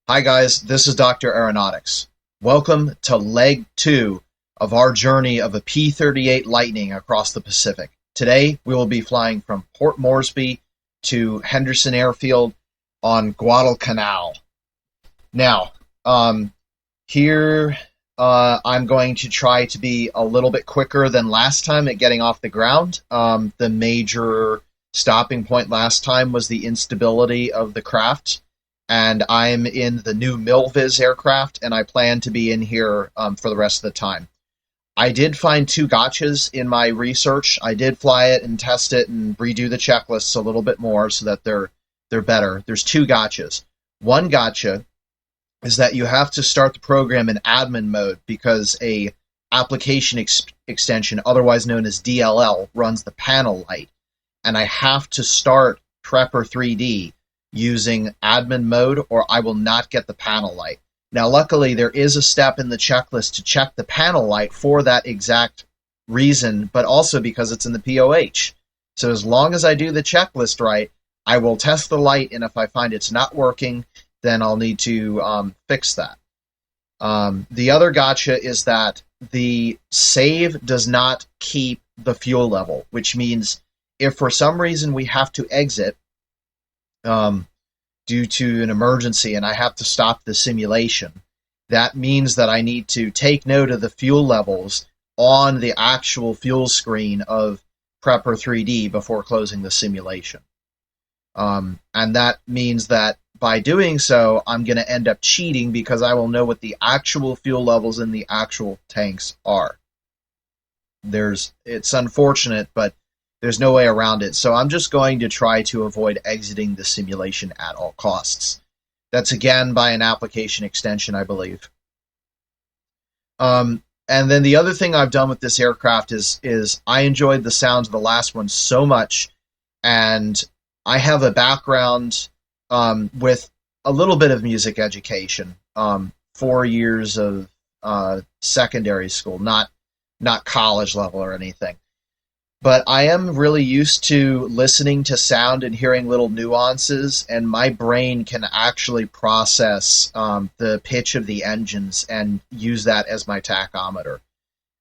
Hi guys, this is Dr. Aeronautics. Welcome to leg 2 of our journey of a P-38 Lightning across the Pacific. Today we will be flying from Port Moresby to Henderson Airfield on Guadalcanal. Now, here I'm going to try to be a little bit quicker than last time at getting off the ground. The major stopping point last time was the instability of the craft. And I'm in the new Milviz aircraft, and I plan to be in here for the rest of the time. I did find 2 gotchas in my research. I did fly it and test it and redo the checklists a little bit more so that they're better. There's 2 gotchas. One gotcha is that you have to start the program in admin mode because a application extension, otherwise known as DLL, runs the panel light, and I have to start P3D using admin mode or I will not get the panel light. Now luckily there is a step in the checklist to check the panel light for that exact reason, but also because it's in the POH. So as long as I do the checklist right, I will test the light, and if I find it's not working, then I'll need to fix that. The other gotcha is that the save does not keep the fuel level, which means if for some reason we have to exit, due to an emergency and I have to stop the simulation, that means that I need to take note of the fuel levels on the actual fuel screen of Prepper 3D before closing the simulation. And that means that by doing so, I'm going to end up cheating because I will know what the actual fuel levels in the actual tanks are. It's unfortunate, but there's no way around it, so I'm just going to try to avoid exiting the simulation at all costs. That's again by an application extension, I believe. And then the other thing I've done with this aircraft is I enjoyed the sounds of the last one so much, and I have a background with a little bit of music education, 4 years of secondary school, not college level or anything. But I am really used to listening to sound and hearing little nuances, and my brain can actually process the pitch of the engines and use that as my tachometer.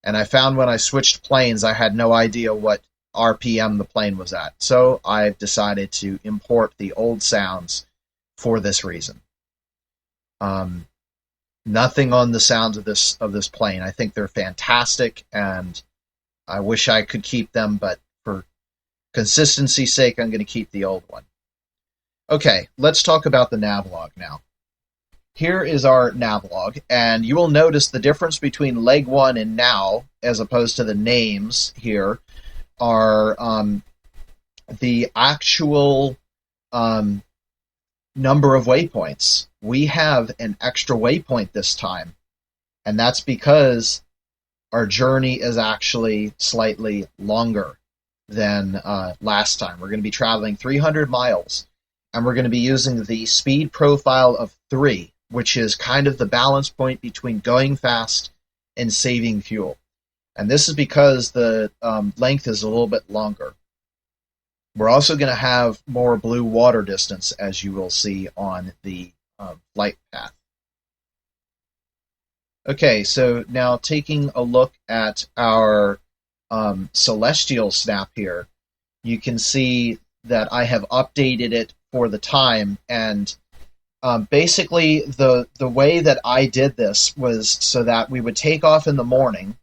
And I found when I switched planes, I had no idea what RPM the plane was at. So I've decided to import the old sounds for this reason. Nothing on the sounds of this plane. I think they're fantastic, and I wish I could keep them, but for consistency's sake, I'm going to keep the old one. Okay, let's talk about the navlog now. Here is our navlog, and you will notice the difference between leg 1 and now, as opposed to the names here, are the actual number of waypoints. We have an extra waypoint this time, and that's because our journey is actually slightly longer than last time. We're going to be traveling 300 miles, and we're going to be using the speed profile of 3, which is kind of the balance point between going fast and saving fuel. And this is because the length is a little bit longer. We're also going to have more blue water distance, as you will see on the flight path. Okay, so now taking a look at our celestial snap here, you can see that I have updated it for the time, and basically the way that I did this was so that we would take off in the morning,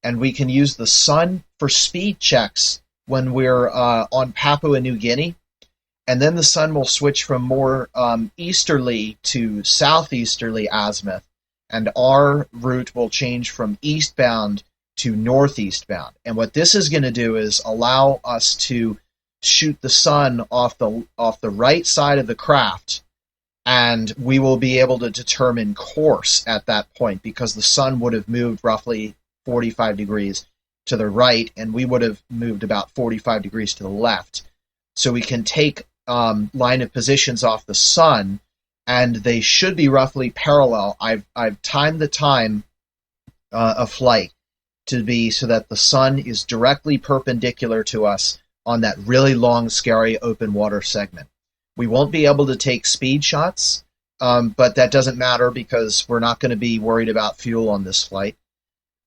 and we can use the sun for speed checks when we're on Papua New Guinea, and then the sun will switch from more easterly to southeasterly azimuth, and our route will change from eastbound to northeastbound. And what this is going to do is allow us to shoot the sun off the right side of the craft, and we will be able to determine course at that point because the sun would have moved roughly 45 degrees to the right, and we would have moved about 45 degrees to the left. So we can take line of positions off the sun, and they should be roughly parallel. I've timed the time of flight to be so that the sun is directly perpendicular to us on that really long, scary open water segment. We won't be able to take speed shots but that doesn't matter because we're not going to be worried about fuel on this flight.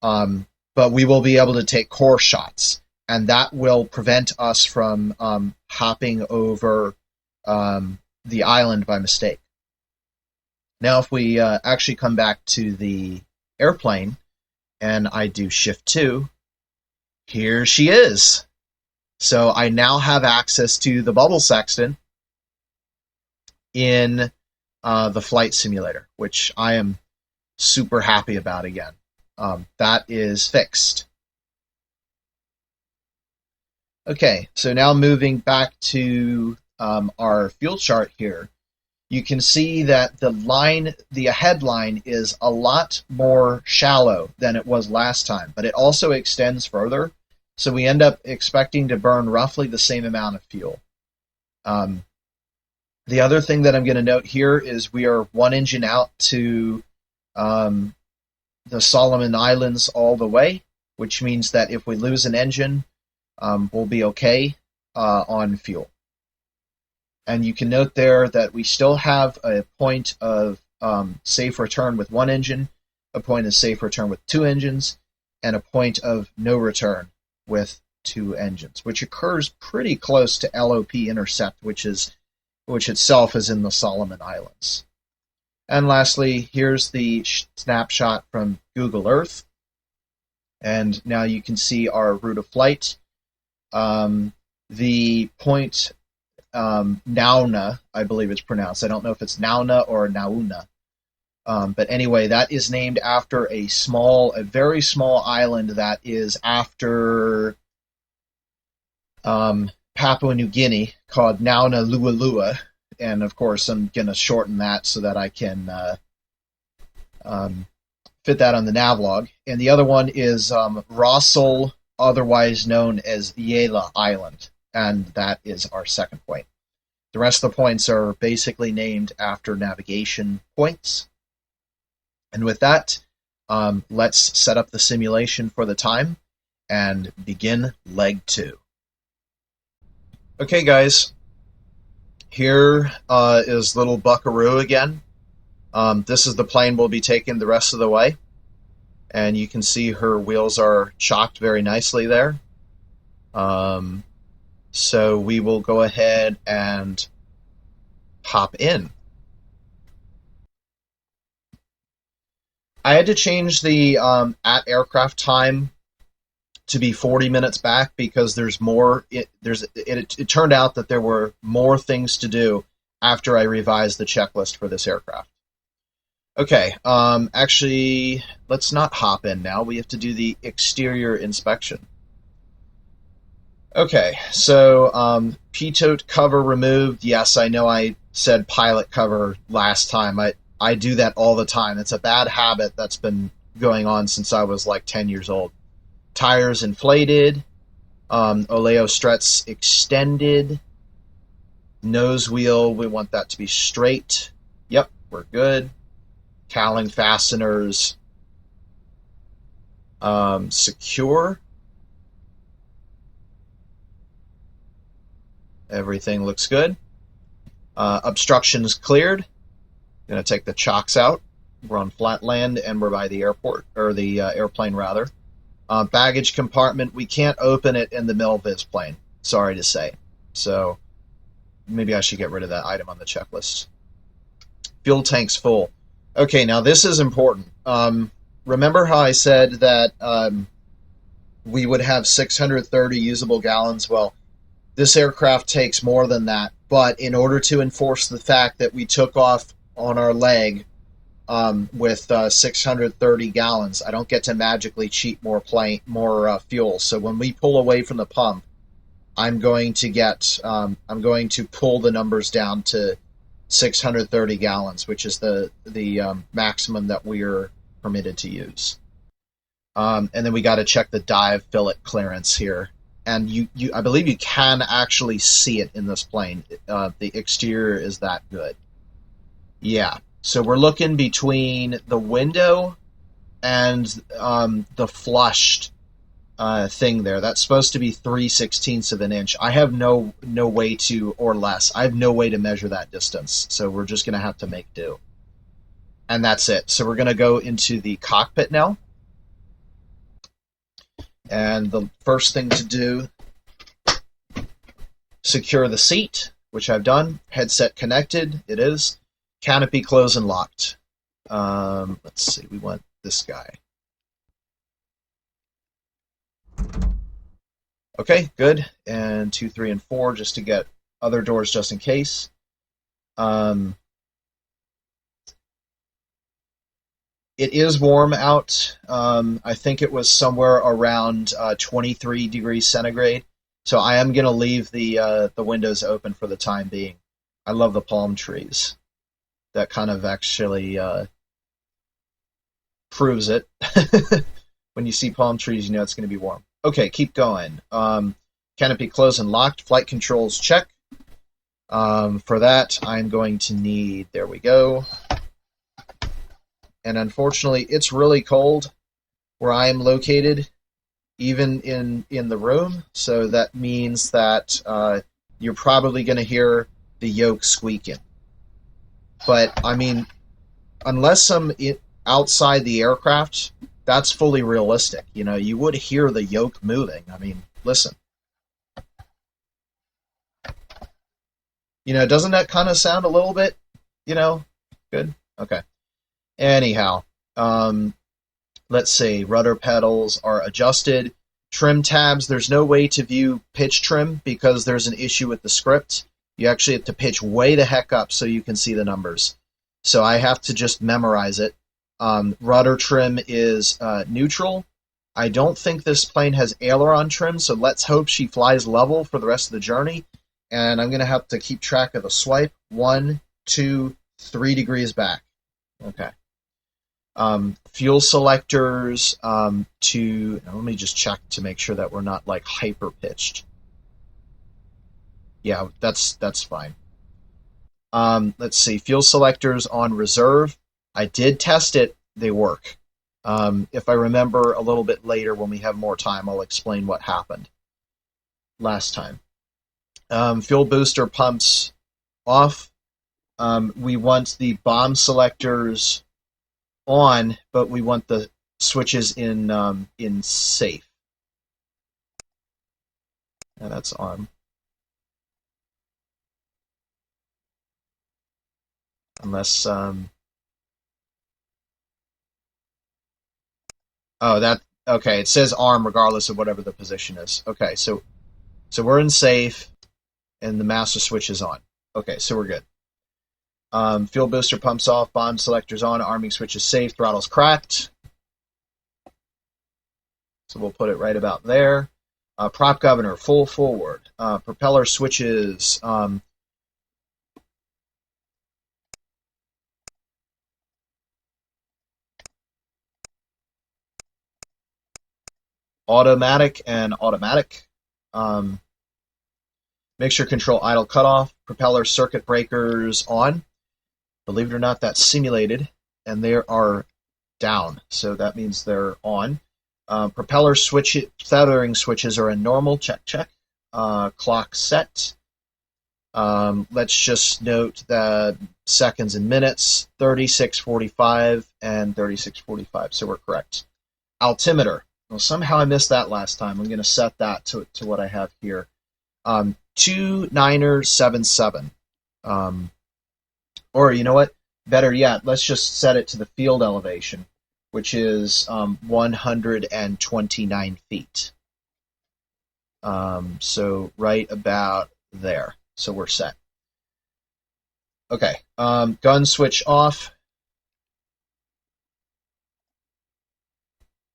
But we will be able to take core shots, and that will prevent us from hopping over the island by mistake. Now, if we actually come back to the airplane and I do Shift 2, here she is. So I now have access to the bubble sextant in the flight simulator, which I am super happy about again. That is fixed. Okay, so now moving back to our fuel chart here, you can see that the ahead line is a lot more shallow than it was last time, but it also extends further. So we end up expecting to burn roughly the same amount of fuel. The other thing that I'm going to note here is we are one engine out to the Solomon Islands all the way, which means that if we lose an engine, we'll be okay on fuel. And you can note there that we still have a point of safe return with one engine, a point of safe return with two engines, and a point of no return with two engines, which occurs pretty close to LOP intercept, which itself is in the Solomon Islands. And lastly, here's the snapshot from Google Earth. And now you can see our route of flight. The point Nauna, I believe it's pronounced. I don't know if it's Nauna or Nauna. But anyway, that is named after a very small island that is after Papua New Guinea called Nauna Lualua. And of course, I'm going to shorten that so that I can fit that on the navlog. And the other one is Rossel, otherwise known as Yela Island. And that is our second point. The rest of the points are basically named after navigation points. And with that, let's set up the simulation for the time and begin leg 2. Okay, guys. Here is little Buckaroo again. This is the plane we'll be taking the rest of the way. And you can see her wheels are chocked very nicely there. So we will go ahead and hop in. I had to change the at aircraft time to be 40 minutes back because there's more. It turned out that there were more things to do after I revised the checklist for this aircraft. Okay, actually, let's not hop in now. We have to do the exterior inspection. Okay, so pitot cover removed. Yes, I know I said pilot cover last time. I do that all the time. It's a bad habit that's been going on since I was like 10 years old. Tires inflated. Oleo struts extended. Nose wheel, we want that to be straight. Yep, we're good. Cowling fasteners secure. Everything looks good. Obstructions cleared. Going to take the chocks out. We're on flat land and we're by the airport, or the airplane rather. Baggage compartment, we can't open it in the Milviz plane, sorry to say. So maybe I should get rid of that item on the checklist. Fuel tank's full. Okay, now this is important. Remember how I said that we would have 630 usable gallons? Well, this aircraft takes more than that, but in order to enforce the fact that we took off on our leg with 630 gallons, I don't get to magically cheat more fuel. So when we pull away from the pump, I'm going to pull the numbers down to 630 gallons, which is the maximum that we're permitted to use. And then we got to check the dive fillet clearance here. And I believe you can actually see it in this plane. The exterior is that good. Yeah. So we're looking between the window and the flushed thing there. That's supposed to be 3/16 of an inch. I have no way to, or less. I have no way to measure that distance. So we're just going to have to make do. And that's it. So we're going to go into the cockpit now. And the first thing to do, secure the seat, which I've done. Headset connected, it is. Canopy closed and locked. Let's see, we want this guy. Okay, good. And 2, 3, and 4 just to get other doors just in case. It is warm out. I think it was somewhere around 23 degrees centigrade. So I am going to leave the windows open for the time being. I love the palm trees. That kind of actually proves it. When you see palm trees, you know it's going to be warm. Okay, keep going. Canopy closed and locked. Flight controls check. For that, I'm going to need, there we go. And unfortunately, it's really cold where I am located, even in the room. So that means that you're probably going to hear the yoke squeaking. But, I mean, unless I'm outside the aircraft, that's fully realistic. You know, you would hear the yoke moving. I mean, listen. You know, doesn't that kind of sound a little bit, you know, good? Okay. Anyhow, let's see. Rudder pedals are adjusted. Trim tabs, there's no way to view pitch trim because there's an issue with the script. You actually have to pitch way the heck up so you can see the numbers. So I have to just memorize it. Rudder trim is neutral. I don't think this plane has aileron trim, so let's hope she flies level for the rest of the journey. And I'm going to have to keep track of the swipe. 1, 2, 3 degrees back. Okay. Fuel selectors let me just check to make sure that we're not like hyper pitched. Yeah, that's fine. Let's see, fuel selectors on reserve. I did test it, they work. If I remember a little bit later when we have more time, I'll explain what happened last time. Fuel booster pumps off. We want the bomb selectors on, but we want the switches in safe. Yeah, that's on. Unless okay, it says arm regardless of whatever the position is. Okay, so we're in safe and the master switch is on. Okay, so we're good. Fuel booster pumps off, bomb selectors on, arming switch is safe, throttle's cracked. So we'll put it right about there. Prop governor, full forward. Propeller switches. Automatic and automatic. Mixture control idle cutoff. Propeller circuit breakers on. Believe it or not, that's simulated, and they are down, so that means they're on. Propeller switch feathering switches are in normal. Check, check. Clock set. Let's just note that seconds and minutes, 36:45 and 36:45, so we're correct. Altimeter. Well, somehow I missed that last time. I'm going to set that to what I have here. 2977. Or you know what? Better yet, let's just set it to the field elevation, which is 129 feet. So right about there. So we're set. Okay. Gun switch off.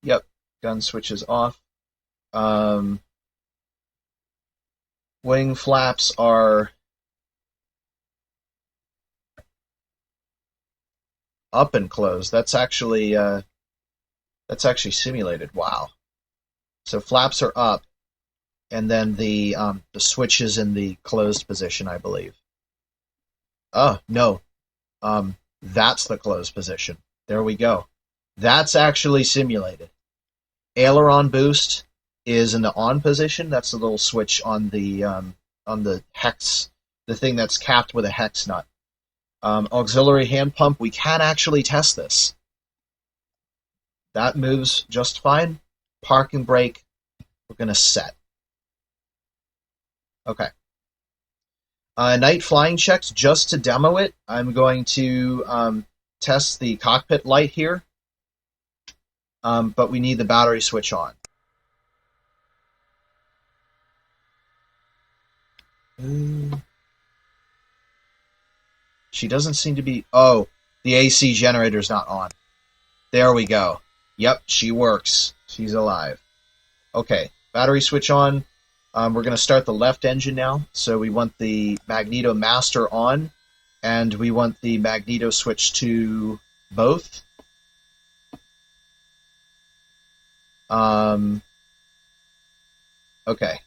Yep. Gun switch is off. Wing flaps are up and closed. That's actually simulated. Wow. So flaps are up, and then the switch is in the closed position, I believe. Oh no, that's the closed position. There we go. That's actually simulated. Aileron boost is in the on position. That's the little switch on the hex, the thing that's capped with a hex nut. Auxiliary hand pump, we can actually test this. That moves just fine. Parking brake, we're going to set. Okay. Night flying checks, just to demo it, I'm going to test the cockpit light here. But we need the battery switch on. She doesn't seem to be... Oh, the AC generator's not on. There we go. Yep, she works. She's alive. Okay, battery switch on. We're going to start the left engine now. So we want the magneto master on, and we want the magneto switch to both. Okay.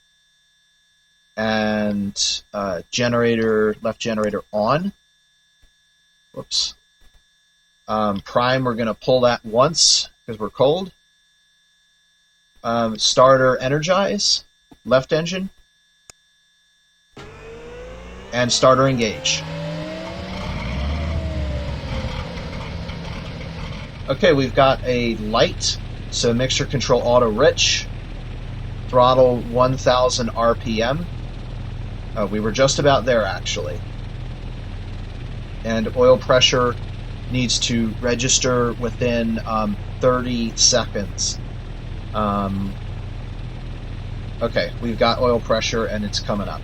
And generator, left generator on. Whoops. Prime, we're going to pull that once because we're cold. Starter energize, left engine. And starter engage. Okay, we've got a light. So mixture control auto rich. Throttle 1000 RPM. We were just about there actually. And oil pressure needs to register within 30 seconds. Okay, we've got oil pressure and it's coming up.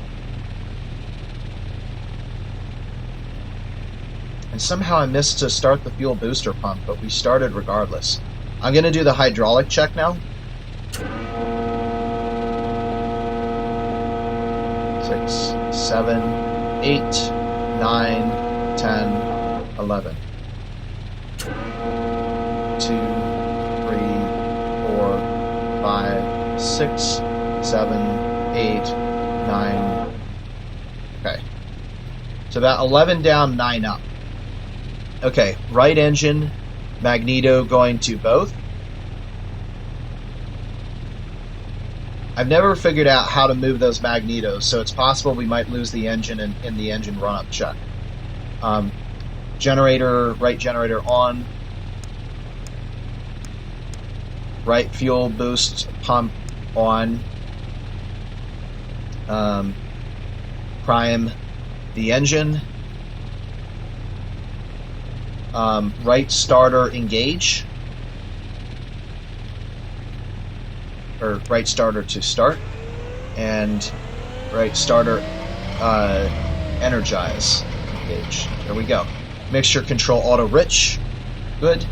And somehow I missed to start the fuel booster pump, but we started regardless. I'm going to do the hydraulic check now. 6, 7, 8, 9, 10, 11. 2, 3, 4, 5, 6, 7, 8, 9. Okay. So about 11 down, 9 up. Okay, right engine, magneto going to both. I've never figured out how to move those magnetos, so it's possible we might lose the engine in the engine run-up check. Generator, right generator on. Right fuel boost pump on. Prime the engine. Right starter engage. Or right starter to start. And right starter energize. Engage. There we go. Mixture control auto rich. Good.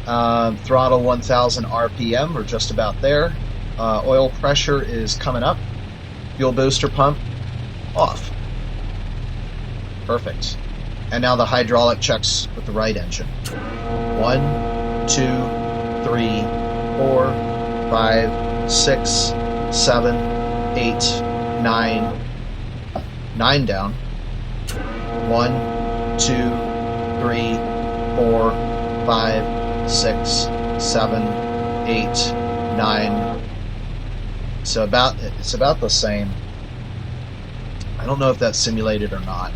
Throttle 1000 RPM. We're just about there. Oil pressure is coming up. Fuel booster pump off. Perfect. And now the hydraulic checks with the right engine. 1, 2, 3, 4, 5, 6, 7, 8, 9. 9 down. 1, 2, 3, 4, 5, 6, 7, 8, 9. So it's about the same. I don't know if that's simulated or not.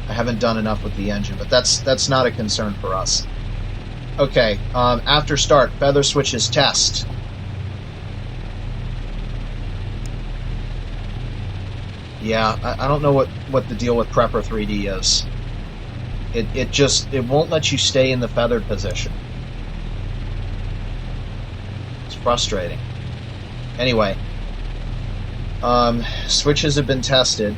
I haven't done enough with the engine, but that's not a concern for us. Okay, after start, feather switches test. Yeah, I don't know what the deal with Prepper 3D is. It won't let you stay in the feathered position. It's frustrating. Anyway, switches have been tested.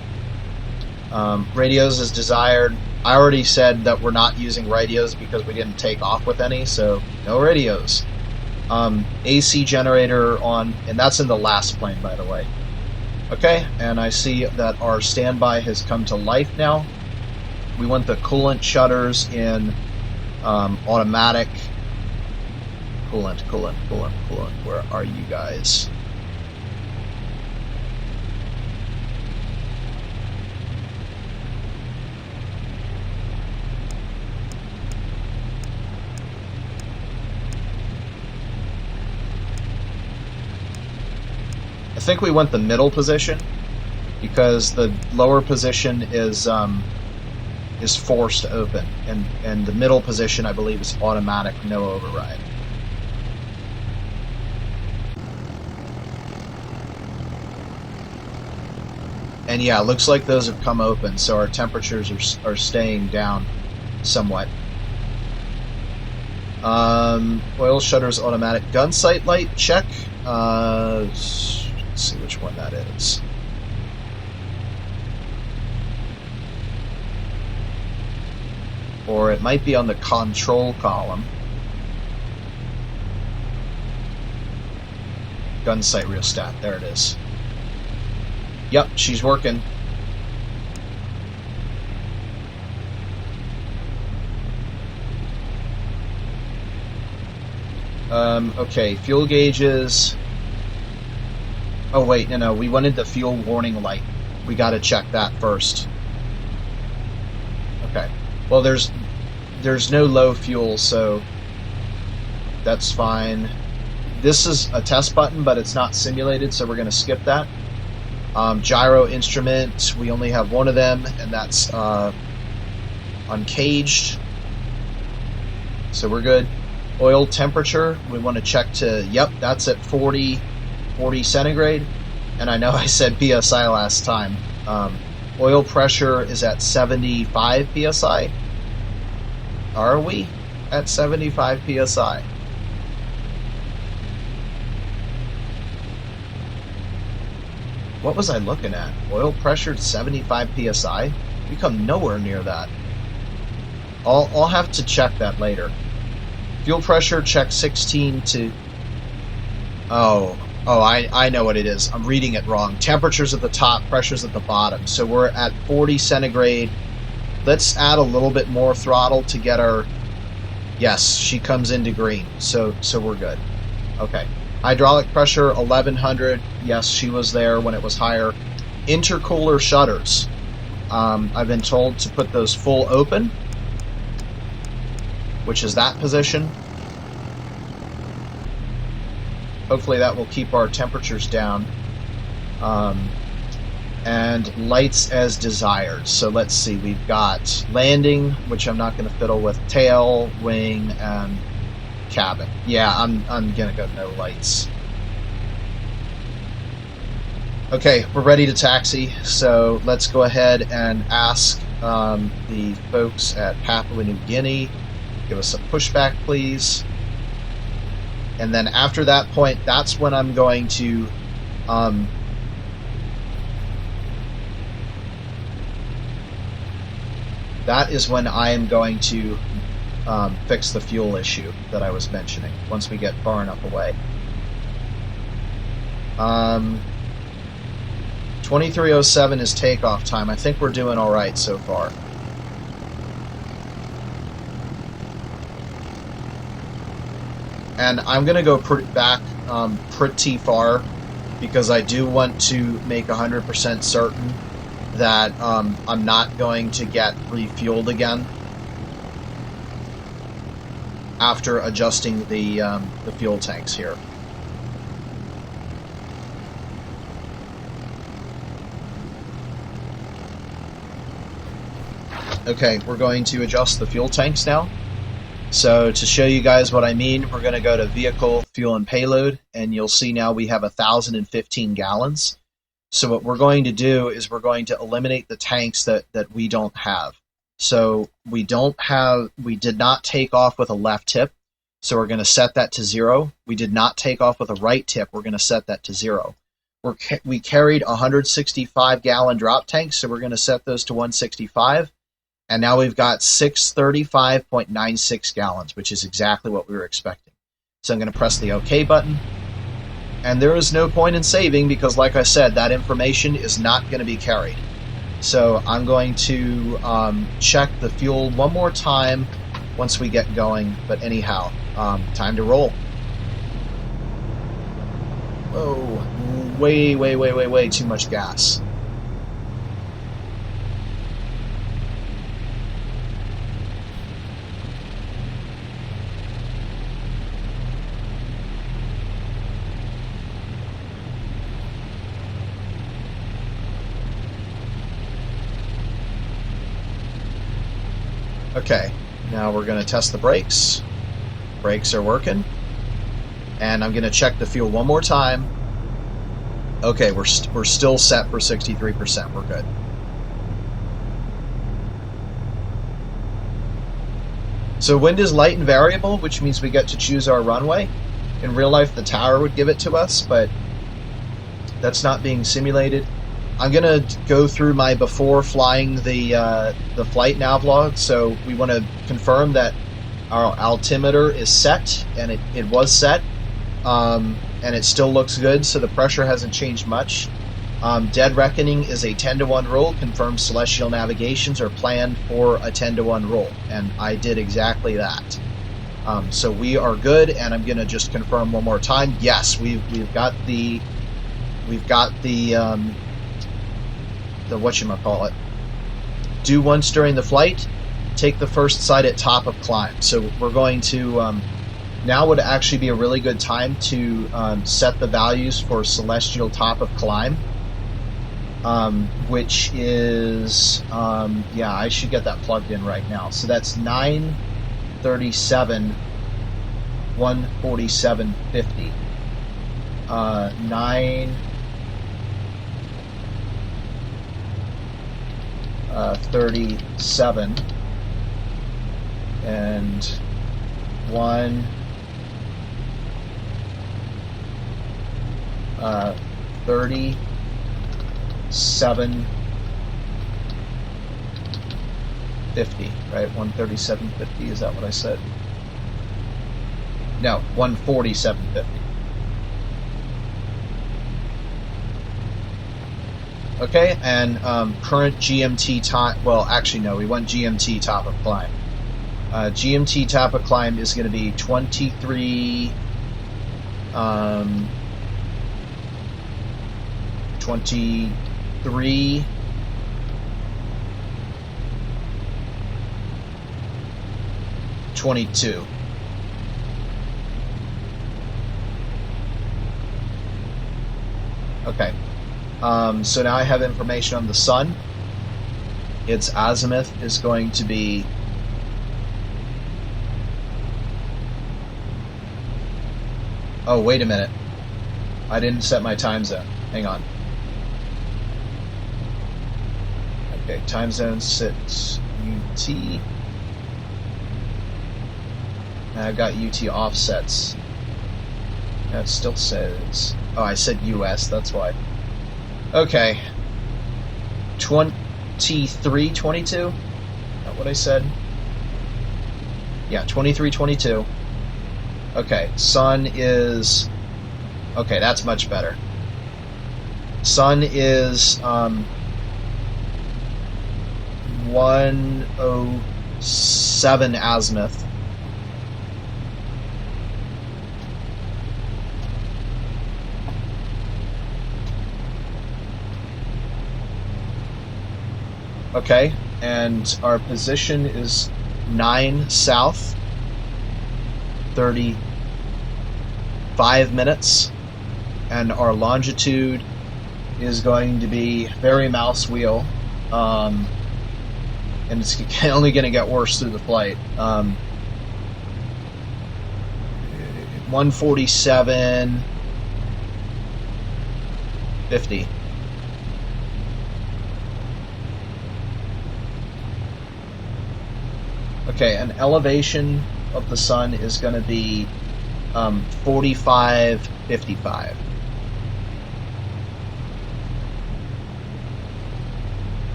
Radios as desired. I already said that we're not using radios because we didn't take off with any, so no radios. AC generator on, and that's in the last plane, by the way. Okay, and I see that our standby has come to life now. We want the coolant shutters in automatic. Coolant. Where are you guys? I think we want the middle position because the lower position is is forced open, and the middle position, I believe, is automatic, no override. And yeah, it looks like those have come open, so our temperatures are staying down somewhat. Oil shutters automatic. Gun sight light check. Let's see which one that is. Or it might be on the control column. Gun sight rheostat. There it is. Yep, she's working. Okay, fuel gauges. Oh wait, no, we wanted the fuel warning light. We got to check that first. Okay. Well, there's no low fuel, so that's fine. This is a test button, but it's not simulated, so we're going to skip that. Gyro instrument, we only have one of them, and that's uncaged. So we're good. Oil temperature, we want to check to, yep, that's at 40 centigrade. And I know I said PSI last time. Oil pressure is at 75 PSI. Are we at 75 PSI? What was I looking at? Oil pressure 75 PSI? We come nowhere near that. I'll have to check that later. Fuel pressure, check 16 to... Oh, I know what it is. I'm reading it wrong. Temperatures at the top, pressures at the bottom. So we're at 40 centigrade. Let's add a little bit more throttle to get our... Yes, she comes into green. So we're good. Okay. Hydraulic pressure, 1100. Yes, she was there when it was higher. Intercooler shutters. I've been told to put those full open, which is that position. Hopefully that will keep our temperatures down. And lights as desired. So let's see, we've got landing, which I'm not going to fiddle with, tail, wing, and cabin. Yeah, I'm going to go no lights. Okay, we're ready to taxi, so let's go ahead and ask the folks at Papua New Guinea, give us a pushback, please. And then after that point, that's when I'm going to that is when I am going to fix the fuel issue that I was mentioning, once we get far enough away. 2307 is takeoff time. I think we're doing all right so far. And I'm going to go back pretty far, because I do want to make 100% certain that I'm not going to get refueled again after adjusting the fuel tanks here. Okay, we're going to adjust the fuel tanks now. So to show you guys what I mean, we're going to go to Vehicle, Fuel, and Payload, and you'll see now we have 1,015 gallons. So what we're going to do is we're going to eliminate the tanks that we don't have. So we did not take off with a left tip, so we're going to set that to 0. We did not take off with a right tip, we're going to set that to 0. We carried 165 gallon drop tanks, so we're going to set those to 165. And now we've got 635.96 gallons, which is exactly what we were expecting. So I'm going to press the OK button. And there is no point in saving because, like I said, that information is not going to be carried. So I'm going to check the fuel one more time once we get going. But anyhow, time to roll. Whoa, way too much gas. Okay, now we're going to test the brakes. Brakes are working. And I'm going to check the fuel one more time. Okay, we're still set for 63%. We're good. So wind is light and variable, which means we get to choose our runway. In real life, the tower would give it to us, but that's not being simulated. I'm going to go through my before flying the flight nav log. So we want to confirm that our altimeter is set, and it was set, and it still looks good, so the pressure hasn't changed much. Dead reckoning is a 10-to-1 rule, confirms celestial navigations are planned for a 10-to-1 rule, and I did exactly that. So we are good, and I'm going to just confirm one more time. Yes, we've got the whatchamacallit. Do once during the flight, take the first sight at top of climb. So we're going to, now would actually be a really good time to set the values for celestial top of climb, which is, yeah, I should get that plugged in right now. So that's 937, 147.50. 37 and 37.50, right? 137.50, is that what I said? No, 147.50. Okay, and current GMT time, well, actually no, we want GMT top of climb. GMT top of climb is going to be 23, 23, 22. Okay. So now I have information on the sun. Its azimuth is going to be oh, wait a minute. I didn't set my time zone. Hang on. Okay, time zone sits UT. And I've got UT offsets. That still says, oh, I said US, that's why. Okay, 23:22. Is that what I said? Yeah, 23:22. Okay, sun is. Okay, that's much better. Sun is 107 azimuth. Okay, and our position is 9 south, 35 minutes, and our longitude is going to be very mouse wheel, and it's only going to get worse through the flight. 147.50. Okay, an elevation of the sun is going to be 45.55.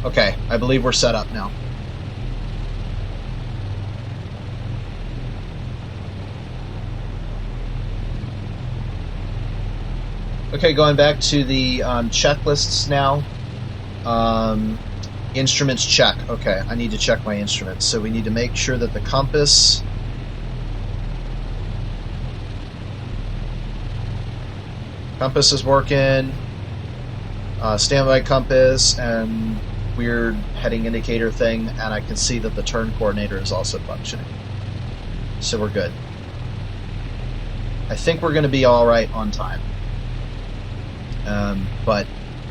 Okay, I believe we're set up now. Okay, going back to the checklists now. Instruments check. Okay, I need to check my instruments. So we need to make sure that the compass is working. Standby compass and weird heading indicator thing, and I can see that the turn coordinator is also functioning. So we're good. I think we're going to be all right on time. But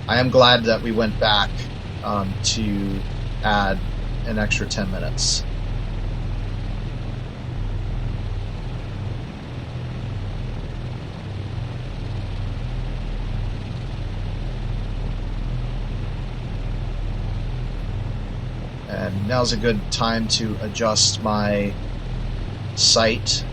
I am glad that we went back to add an extra 10 minutes. And now's a good time to adjust my sight.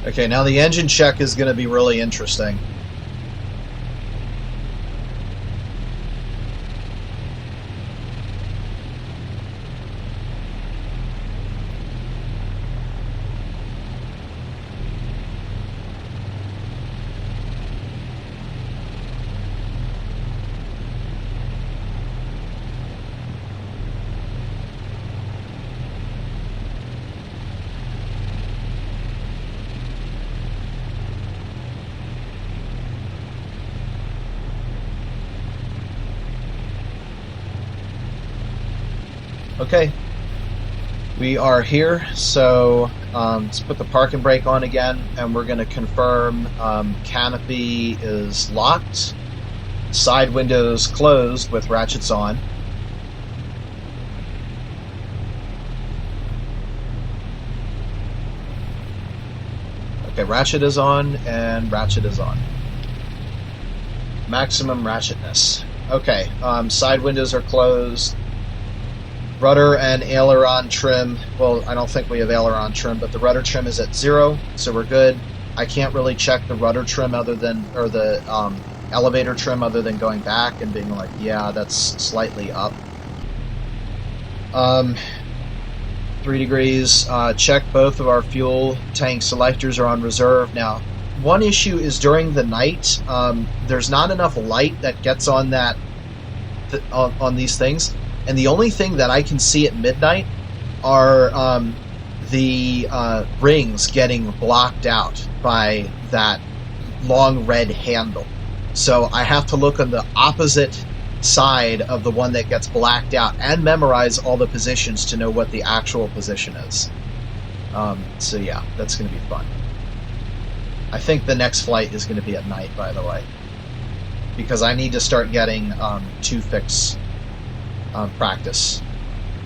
Okay, now the engine check is going to be really interesting. Okay, we are here, so let's put the parking brake on again, and we're going to confirm canopy is locked, side windows closed with ratchets on. Okay, ratchet is on, and ratchet is on. Maximum ratchetness. Okay, side windows are closed. Rudder and aileron trim, well, I don't think we have aileron trim, but the rudder trim is at 0, so we're good. I can't really check the rudder trim other than, or the elevator trim other than going back and being like, yeah, that's slightly up. 3 degrees, check both of our fuel tank selectors are on reserve. Now, one issue is during the night, there's not enough light that gets on that, on these things. And the only thing that I can see at midnight are the rings getting blocked out by that long red handle. So I have to look on the opposite side of the one that gets blacked out and memorize all the positions to know what the actual position is. So yeah, that's going to be fun. I think the next flight is going to be at night, by the way, because I need to start getting 2 fix practice.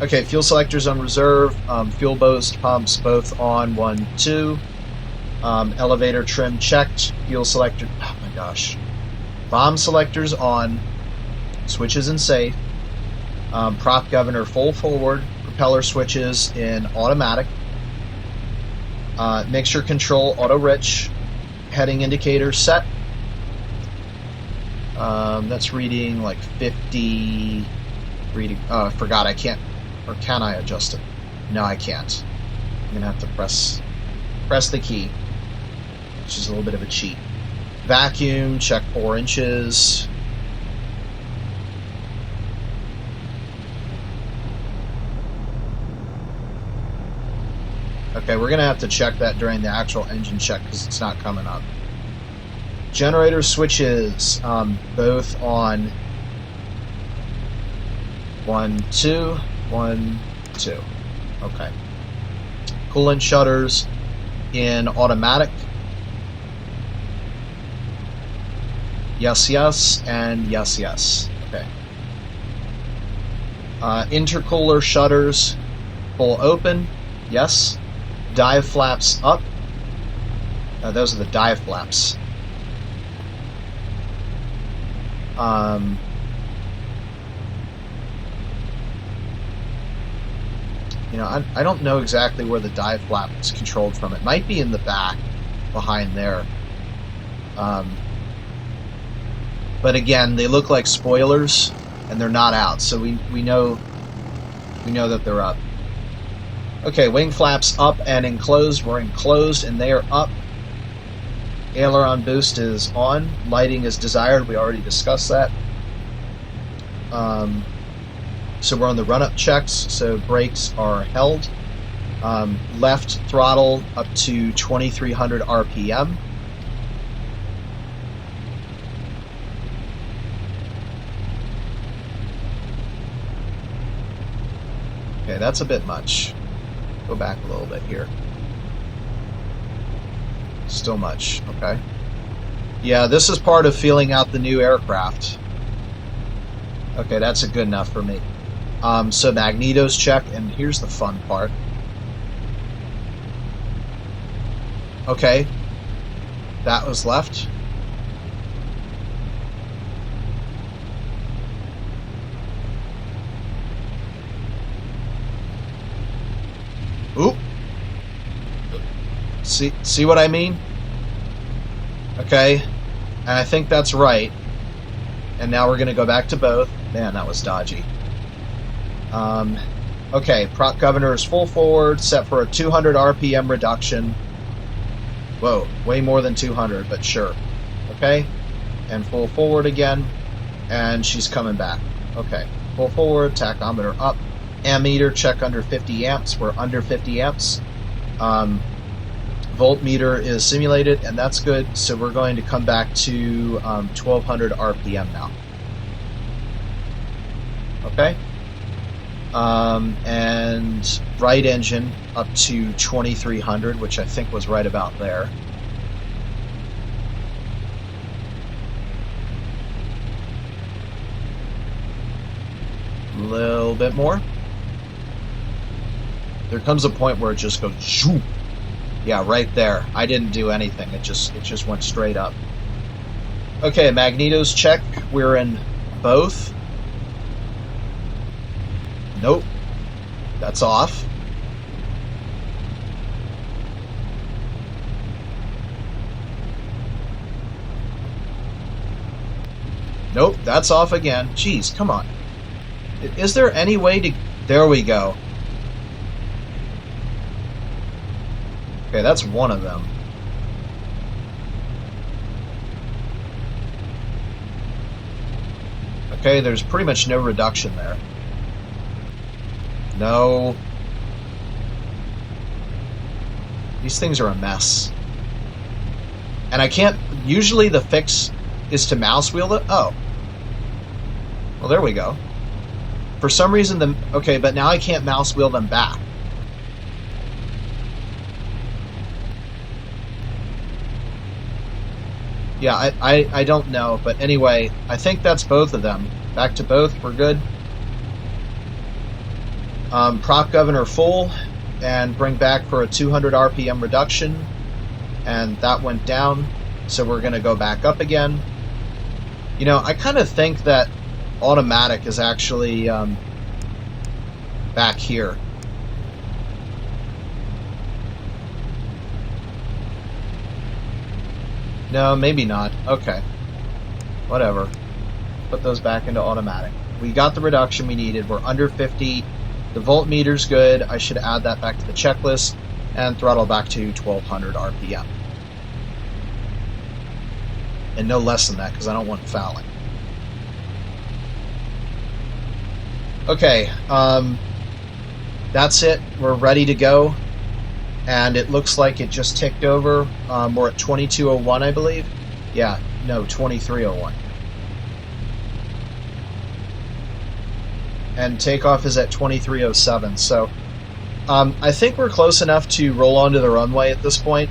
Okay, fuel selectors on reserve, fuel boost pumps both on 1, 2, elevator trim checked, fuel selector, oh my gosh, bomb selectors on, switches in safe, prop governor full forward, propeller switches in automatic, mixture control auto rich, heading indicator set, that's reading like 50. Forgot I can't, or can I adjust it? No, I can't. I'm gonna have to press the key, which is a little bit of a cheat. Vacuum, check 4 inches. Okay, we're gonna have to check that during the actual engine check because it's not coming up. Generator switches, both on 1, 2, 1, 2. Okay. Coolant shutters in automatic. Yes, yes, and yes, yes. Okay. Intercooler shutters full open. Yes. Dive flaps up. Those are the dive flaps. You know, I don't know exactly where the dive flap is controlled from. It might be in the back, behind there. But again, they look like spoilers, and they're not out, so we know that they're up. Okay, wing flaps up and enclosed. We're enclosed, and they are up. Aileron boost is on. Lighting is desired. We already discussed that. So we're on the run-up checks, so brakes are held. Left throttle up to 2300 RPM. Okay, that's a bit much. Go back a little bit here. Still much. Okay. Yeah, this is part of feeling out the new aircraft. Okay, that's a good enough for me. So magnetos check, and here's the fun part. Okay, that was left. Oop. See what I mean? Okay, and I think that's right. And now we're going to go back to both. Man, that was dodgy. Okay, prop governor is full forward, set for a 200 RPM reduction. Whoa, way more than 200, but sure. Okay, and full forward again, and she's coming back. Okay, full forward, tachometer up. Ammeter check under 50 amps. We're under 50 amps. Voltmeter is simulated, and that's good. So we're going to come back to 1200 RPM now. Okay. And right engine up to 2300, which I think was right about there. A little bit more. There comes a point where it just goes zoom. Yeah, right there. I didn't do anything. It just went straight up. Okay, magnetos check. We're in both. Nope. That's off. Nope, that's off again. Jeez, come on. Is there any way to... There we go. Okay, that's one of them. Okay, there's pretty much no reduction there. No. These things are a mess. And I can't... Usually the fix is to mouse wheel it. Oh. Well, there we go. For some reason, the... Okay, but now I can't mouse wheel them back. Yeah, I don't know. But anyway, I think that's both of them. Back to both. We're good. Prop governor full, and bring back for a 200 RPM reduction, and that went down, so we're going to go back up again. You know, I kind of think that automatic is actually back here. No, maybe not. Okay. Whatever. Put those back into automatic. We got the reduction we needed. We're under 50. The voltmeter's good. I should add that back to the checklist and throttle back to 1200 RPM. And no less than that because I don't want fouling. Okay, that's it. We're ready to go. And it looks like it just ticked over. We're at 2201, I believe. Yeah, no, 2301. And takeoff is at 2307. So I think we're close enough to roll onto the runway at this point.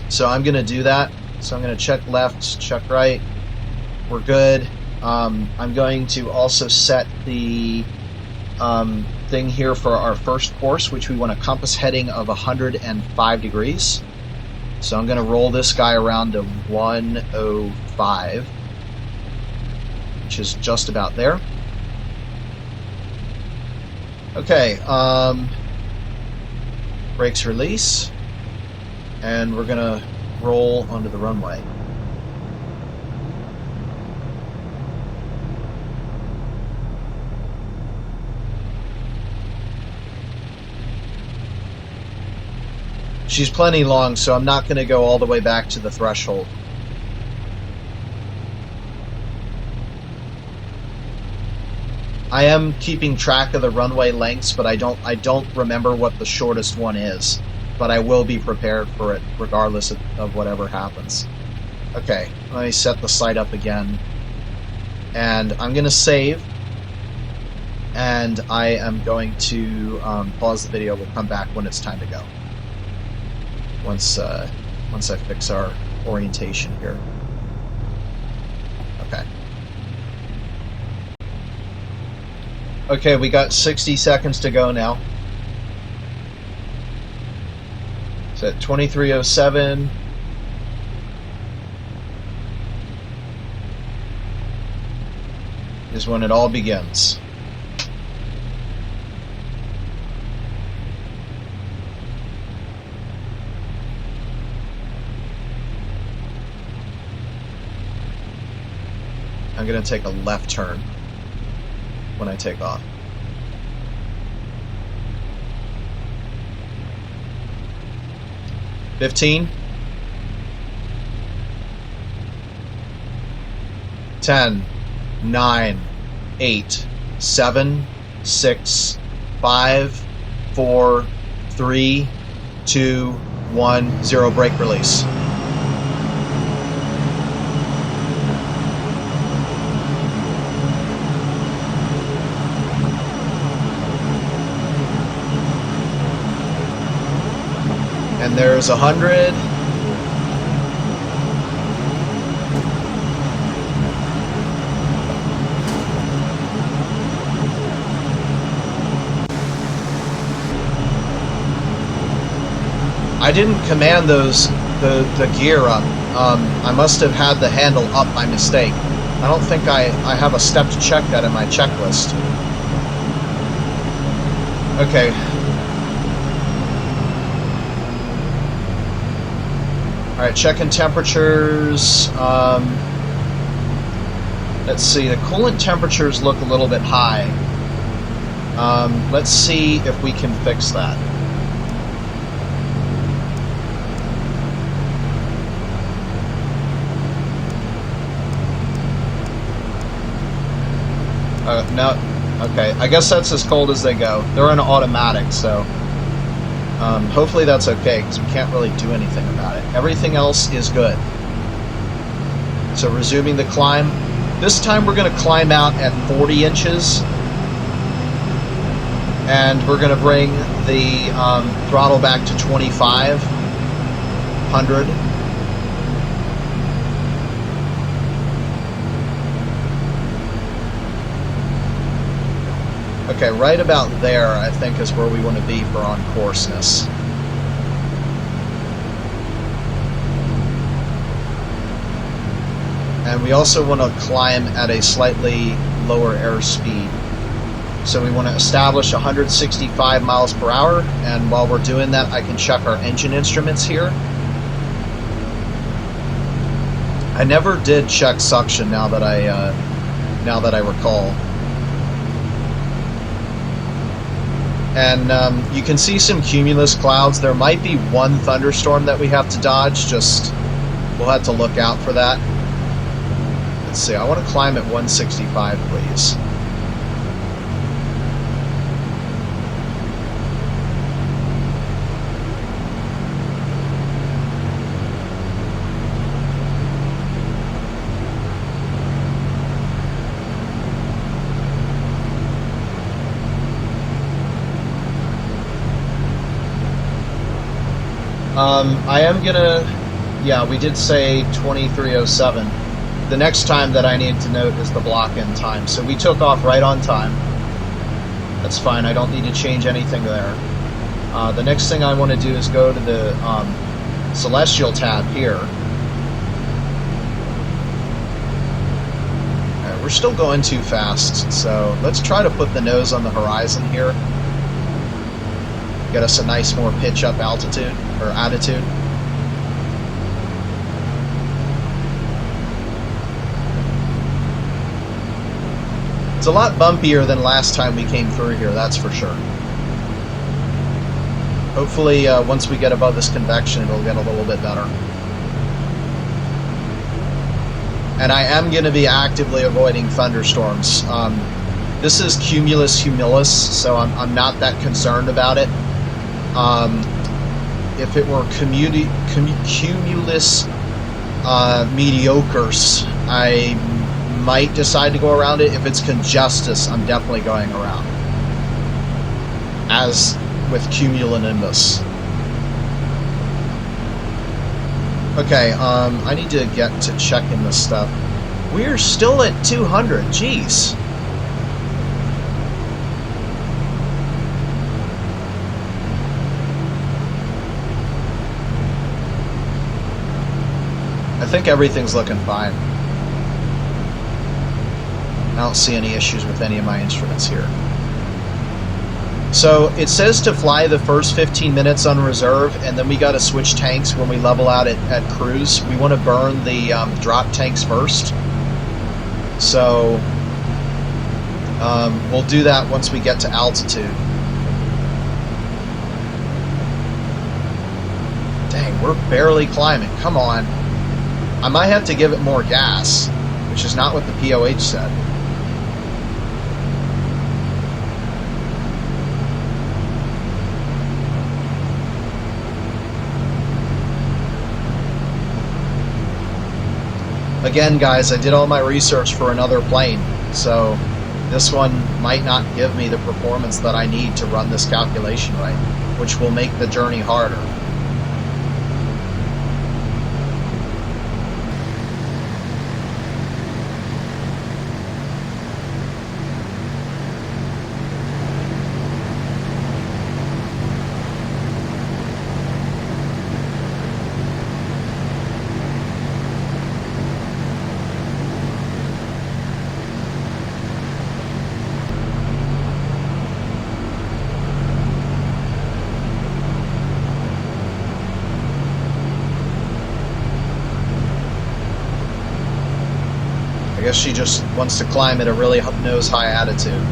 So I'm going to do that. So I'm going to check left, check right. We're good. I'm going to also set the thing here for our first course, which we want a compass heading of 105 degrees. So I'm going to roll this guy around to 105, which is just about there. Okay, brakes release, and we're going to roll onto the runway. She's plenty long, so I'm not going to go all the way back to the threshold. I am keeping track of the runway lengths, but I don't remember what the shortest one is. But I will be prepared for it, regardless of whatever happens. Okay, let me set the sight up again. And I'm going to save. and I am going to pause the video. We'll come back when it's time to go. Once I fix our orientation here. Okay. Okay, we got 60 seconds to go now. So at 23:07. Is when it all begins. I'm going to take a left turn when I take off. $15, 10, 9, 8, 7, 6, 5, 4, 3, 2, 1, 0. Brake release. And there's 100. I didn't command the gear up. I must have had the handle up by mistake. I don't think I have a step to check that in my checklist. Okay. Alright, checking temperatures. Let's see, the coolant temperatures look a little bit high. Let's see if we can fix that. No, okay, I guess that's as cold as they go. They're in automatic, so hopefully that's okay, because we can't really do anything about it. Everything else is good. So resuming the climb. This time we're going to climb out at 40 inches. And we're going to bring the throttle back to 2,500. Okay, right about there, I think, is where we want to be for on-courseness. And we also want to climb at a slightly lower airspeed. So we want to establish 165 miles per hour, and while we're doing that, I can check our engine instruments here. I never did check suction now that I recall. And you can see some cumulus clouds. There might be one thunderstorm that we have to dodge. Just, we'll have to look out for that. Let's see, I want to climb at 165, please. I am gonna, yeah, we did say 23:07. The next time that I need to note is the block-in time. So we took off right on time. That's fine, I don't need to change anything there. The next thing I want to do is go to the Celestial tab here. We're still going too fast, so let's try to put the nose on the horizon here. Get us a nice more pitch up altitude, or attitude. It's a lot bumpier than last time we came through here, that's for sure. Hopefully, once we get above this convection, it'll get a little bit better. And I am going to be actively avoiding thunderstorms. This is cumulus humilis, so I'm not that concerned about it. If it were cumulus mediocres, I might decide to go around it. If it's congestus, I'm definitely going around. As with cumulonimbus. Okay, I need to get to checking this stuff. We're still at 200, jeez. I think everything's looking fine. I don't see any issues with any of my instruments here. So it says to fly the first 15 minutes on reserve, and then we got to switch tanks when we level out at cruise. We want to burn the drop tanks first. So we'll do that once we get to altitude. Dang, we're barely climbing. Come on. I might have to give it more gas, which is not what the POH said. Again, guys, I did all my research for another plane, so this one might not give me the performance that I need to run this calculation right, which will make the journey harder. I guess she just wants to climb at a really nose-high altitude.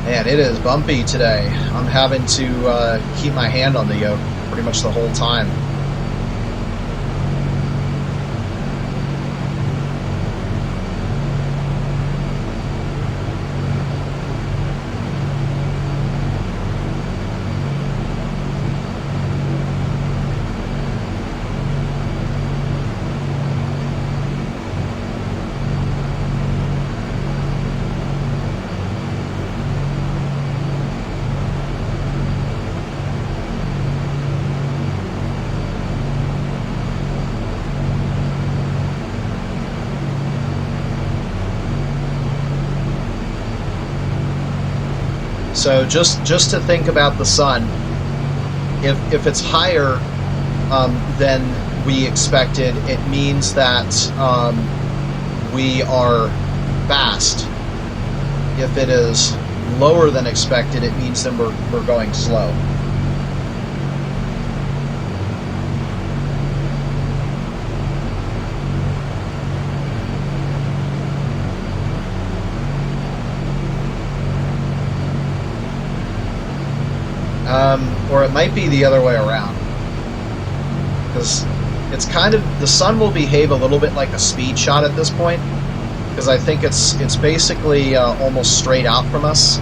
Man, it is bumpy today. I'm having to keep my hand on the yoke pretty much the whole time. So just to think about the sun, if it's higher than we expected, it means that we are fast. If it is lower than expected, it means that we're going slow. Or it might be the other way around, because it's kind of, the sun will behave a little bit like a speed shot at this point, because I think it's basically almost straight out from us.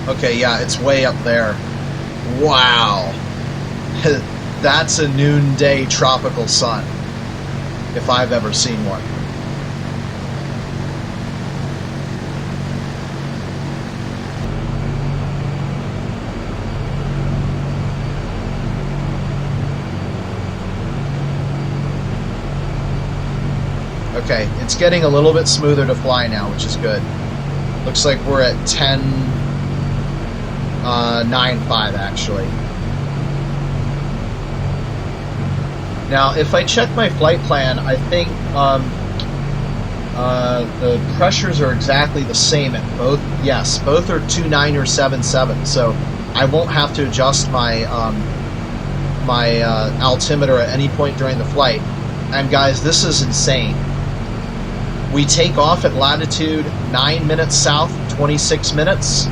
Okay, yeah, it's way up there. Wow. That's a noonday tropical sun, if I've ever seen one. Okay, it's getting a little bit smoother to fly now, which is good. Looks like we're at 10.95 actually. Now, if I check my flight plan, I think the pressures are exactly the same at both. Yes, both are 2.9 or 7.7, so I won't have to adjust my my altimeter at any point during the flight. And guys, this is insane. We take off at latitude 9 minutes south, 26 minutes.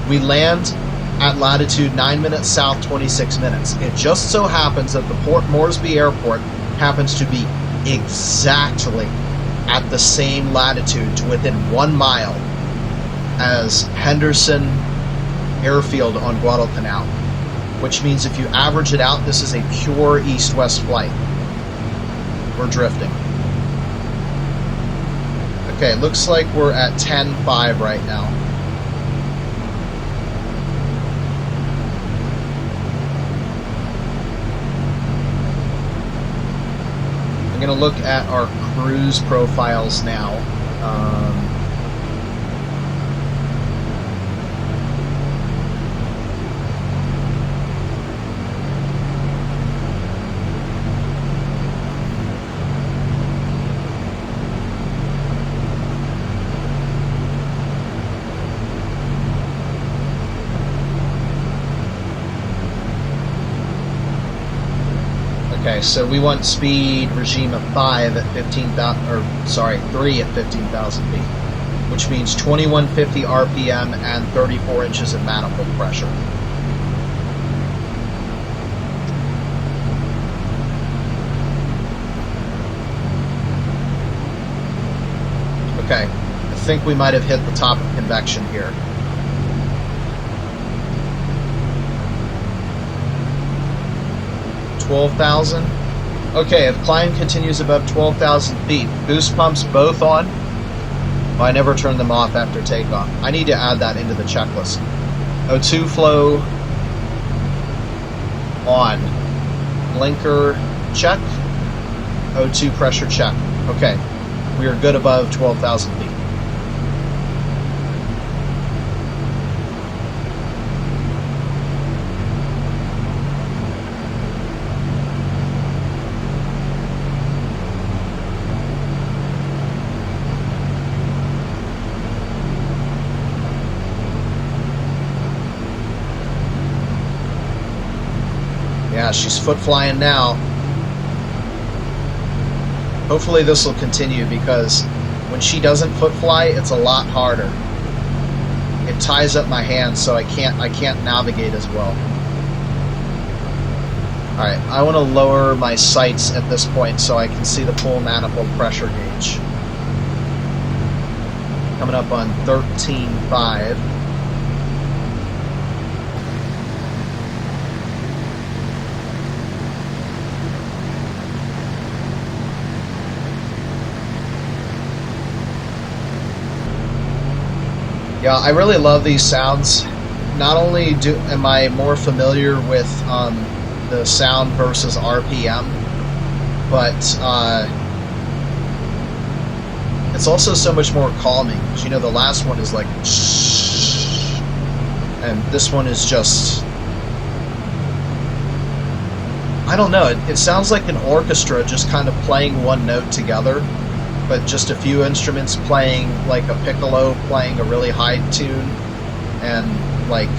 We land at latitude 9 minutes south, 26 minutes. It just so happens that the Port Moresby Airport happens to be exactly at the same latitude, to within 1 mile, as Henderson Airfield on Guadalcanal, which means if you average it out, this is a pure east-west flight. We're drifting. Okay, looks like we're at 10.5 right now. I'm going to look at our cruise profiles now. Okay, so we want speed regime of 5 at 15,000, or sorry, 3 at 15,000 feet, which means 2150 RPM and 34 inches of manifold pressure. Okay, I think we might have hit the top of convection here. $12,000. Okay, if climb continues above 12,000 feet, boost pumps both on. Oh, I never turned them off after takeoff. I need to add that into the checklist. O2 flow on. Blinker check. O2 pressure check. Okay, we are good above 12,000 feet. Yeah, she's foot flying now. Hopefully this will continue, because when she doesn't foot fly, it's a lot harder. It ties up my hands, so I can't navigate as well. Alright, I want to lower my sights at this point so I can see the full manifold pressure gauge. Coming up on 13.5. Yeah, I really love these sounds. Not only am I more familiar with the sound versus RPM, but it's also so much more calming. You know, the last one is like, and this one is just, I don't know, it sounds like an orchestra just kind of playing one note together, but just a few instruments playing, like a piccolo playing a really high tune, and like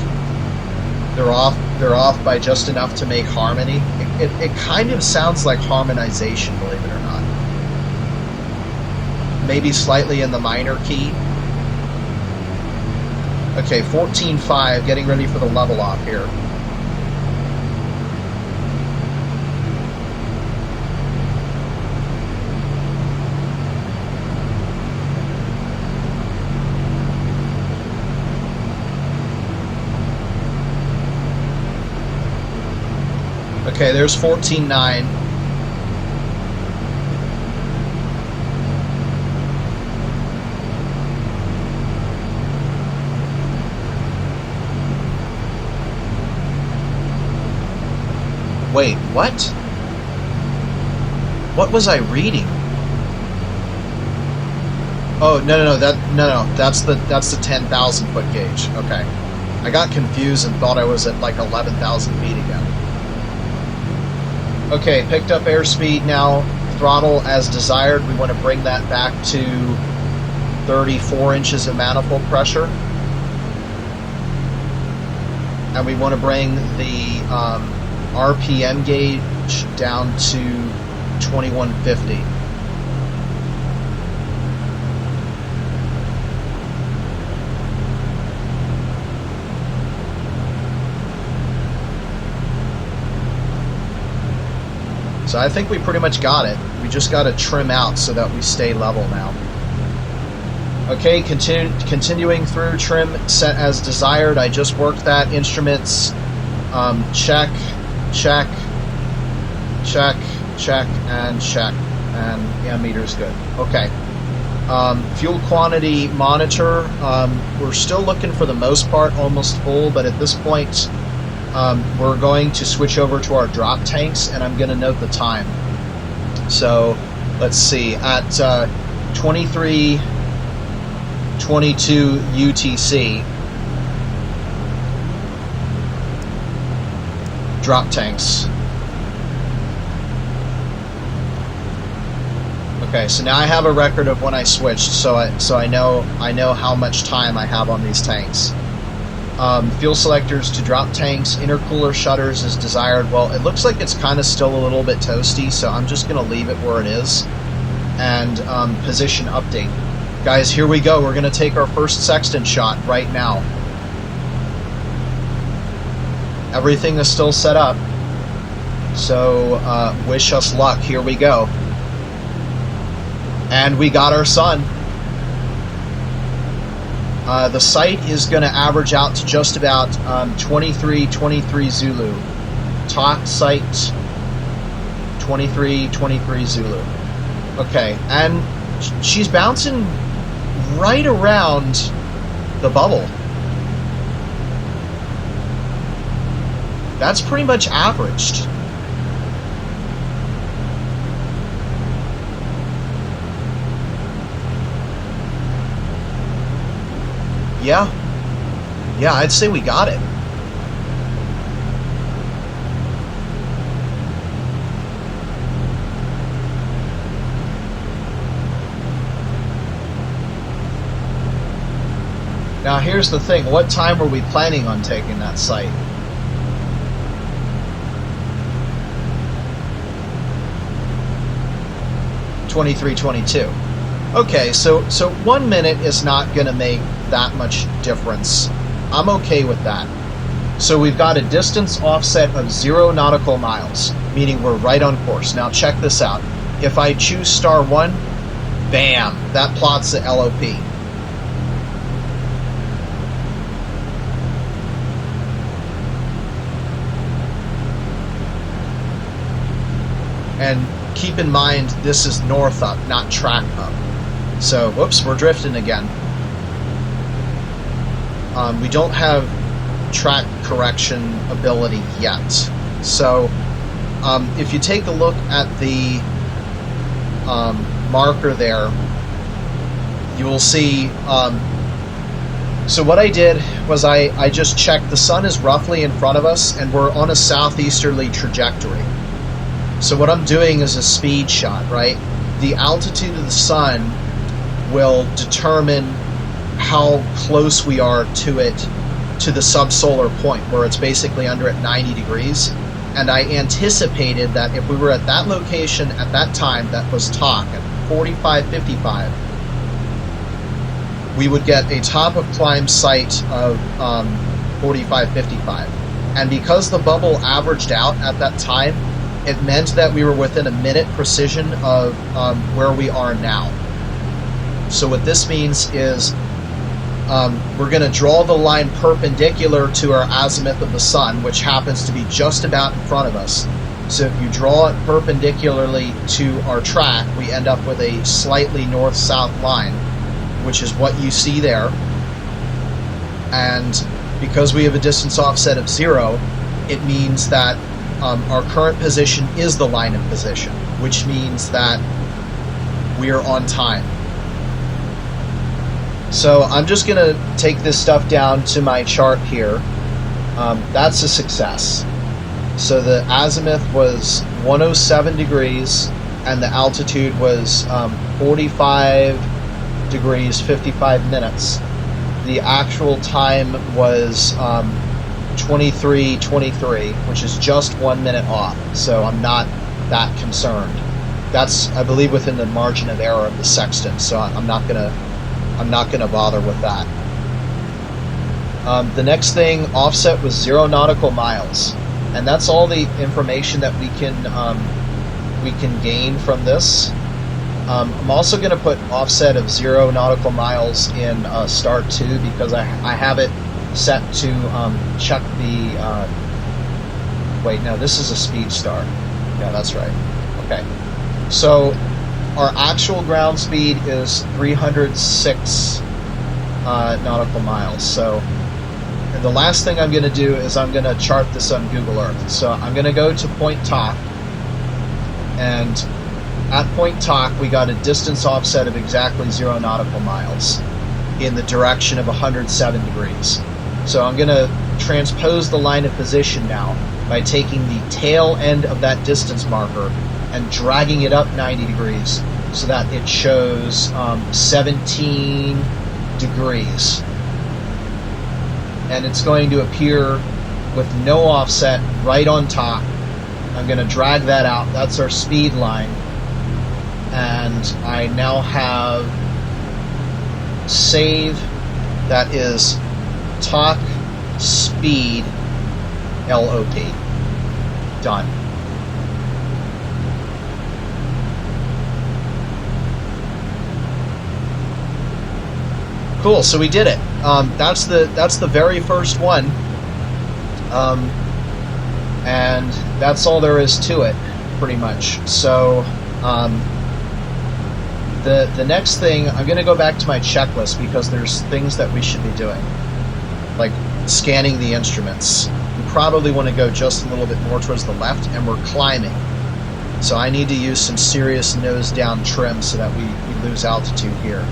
they're off by just enough to make harmony. It kind of sounds like harmonization, believe it or not. Maybe slightly in the minor key. Okay, 14.5, getting ready for the level off here. Okay, there's 14.9. Wait, what? What was I reading? Oh, no, that's the 10,000 foot gauge. Okay. I got confused and thought I was at like 11,000 feet again. Okay, picked up airspeed now, throttle as desired. We want to bring that back to 34 inches of manifold pressure. And we want to bring the RPM gauge down to 2150. So I think we pretty much got it. We just got to trim out so that we stay level now. Okay, continuing through, trim set as desired. I just worked that. Instruments, check, check, check, check, and check. And yeah, meter's good. Okay. Fuel quantity monitor. We're still looking for the most part almost full, but at this point we're going to switch over to our drop tanks, and I'm going to note the time. So let's see, at 23:22 UTC, drop tanks. Okay, so now I have a record of when I switched, so I know how much time I have on these tanks. Fuel selectors to drop tanks, intercooler shutters as desired. Well, it looks like it's kind of still a little bit toasty, so I'm just going to leave it where it is. And position update. Guys, here we go. We're going to take our first sextant shot right now. Everything is still set up, so wish us luck. Here we go. And we got our sun. The sight is going to average out to just about 23 Zulu. Top sight, 23 Zulu. Okay, and she's bouncing right around the bubble. That's pretty much averaged. Yeah, I'd say we got it. Now here's the thing, what time were we planning on taking that site? (23:22). Okay, so 1 minute is not going to make that much difference. I'm okay with that. So we've got a distance offset of 0 nautical miles, meaning we're right on course. Now check this out. If I choose *1, bam, that plots the LOP. And keep in mind, this is north up, not track up. So, whoops, we're drifting again. We don't have track correction ability yet. So, if you take a look at the marker there, you will see. So what I did was I just checked the sun is roughly in front of us, and we're on a southeasterly trajectory. So what I'm doing is a speed shot, right? The altitude of the sun will determine how close we are to it, to the subsolar point, where it's basically under at 90 degrees. And I anticipated that if we were at that location at that time, that was TOC at 45:55, we would get a top of climb sight of 45:55. And because the bubble averaged out at that time, it meant that we were within a minute precision of where we are now. So what this means is we're going to draw the line perpendicular to our azimuth of the sun, which happens to be just about in front of us. So if you draw it perpendicularly to our track, we end up with a slightly north-south line, which is what you see there. And because we have a distance offset of 0, it means that our current position is the line of position, which means that we are on time. So I'm just going to take this stuff down to my chart here. That's a success. So the azimuth was 107 degrees, and the altitude was 45 degrees, 55 minutes. The actual time was 23:23, which is just 1 minute off, so I'm not that concerned. that's, I believe, within the margin of error of the sextant, so I'm not gonna bother with that. The next thing, offset was 0 nautical miles, and that's all the information that we can gain from this. I'm also going to put offset of 0 nautical miles in start 2 because I have it set to check the. Wait, no, this is a speed start. Yeah, that's right. Okay, so our actual ground speed is 306 nautical miles. So, and the last thing I'm going to do is I'm going to chart this on Google Earth. So I'm going to go to Point Talk, and at Point Talk we got a distance offset of exactly 0 nautical miles in the direction of 107 degrees. So I'm going to transpose the line of position now by taking the tail end of that distance marker and dragging it up 90 degrees so that it shows 17 degrees. And it's going to appear with no offset right on top. I'm going to drag that out. That's our speed line. And I now have save, that is talk speed LOP. Done. Cool, so we did it. That's the very first one, and that's all there is to it, pretty much. So the next thing, I'm going to go back to my checklist because there's things that we should be doing, like scanning the instruments. We probably want to go just a little bit more towards the left, and we're climbing. So I need to use some serious nose down trim so that we lose altitude here.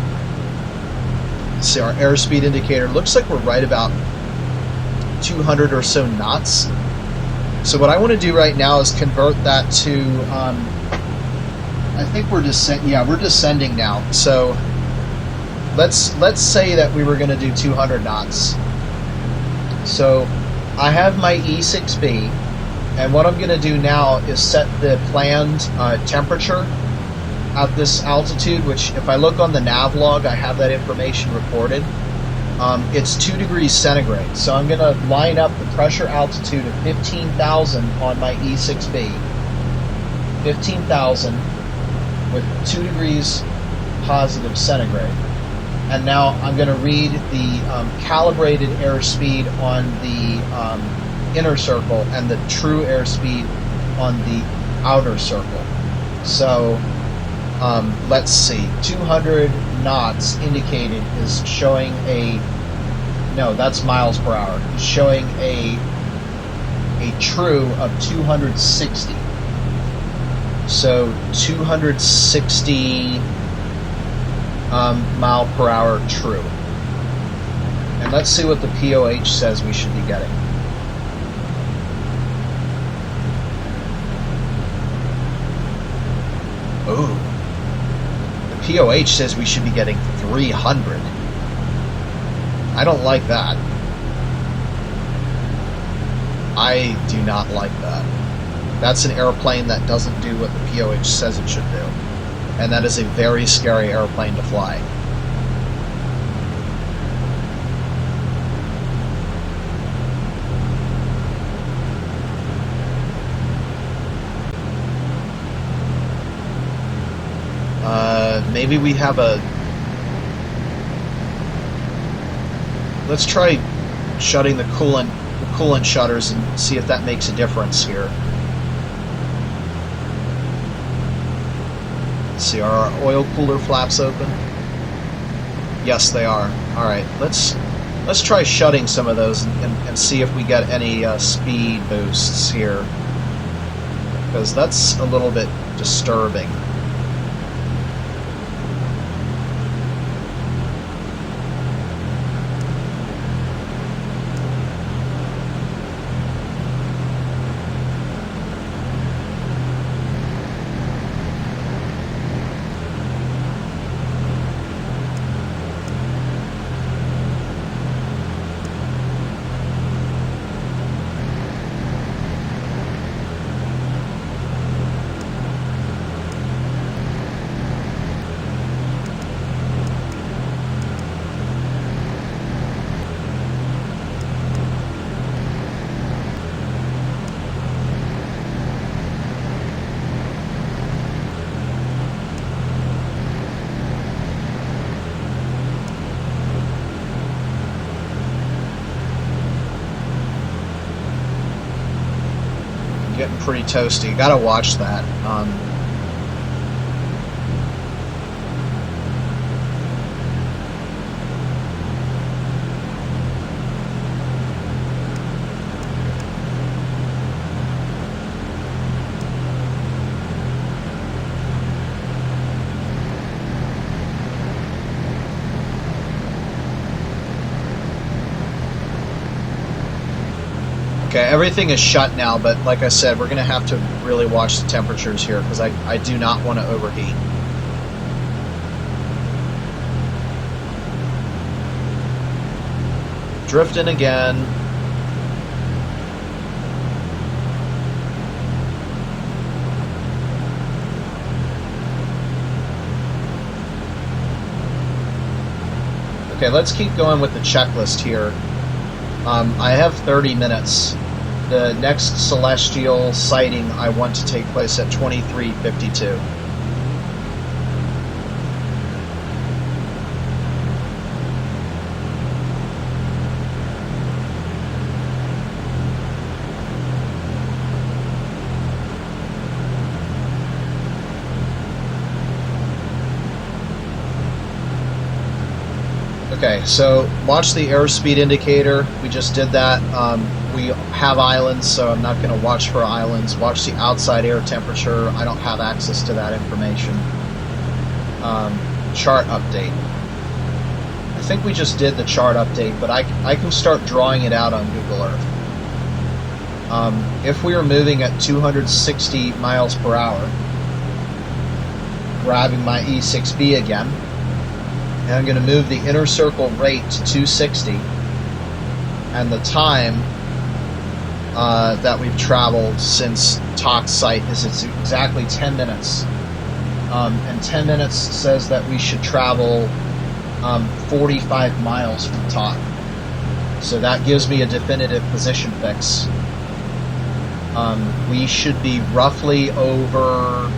See, our airspeed indicator looks like we're right about 200 or so knots. So what I want to do right now is convert that to, I think we're descending now. So let's say that we were going to do 200 knots. So I have my E6B, and what I'm going to do now is set the planned temperature at this altitude, which if I look on the nav log, I have that information recorded. It's 2 degrees centigrade. So I'm going to line up the pressure altitude of 15,000 on my E6B. 15,000 with 2 degrees positive centigrade. And now I'm going to read the calibrated airspeed on the inner circle and the true airspeed on the outer circle. So let's see, 200 knots indicated is showing no, that's miles per hour. It's showing a true of 260. So 260 mile per hour true. And let's see what the POH says we should be getting. Ooh. POH says we should be getting 300. I don't like that. I do not like that. That's an airplane that doesn't do what the POH says it should do. And that is a very scary airplane to fly. Maybe we have let's try shutting the coolant shutters and see if that makes a difference here. Let's see, are our oil cooler flaps open? Yes, they are. Alright, let's try shutting some of those and see if we get any speed boosts here, because that's a little bit disturbing. pretty toasty. Gotta watch that. Okay, everything is shut now, but like I said, we're going to have to really watch the temperatures here because I do not want to overheat. Drifting again. Okay, let's keep going with the checklist here. I have 30 minutes. The next celestial sighting I want to take place at 23:52. Okay, so watch the airspeed indicator. We just did that. We have islands, so I'm not going to watch for islands. Watch the outside air temperature. I don't have access to that information. Chart update. I think we just did the chart update, but I can start drawing it out on Google Earth. If we are moving at 260 miles per hour, grabbing my E6B again, and I'm going to move the inner circle rate to 260, and the time that we've traveled since Tok's site is exactly 10 minutes. And 10 minutes says that we should travel 45 miles from Tok. So that gives me a definitive position fix. We should be roughly over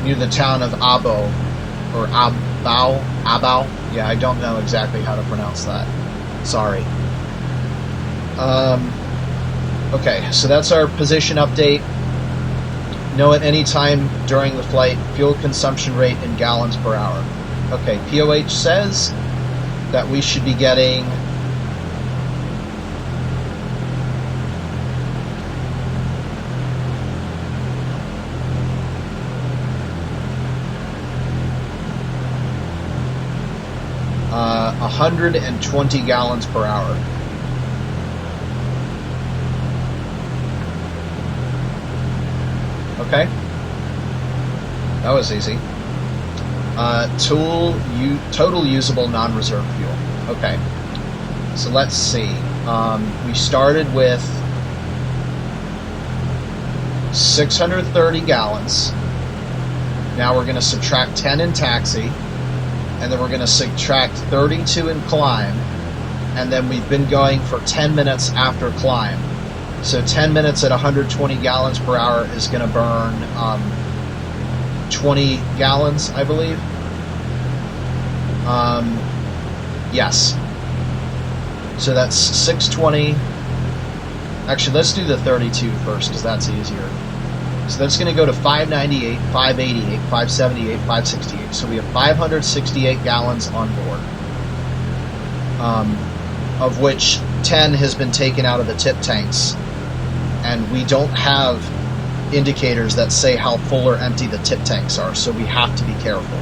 near the town of Abo, or Abao. Yeah, I don't know exactly how to pronounce that. Sorry. Okay, so that's our position update. Know at any time during the flight, fuel consumption rate in gallons per hour. Okay, POH says that we should be getting uh, 120 gallons per hour. Okay, that was easy. Total usable non-reserve fuel. Okay, so let's see. We started with 630 gallons. Now we're going to subtract 10 in taxi, and then we're going to subtract 32 in climb, and then we've been going for 10 minutes after climb. So 10 minutes at 120 gallons per hour is going to burn 20 gallons, I believe. Yes. So that's 620. Actually, let's do the 32 first, because that's easier. So that's going to go to 598, 588, 578, 568. So we have 568 gallons on board, of which 10 has been taken out of the tip tanks. And we don't have indicators that say how full or empty the tip tanks are, so we have to be careful.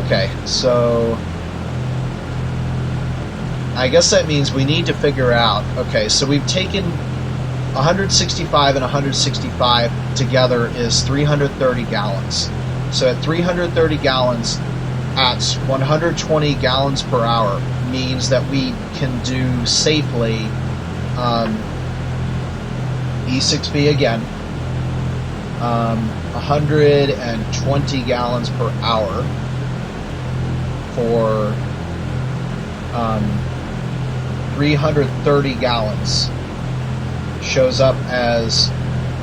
Okay, so I guess that means we need to figure out, okay, so we've taken 165 and 165 together is 330 gallons. So at 330 gallons at 120 gallons per hour means that we can do safely E6B again, 120 gallons per hour for 330 gallons shows up as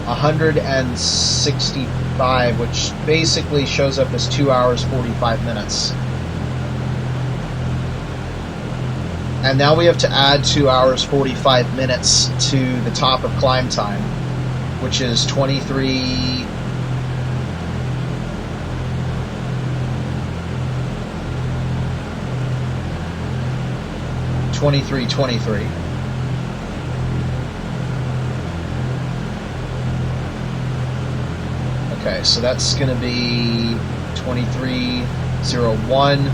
165, which basically shows up as 2 hours 45 minutes. And now we have to add 2 hours 45 minutes to the top of climb time, which is 23. 23. Okay, so that's going to be 23:01.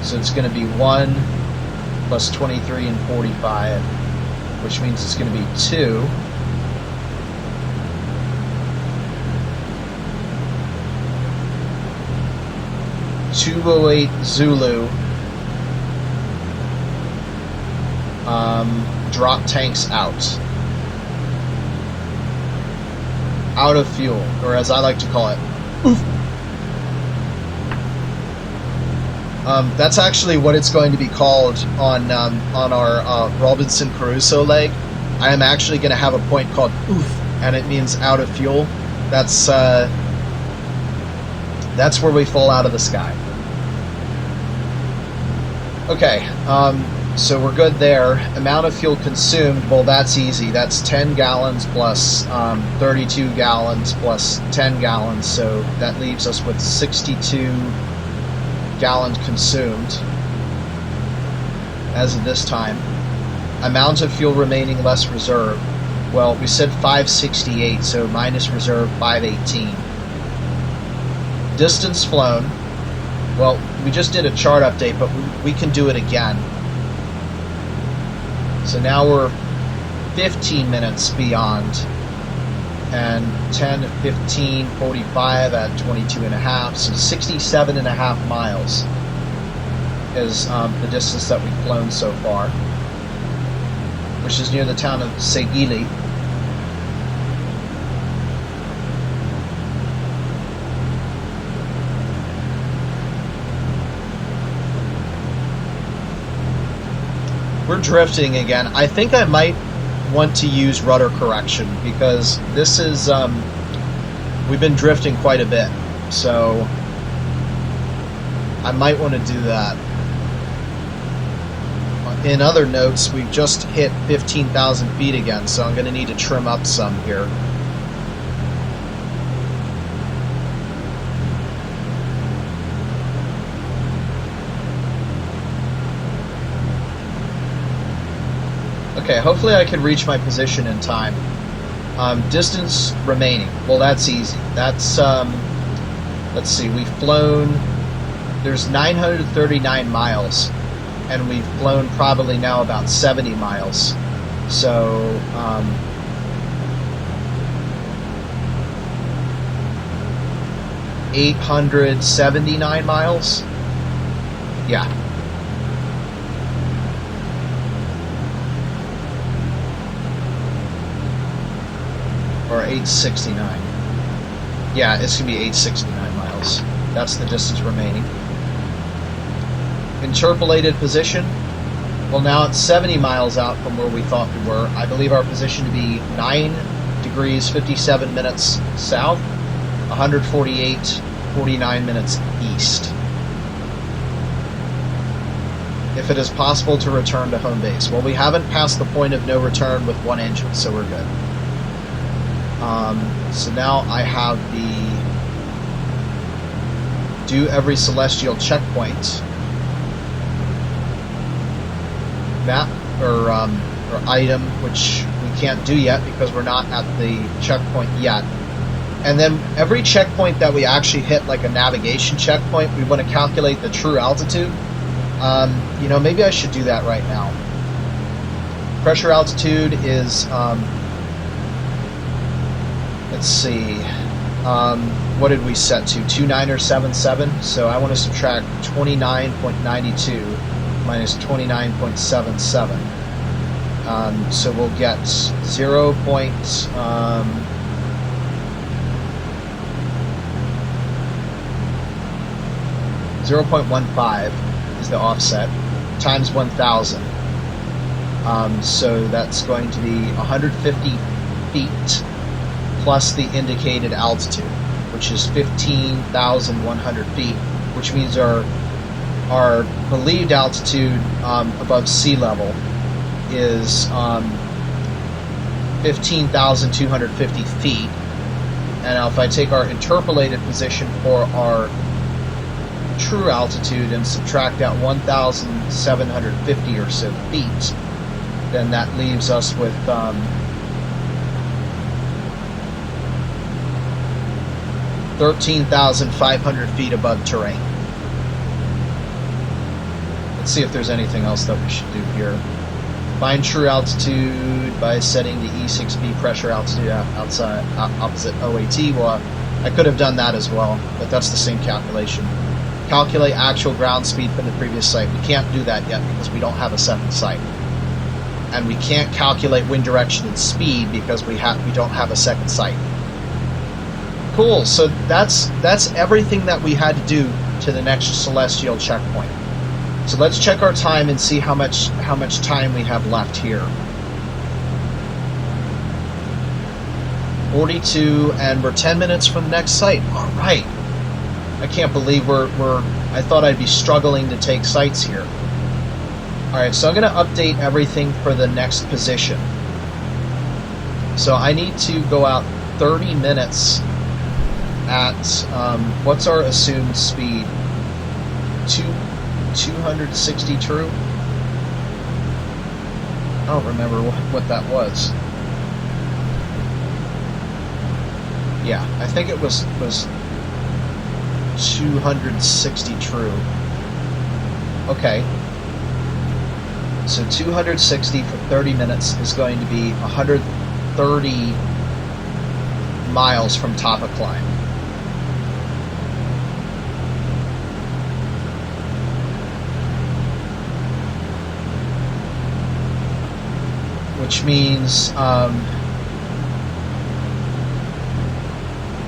So it's going to be 1 plus 23 and 45, which means it's going to be 2. (208) Zulu. Drop tanks out. Out of fuel, or as I like to call it, oof. That's actually what it's going to be called on our Robinson Crusoe leg. I am actually going to have a point called oof, and it means out of fuel. That's where we fall out of the sky. Okay, so we're good there. Amount of fuel consumed, well, that's easy. That's 10 gallons plus 32 gallons plus 10 gallons, so that leaves us with 62 gallons consumed as of this time. Amount of fuel remaining less reserve. Well, we said 568, so minus reserve 518. Distance flown. Well, we just did a chart update, but we can do it again. So now we're 15 minutes beyond, and 10, 15, 45 at 22.5, so 67.5 miles is the distance that we've flown so far, which is near the town of Segili. We're drifting again. I think I might want to use rudder correction because this is, we've been drifting quite a bit, so I might want to do that. In other notes, we've just hit 15,000 feet again, so I'm going to need to trim up some here. Okay, hopefully I can reach my position in time. Distance remaining. Well, that's easy. That's, let's see, we've flown, there's 939 miles, and we've flown probably now about 70 miles. So, 879 miles? Yeah. Or 869. Yeah, it's going to be 869 miles. That's the distance remaining. Interpolated position. Well, now it's 70 miles out from where we thought we were. I believe our position to be 9 degrees 57 minutes south, 148.49 minutes east. If it is possible to return to home base. Well, we haven't passed the point of no return with one engine, so we're good. So now I have the do every celestial checkpoint map or item, which we can't do yet because we're not at the checkpoint yet. And then every checkpoint that we actually hit, like a navigation checkpoint, we want to calculate the true altitude. You know, maybe I should do that right now. Pressure altitude is let's see, what did we set to? 2977. So I want to subtract 29.92 minus 29.77. So we'll get 0.15 is the offset times 1,000. So that's going to be 150 feet. Plus the indicated altitude, which is 15,100 feet, which means our our believed altitude above sea level is 15,250 feet. And now if I take our interpolated position for our true altitude and subtract out 1,750 or so feet, then that leaves us with 13,500 feet above terrain. Let's see if there's anything else that we should do here. Find true altitude by setting the E6B pressure altitude opposite OAT. Well, I could have done that as well, but that's the same calculation. Calculate actual ground speed from the previous site. We can't do that yet because we don't have a second site. And we can't calculate wind direction and speed because we don't have a second site. Cool, so that's everything that we had to do to the next celestial checkpoint. So let's check our time and see how much time we have left here. 42, and we're 10 minutes from the next site. All right. I can't believe I thought I'd be struggling to take sites here. All right, so I'm going to update everything for the next position. So I need to go out 30 minutes at, what's our assumed speed? 260 true? I don't remember what that was. Yeah, I think it was 260 true. Okay. So 260 for 30 minutes is going to be 130 miles from top of climb. Which means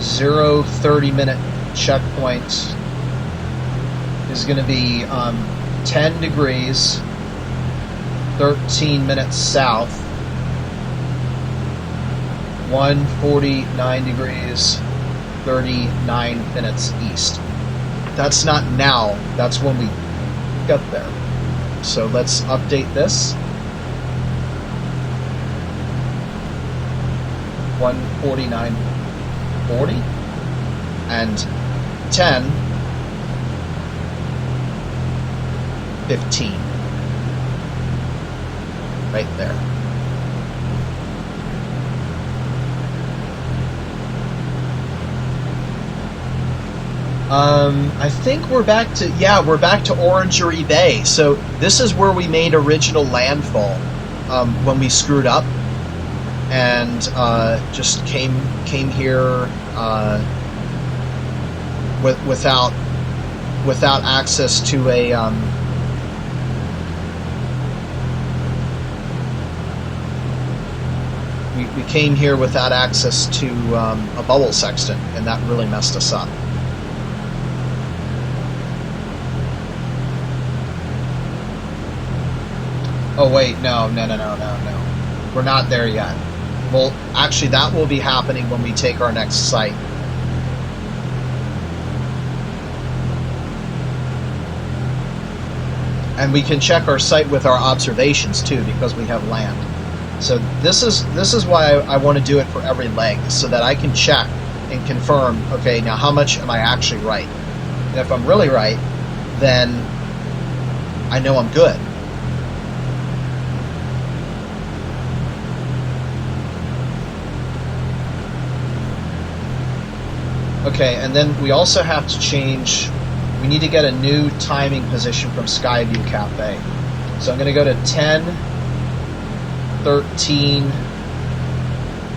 0 30-minute checkpoint is going to be 10 degrees, 13 minutes south, 149 degrees, 39 minutes east. That's not now, that's when we get there. So let's update this. 149.40 and 10:15 right there. I think we're back to Orangery Bay. So this is where we made original landfall when we screwed up. And just came here without access to a we came here without access to a bubble sextant, and that really messed us up. Oh wait, no. We're not there yet. Well, actually, that will be happening when we take our next site. And we can check our site with our observations too, because we have land. So this is why I want to do it for every leg, so that I can check and confirm, okay, now how much am I actually right? And if I'm really right, then I know I'm good. Okay, and then we also have to change, we need to get a new timing position from Skyview Cafe. So I'm going to go to 10:13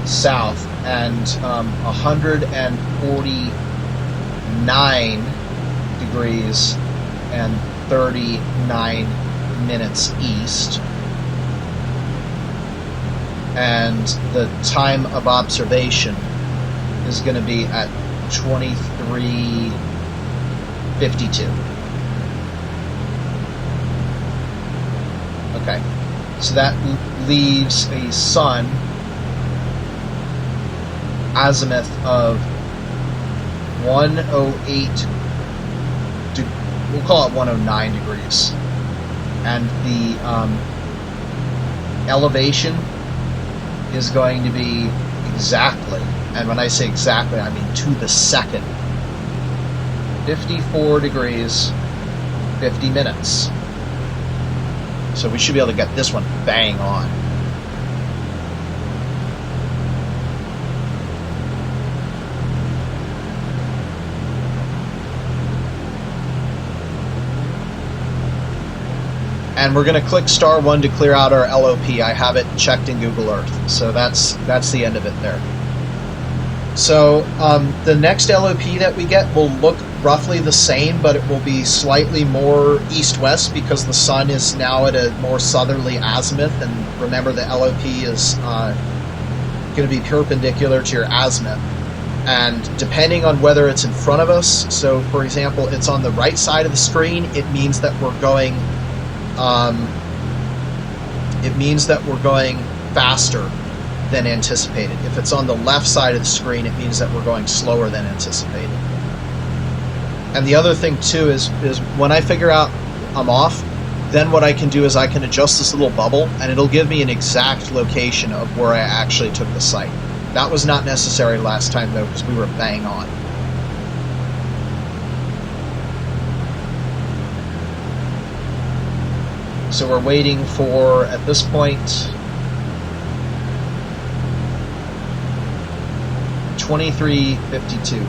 south and 149 degrees and 39 minutes east. And the time of observation is going to be at 23:52. Okay, so that leaves a sun azimuth of 108 we'll call it 109 degrees. And the elevation is going to be exactly, and when I say exactly, I mean to the second, 54 degrees, 50 minutes. So we should be able to get this one bang on. And we're going to click *1 to clear out our LOP. I have it checked in Google Earth. So that's the end of it there. So the next LOP that we get will look roughly the same, but it will be slightly more east-west because the sun is now at a more southerly azimuth. And remember, the LOP is going to be perpendicular to your azimuth. And depending on whether it's in front of us, so for example, it's on the right side of the screen, it means that we're going faster than anticipated. If it's on the left side of the screen, it means that we're going slower than anticipated. And the other thing too is when I figure out I'm off, then what I can do is I can adjust this little bubble and it'll give me an exact location of where I actually took the site. That was not necessary last time though, because we were bang on. So we're waiting for, at this point, 23:52.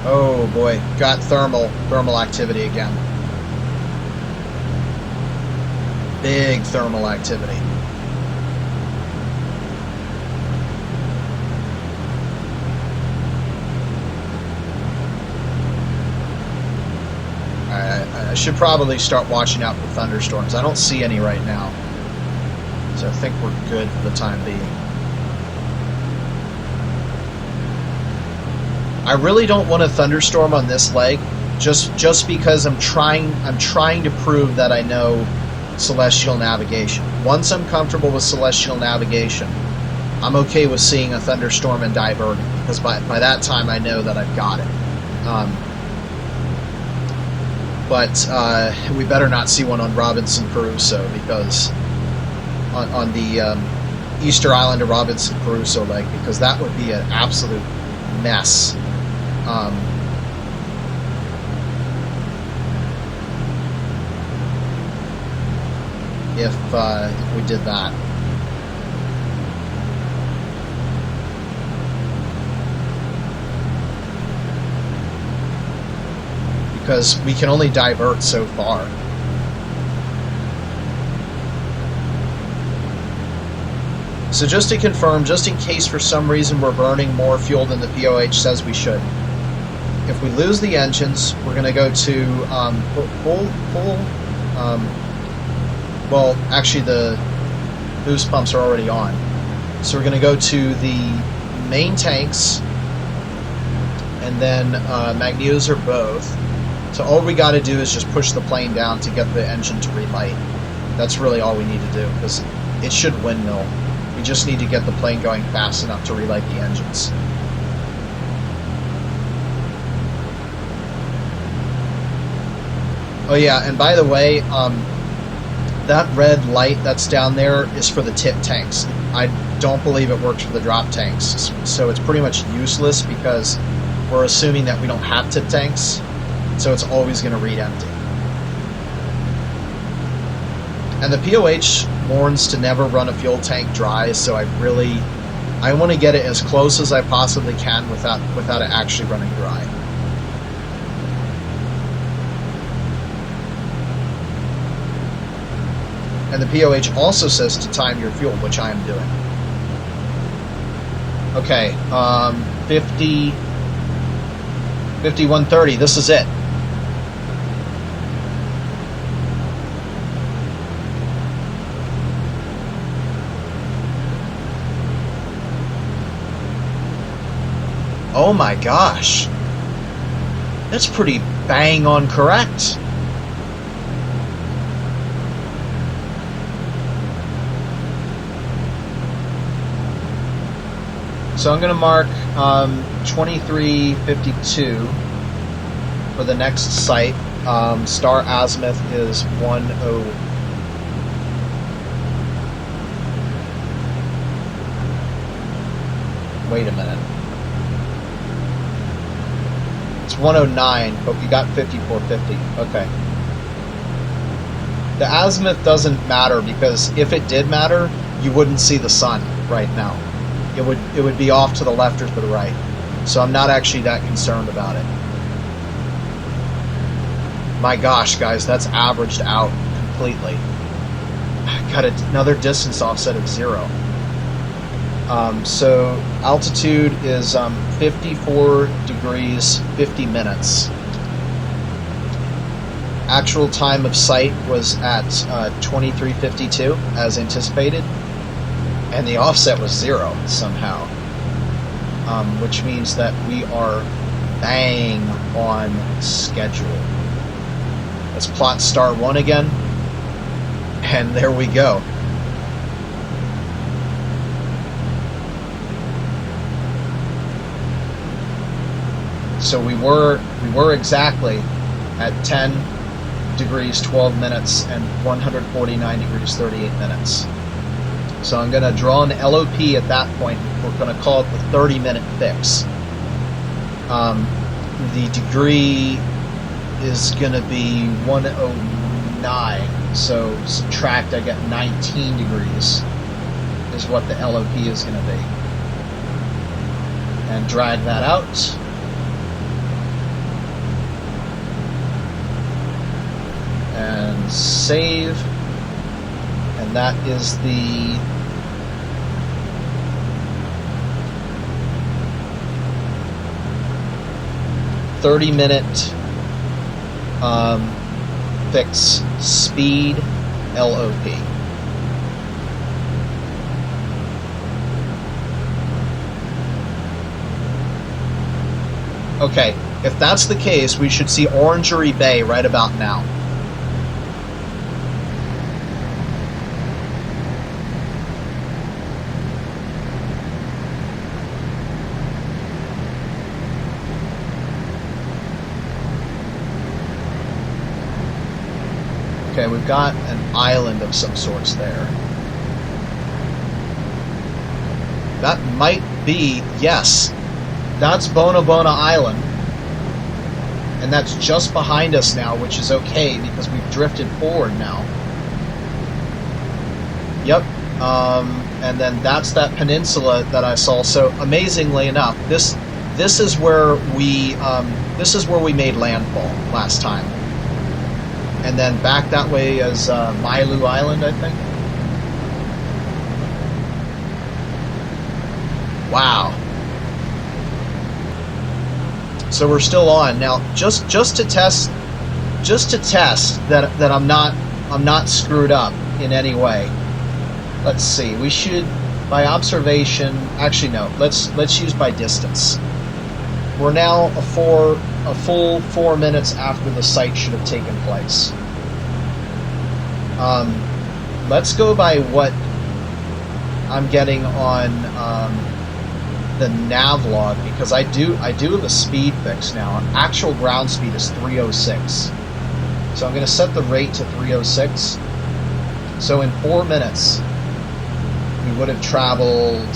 Oh boy, got thermal activity again. Big thermal activity. I should probably start watching out for thunderstorms. I don't see any right now, so I think we're good for the time being. I really don't want a thunderstorm on this leg, just because I'm trying to prove that I know celestial navigation. Once I'm comfortable with celestial navigation, I'm okay with seeing a thunderstorm and diverting, because by that time I know that I've got it. But we better not see one on Robinson Crusoe, because on the Easter Island of Robinson Crusoe leg, because that would be an absolute mess. If we did that. Because we can only divert so far. So just to confirm, just in case for some reason we're burning more fuel than the POH says we should, if we lose the engines, we're going to go to well, actually the boost pumps are already on. So we're going to go to the main tanks, and then magnetos are both. So all we got to do is just push the plane down to get the engine to relight. That's really all we need to do, because it should windmill. We just need to get the plane going fast enough to relight the engines. Oh yeah, and by the way, that red light that's down there is for the tip tanks. I don't believe it works for the drop tanks. So it's pretty much useless because we're assuming that we don't have tip tanks. So it's always going to read empty. And the POH warns to never run a fuel tank dry, so I want to get it as close as I possibly can without it actually running dry. And the POH also says to time your fuel, which I am doing. Okay, 5130, this is it. Oh my gosh. That's pretty bang on correct. So I'm going to mark 2352 for the next site. Star azimuth is 10. Wait a minute. It's 109, but we got 5450. Okay. The azimuth doesn't matter because if it did matter, you wouldn't see the sun right now. It would be off to the left or to the right. So I'm not actually that concerned about it. My gosh, guys, that's averaged out completely. Got another distance offset of 0. So altitude is 54 degrees 50 minutes. Actual time of sight was at 2352 as anticipated. And the offset was 0 somehow, which means that we are bang on schedule. Let's plot star 1 again, and there we go. So we were exactly at 10 degrees 12 minutes and 149 degrees 38 minutes. So I'm going to draw an LOP at that point. We're going to call it the 30-minute fix. The degree is going to be 109. So subtract, I get 19 degrees is what the LOP is going to be. And drag that out. And save. And that is the 30-minute fix speed LOP. Okay, if that's the case, we should see Orangery Bay right about now. Okay, we've got an island of some sorts there. That might be, yes, that's Bona Bona Island. And that's just behind us now, which is okay because we've drifted forward now. Yep. And then that's that peninsula that I saw. So amazingly enough, this is where we made landfall last time. And then back that way is Mailu Island, I think. Wow. So we're still on now. Just to test that I'm not screwed up in any way. Let's see. We should by observation. Actually, no. Let's use by distance. We're now a full 4 minutes after the sight should have taken place. Let's go by what I'm getting on the nav log because I do have a speed fix now. Actual ground speed is 306. So I'm going to set the rate to 306. So in 4 minutes, we would have traveled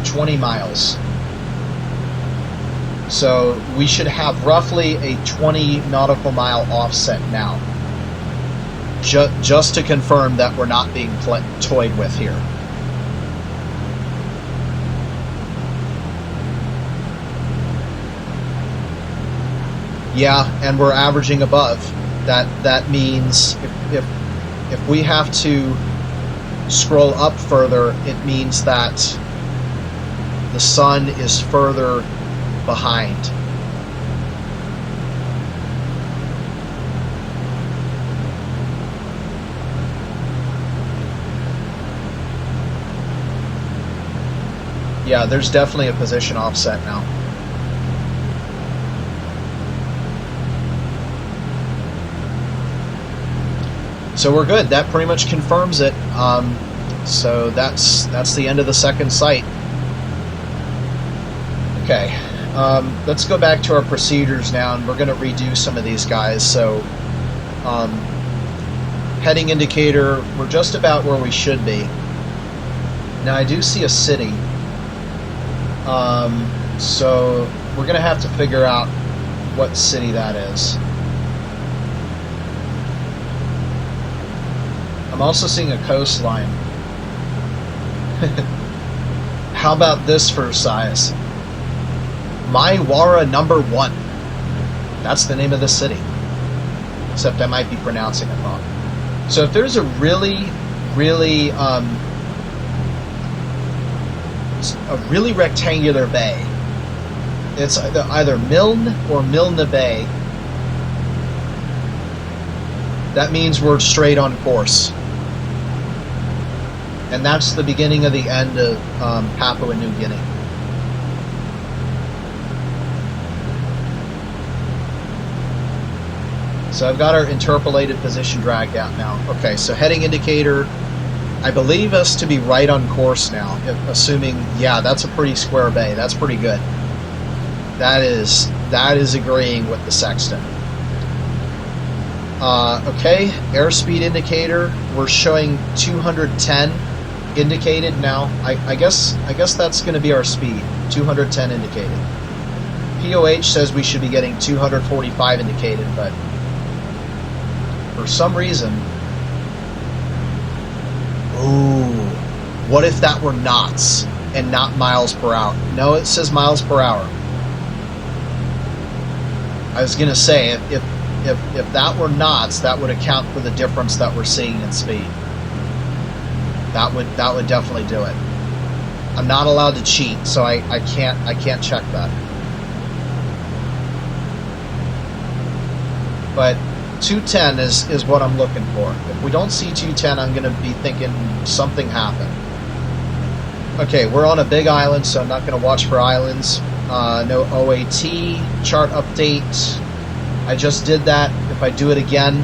20 miles. So we should have roughly a 20 nautical mile offset now. Just to confirm that we're not being toyed with here. Yeah, and we're averaging above. That means if we have to scroll up further, it means that the sun is further behind. Yeah, there's definitely a position offset now. So we're good. That pretty much confirms it. So that's the end of the second sight. Okay, let's go back to our procedures now, and we're going to redo some of these guys. So heading indicator, we're just about where we should be. Now I do see a city. So we're going to have to figure out what city that is. I'm also seeing a coastline. How about this for size? Maiwara number 1. That's the name of the city. Except I might be pronouncing it wrong. So if there's a really rectangular bay, it's either Milne or Milne Bay. That means we're straight on course. And that's the beginning of the end of Papua New Guinea. So I've got our interpolated position dragged out now. Okay, so heading indicator, I believe us to be right on course now, assuming, yeah, that's a pretty square bay. That's pretty good. That is agreeing with the sextant. Okay, airspeed indicator, we're showing 210 indicated now. I guess that's going to be our speed, 210 indicated. POH says we should be getting 245 indicated, but for some reason, ooh, what if that were knots and not miles per hour? No, it says miles per hour. I was going to say, if that were knots, that would account for the difference that we're seeing in speed. That would definitely do it. I'm not allowed to cheat, so I can't check that. But 210 is what I'm looking for. If we don't see 210, I'm going to be thinking something happened. Okay, we're on a big island, so I'm not going to watch for islands. No OAT, chart update. I just did that. If I do it again,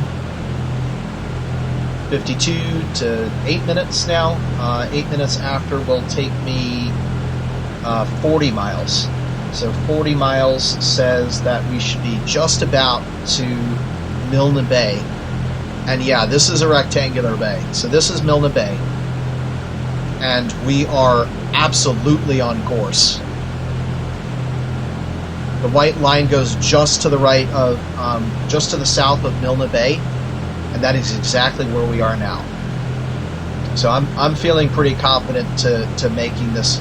52 to 8 minutes now. 8 minutes after will take me 40 miles. So 40 miles says that we should be just about to Milne Bay. And yeah, this is a rectangular bay. So this is Milne Bay. And we are absolutely on course. The white line goes just to the right of, just to the south of Milne Bay, and that is exactly where we are now. So I'm feeling pretty confident to making this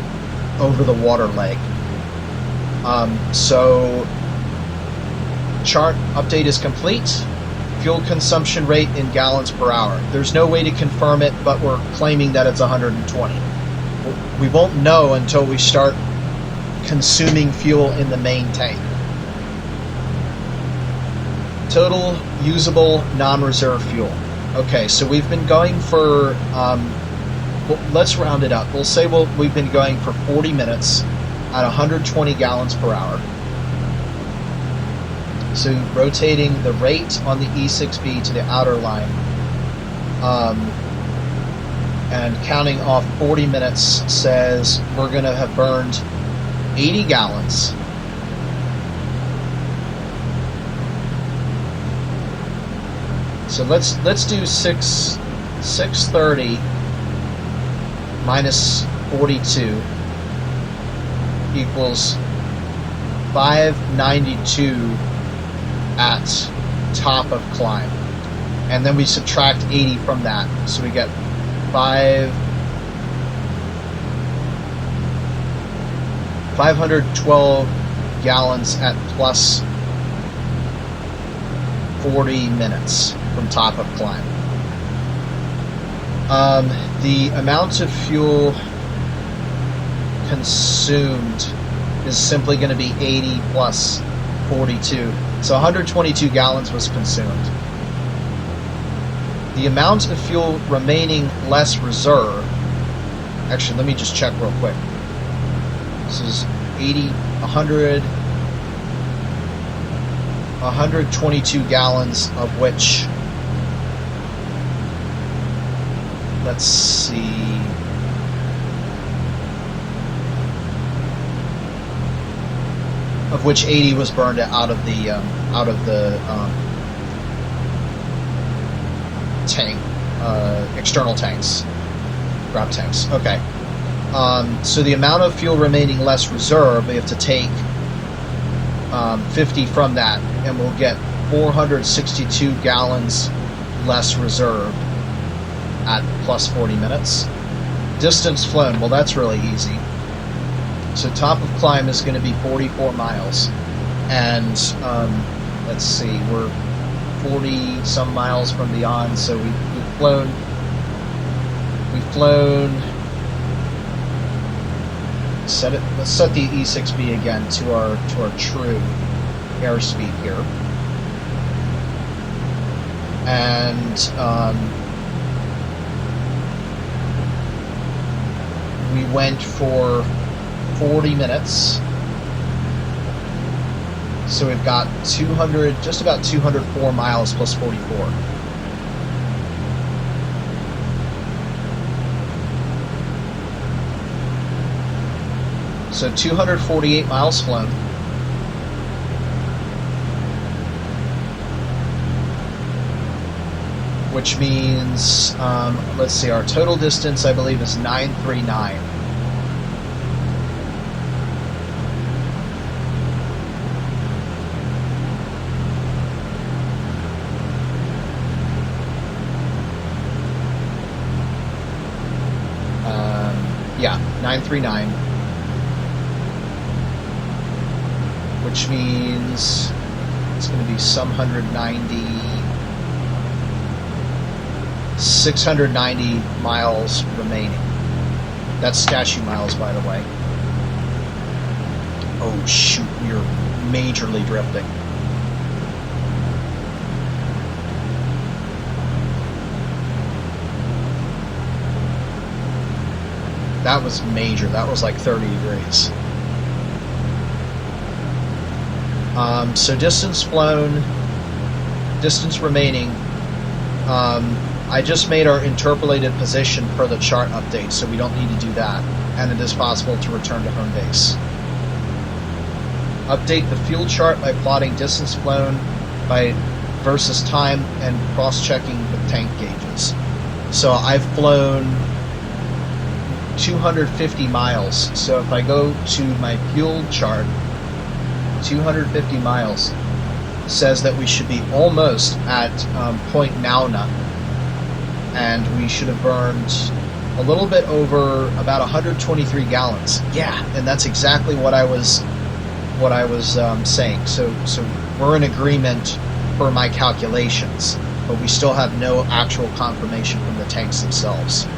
over the water leg. So chart update is complete. Fuel consumption rate in gallons per hour. There's no way to confirm it, but we're claiming that it's 120. We won't know until we start consuming fuel in the main tank. Total usable non-reserve fuel. Okay, so we've been going for, well, let's round it up. We'll say we've been going for 40 minutes at 120 gallons per hour. So rotating the rate on the E6B to the outer line, and counting off 40 minutes says we're going to have burned 80 gallons So let's do 630 minus 42 equals 592 at top of climb, and then we subtract 80 from that, so we get 512 gallons at plus 40 minutes from top of climb. The amount of fuel consumed is simply going to be 80 plus 42. So 122 gallons was consumed. The amount of fuel remaining less reserve, actually let me just check real quick. This is 80, 100, 122 gallons, of which, let's see, of which 80 was burned out of the tank, external tanks, grab tanks. Okay. So the amount of fuel remaining less reserve, we have to take 50 from that, and we'll get 462 gallons less reserve at plus 40 minutes. Distance flown, well, that's really easy. So top of climb is going to be 44 miles, and let's see, we're 40 some miles from beyond, so we've flown. Let's set the E6B again to our true airspeed here, and we went for 40 minutes. So we've got 200, just about 204 miles plus 44. So 248 miles flown. Which means, let's see, our total distance, I believe, is 939. Yeah, 939. Which means it's going to be some 690 miles remaining. That's statue miles, by the way. Oh shoot, we are majorly drifting. That was major. That was like 30 degrees. So distance flown, distance remaining. I just made our interpolated position per the chart update, so we don't need to do that. And it is possible to return to home base. Update the fuel chart by plotting distance flown versus time and cross-checking with tank gauges. So I've flown 250 miles. So if I go to my fuel chart, 250 miles says that we should be almost at Point Nauna, and we should have burned a little bit over about 123 gallons. Yeah, and that's exactly what I was saying. So we're in agreement for my calculations, but we still have no actual confirmation from the tanks themselves.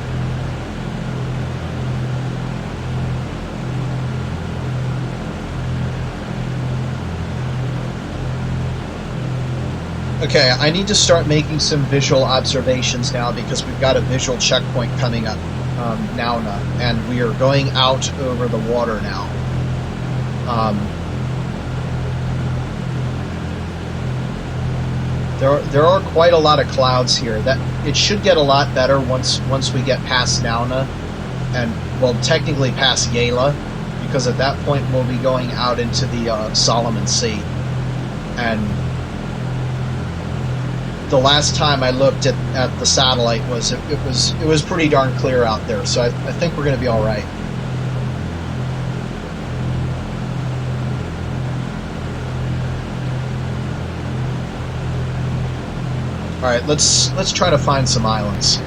Okay, I need to start making some visual observations now, because we've got a visual checkpoint coming up, Nauna, and we are going out over the water now. There are quite a lot of clouds here. That it should get a lot better once we get past Nauna, and well, technically past Yela, because at that point we'll be going out into the Solomon Sea, and the last time I looked at the satellite it was pretty darn clear out there, so I think we're going to be all right. All right, let's try to find some islands.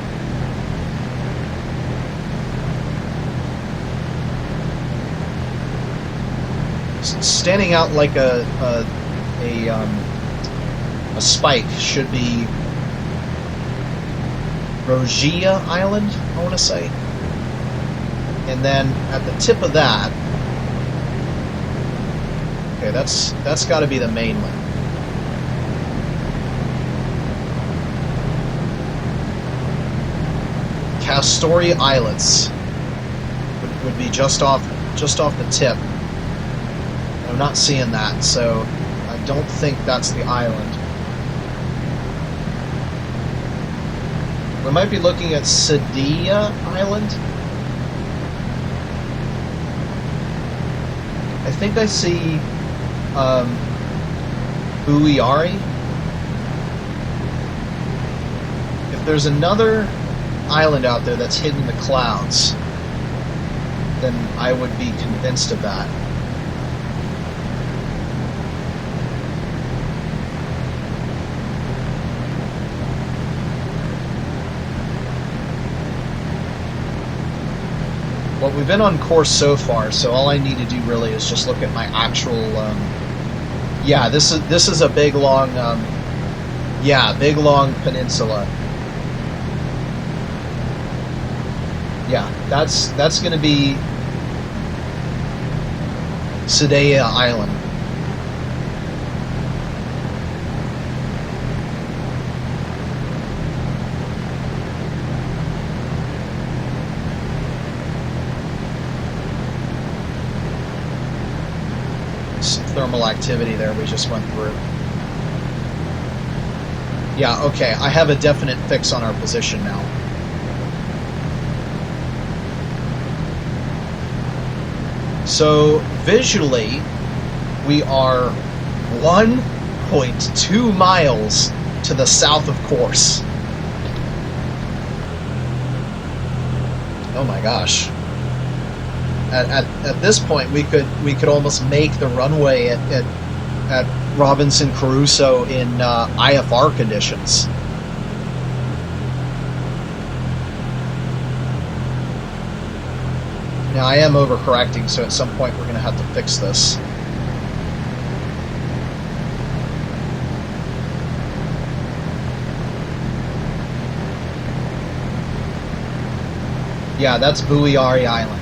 Standing out like a spike should be Rogia Island, I want to say. And then at the tip of that, okay, that's got to be the mainland. Castoria Islets would be just off the tip. I'm not seeing that, so I don't think that's the island. We might be looking at Sedia Island. I think I see WWII. If there's another island out there that's hidden in the clouds, then I would be convinced of that. Well, we've been on course so far, so all I need to do really is just look at my actual. Yeah, this is a big long. Big long peninsula. Yeah, that's going to be Sedia Island. Some thermal activity there we just went through. Yeah, okay, I have a definite fix on our position now. So visually, we are 1.2 miles to the south of course. Oh my gosh! At this point, we could almost make the runway at Robinson Crusoe in IFR conditions. Now, I am overcorrecting, so at some point we're going to have to fix this. Yeah, that's WWII Island.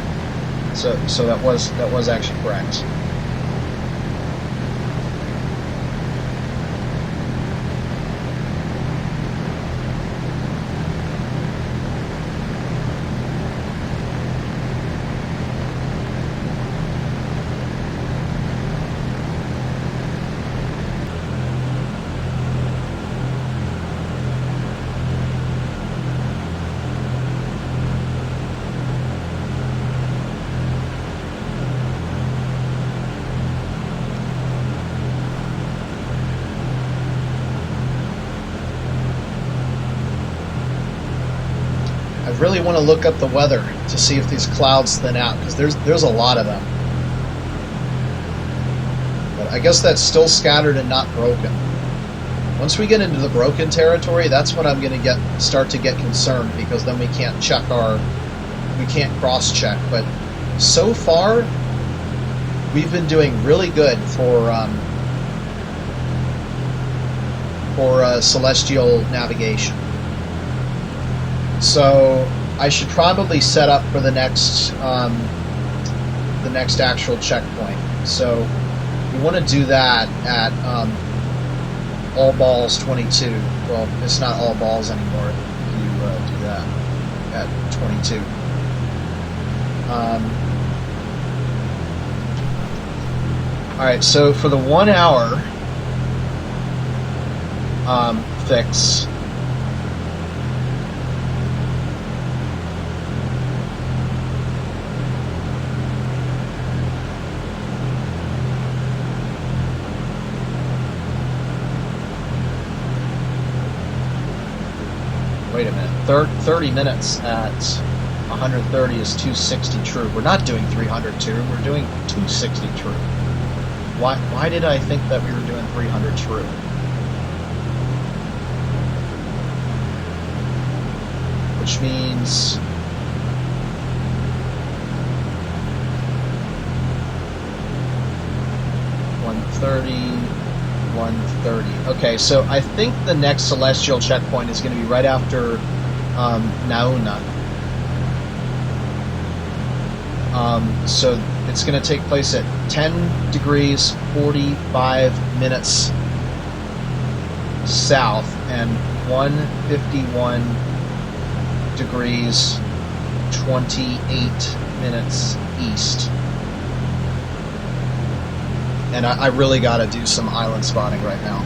So that was actually correct. I really want to look up the weather to see if these clouds thin out, because there's a lot of them. But I guess that's still scattered and not broken. Once we get into the broken territory, that's when I'm going to start to get concerned, because then we can't cross-check. But so far, we've been doing really good for celestial navigation. So I should probably set up for the next actual checkpoint. So we want to do that at all balls 22. Well, it's not all balls anymore if you do that at 22. All right. So for the 1 hour fix. 30 minutes at 130 is 260 true. We're not doing 300 true, we're doing 260 true. Why did I think that we were doing 300 true? Which means... Okay, so I think the next celestial checkpoint is going to be right after Nauna. So it's going to take place at 10 degrees 45 minutes south and 151 degrees 28 minutes east. And I really got to do some island spotting right now.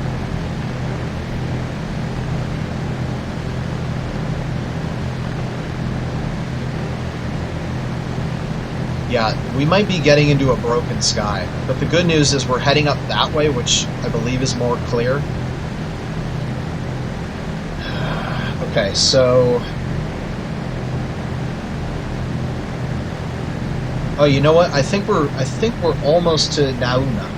Yeah, we might be getting into a broken sky. But the good news is we're heading up that way, which I believe is more clear. Okay, so... Oh, you know what? I think we're almost to Nauna.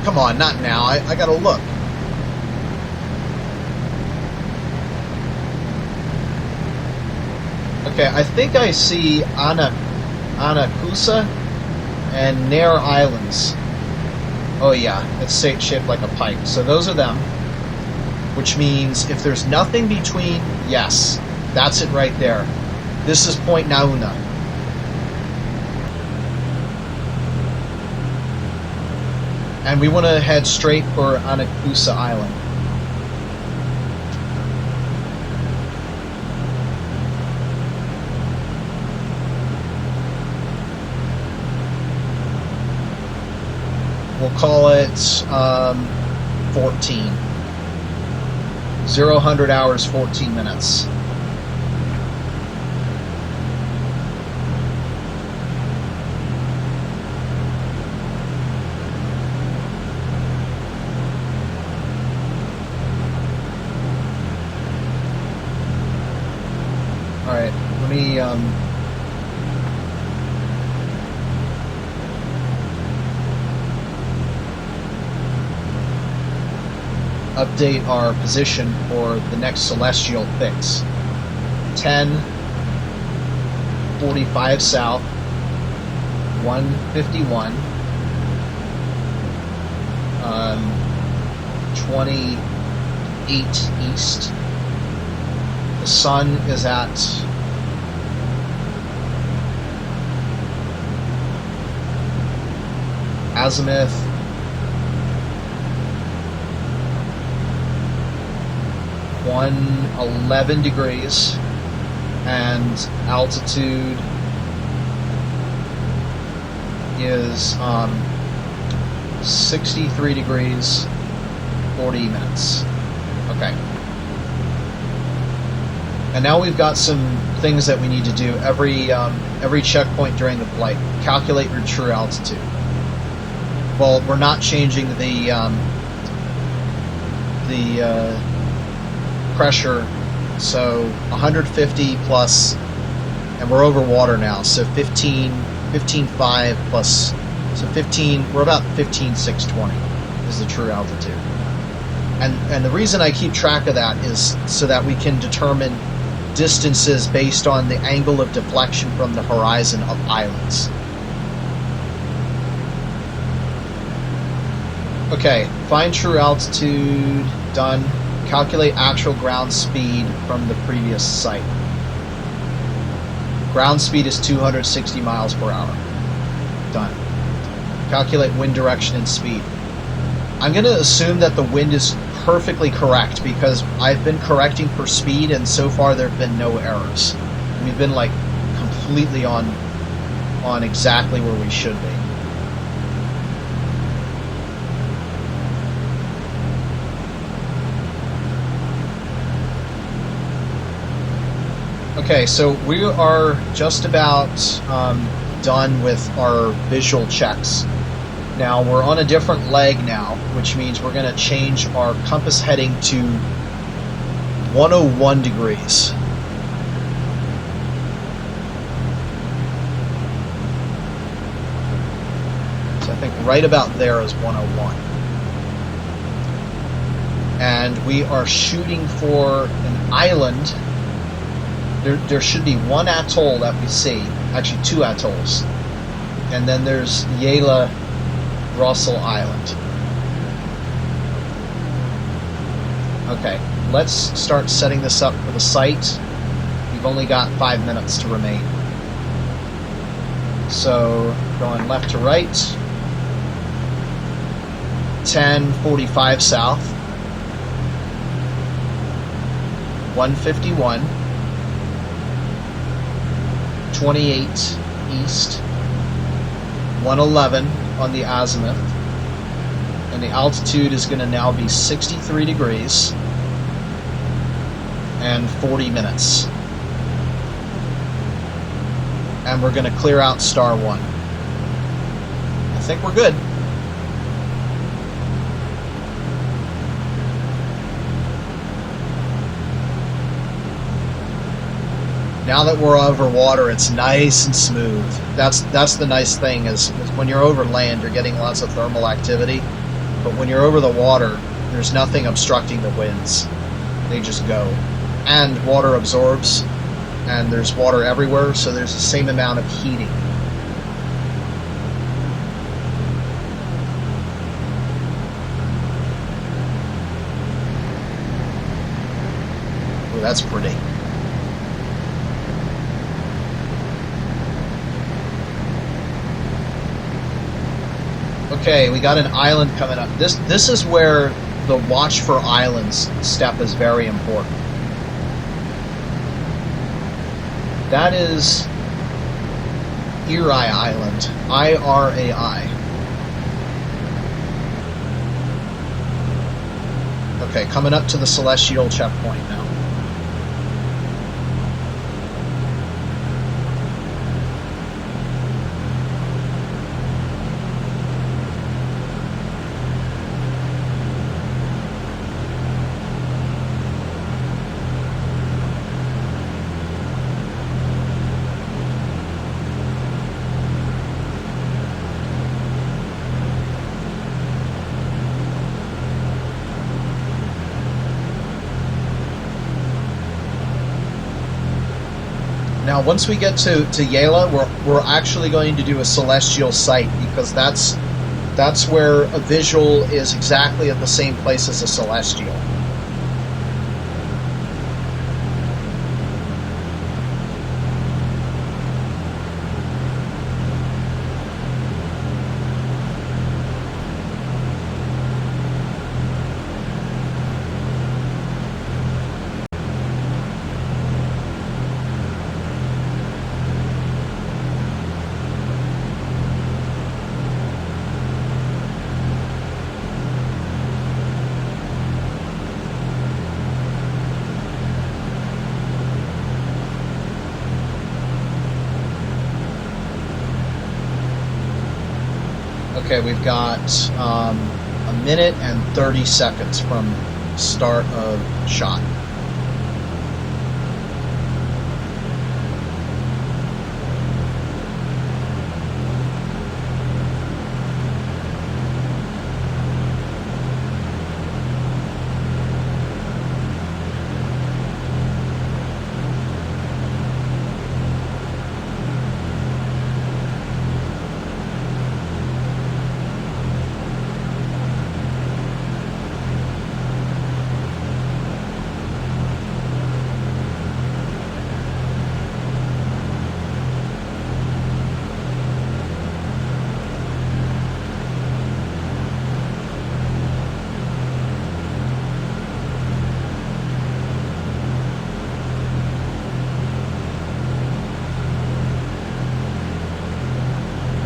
Come on, not now. I gotta look. Okay, I think I see Anakusa and Nair Islands. Oh yeah, it's shaped like a pipe. So those are them. Which means if there's nothing between, yes, that's it right there. This is Point Nauna. And we want to head straight for Anakusa Island. We'll call it 14. 0-100 hours, 14 minutes. Alright, let me update our position for the next celestial fix. 10:45 south, 151, 28 east. The sun is at azimuth 111 degrees and altitude is 63 degrees 40 minutes. Okay. And now we've got some things that we need to do every checkpoint during the flight. Calculate your true altitude. Well, we're not changing the pressure, so 150 plus, and we're over water now, so 15.5 plus, so 15, we're about 15,620 is the true altitude. And the reason I keep track of that is so that we can determine distances based on the angle of deflection from the horizon of islands. Okay, find true altitude, done. Calculate actual ground speed from the previous site. Ground speed is 260 miles per hour. Done. Calculate wind direction and speed. I'm going to assume that the wind is perfectly correct because I've been correcting for speed and so far there have been no errors. We've been like completely on exactly where we should be. Okay, so we are just about done with our visual checks. Now we're on a different leg now, which means we're going to change our compass heading to 101 degrees. So I think right about there is 101. And we are shooting for an island. There should be one atoll that we see, actually two atolls. And then there's Yela Russell Island. Okay, let's start setting this up for the site. We've only got 5 minutes to remain. So, going left to right. 1045 south. 151. 28 east. 111 on the azimuth. And the altitude is going to now be 63 degrees. And 40 minutes. And we're going to clear out star 1. I think we're good. Now that we're over water, it's nice and smooth. That's the nice thing is when you're over land, you're getting lots of thermal activity. But when you're over the water, there's nothing obstructing the winds. They just go. And water absorbs, and there's water everywhere, so there's the same amount of heating. Oh, that's pretty. Okay, we got an island coming up. This is where the watch for islands step is very important. That is Irai Island, I-R-A-I. Okay, coming up to the celestial checkpoint now. Now, once we get to Yela, we're actually going to do a celestial sight because that's where a visual is exactly at the same place as a celestial. Okay, we've got a minute and 30 seconds from start of shot.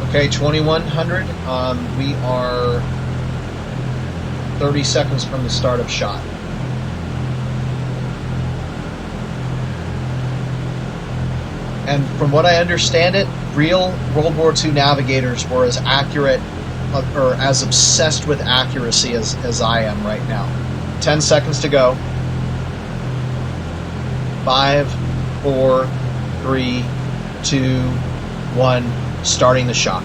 Okay, 2100. We are 30 seconds from the start of shot. And from what I understand it, real World War II navigators were as accurate or as obsessed with accuracy as I am right now. 10 seconds to go. 5, 4, 3, 2, 1, starting the shot.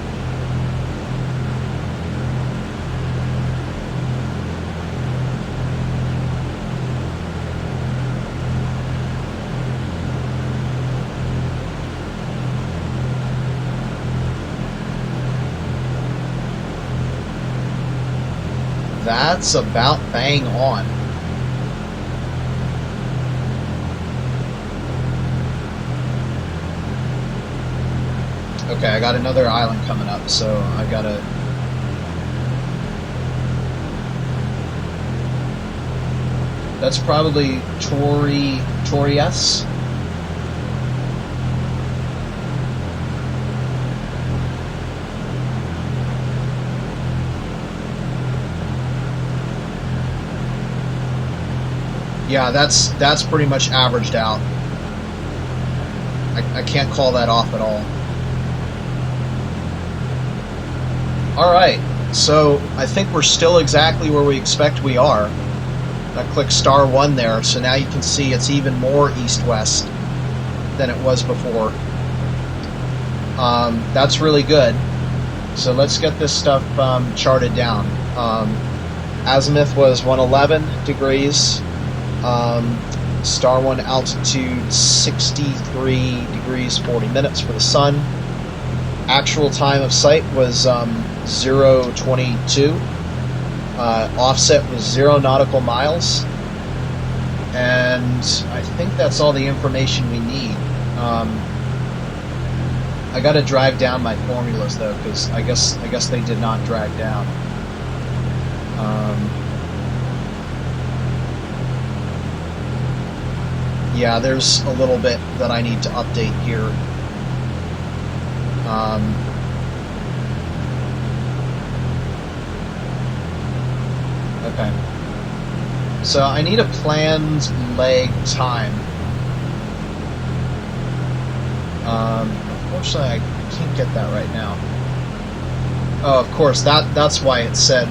That's about bang on. Okay, I got another island coming up, so I gotta... That's probably Torias. Yeah, that's pretty much averaged out. I can't call that off at all. Alright, so I think we're still exactly where we expect we are. I click star 1 there, so now you can see it's even more east-west than it was before. That's really good. So let's get this stuff charted down. Azimuth was 111 degrees. Star 1 altitude 63 degrees 40 minutes for the sun. Actual time of sight was 0:22. Offset was 0 nautical miles. And I think that's all the information we need. I got to drag down my formulas though, because I guess they did not drag down. Yeah, there's a little bit that I need to update here. Okay. So I need a planned leg time. Unfortunately, I can't get that right now. Oh, of course, that's why it said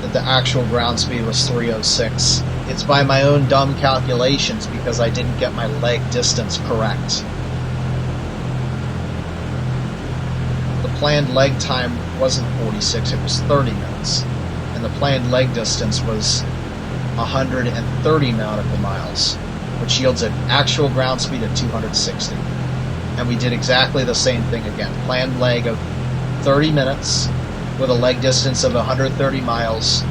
that the actual ground speed was 306. It's by my own dumb calculations because I didn't get my leg distance correct. The planned leg time wasn't 46, it was 30 minutes. And the planned leg distance was 130 nautical miles, which yields an actual ground speed of 260. And we did exactly the same thing again. Planned leg of 30 minutes with a leg distance of 130 miles,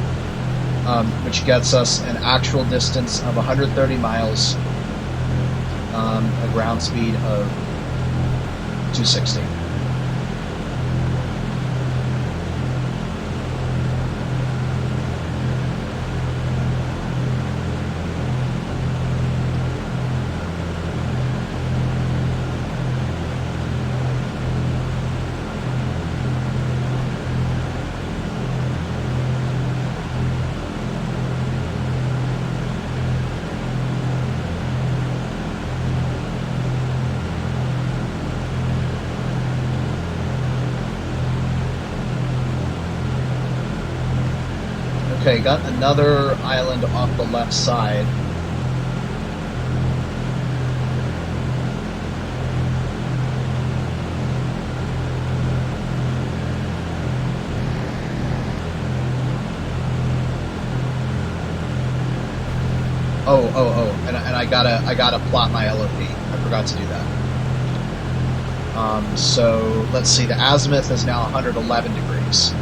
which gets us an actual distance of 130 miles, a ground speed of 260. Okay, got another island off the left side. Oh, and I gotta plot my LOP. I forgot to do that. So let's see, the azimuth is now 111 degrees.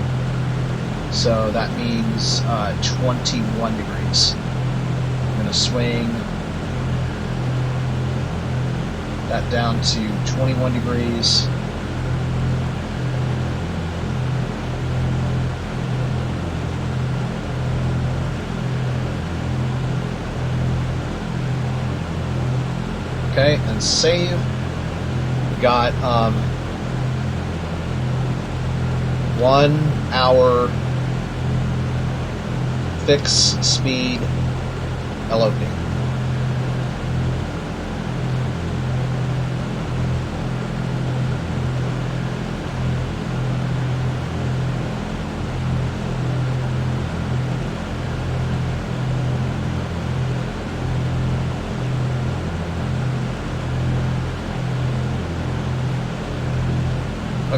So that means 21 degrees. I'm going to swing that down to 21 degrees. Okay, and save. We got 1 hour fixed speed LOP.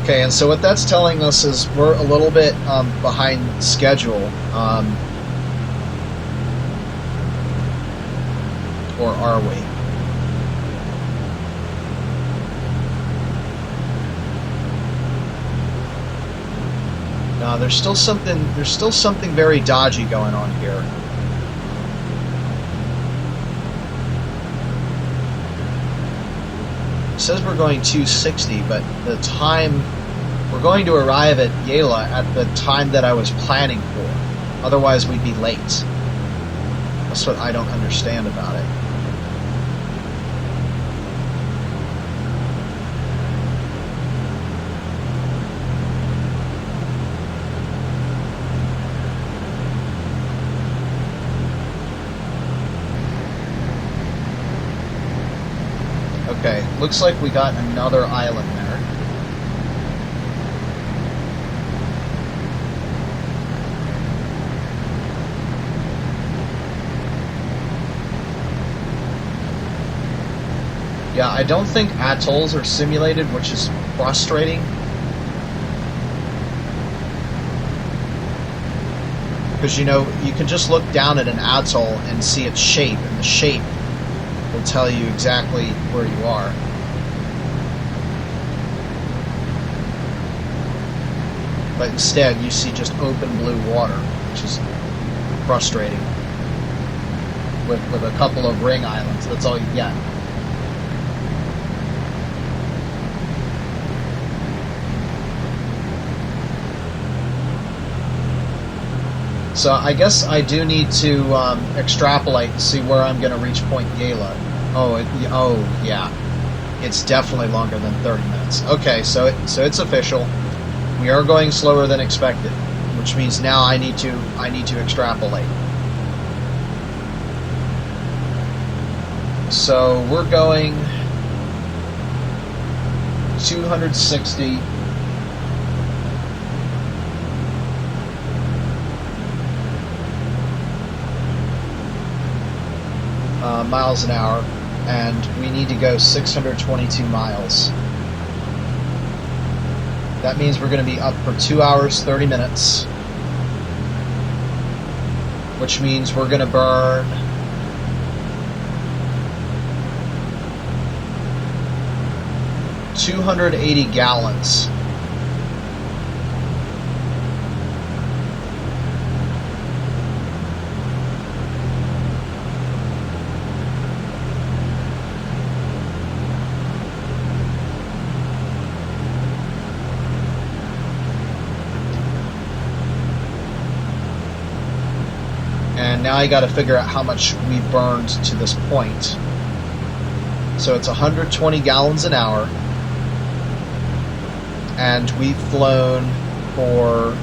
Okay, and so what that's telling us is we're a little bit behind schedule. Or are we? No, there's still something very dodgy going on here. It says we're going 260, but the time we're going to arrive at Yela at the time that I was planning for. Otherwise, we'd be late. That's what I don't understand about it. Okay, looks like we got another island there. Yeah, I don't think atolls are simulated, which is frustrating. Because, you know, you can just look down at an atoll and see its shape, and the shape will tell you exactly where you are. But instead, you see just open blue water, which is frustrating. With a couple of ring islands, that's all you get. So I guess I do need to extrapolate and see where I'm going to reach Point Yela. Oh yeah, it's definitely longer than 30 minutes. Okay, so it's official. We are going slower than expected, which means now I need to extrapolate. So we're going 260. Miles an hour, and we need to go 622 miles. That means we're going to be up for 2 hours 30 minutes, which means we're going to burn 280 gallons. Now I got to figure out how much we've burned to this point. So it's 120 gallons an hour, and we've flown for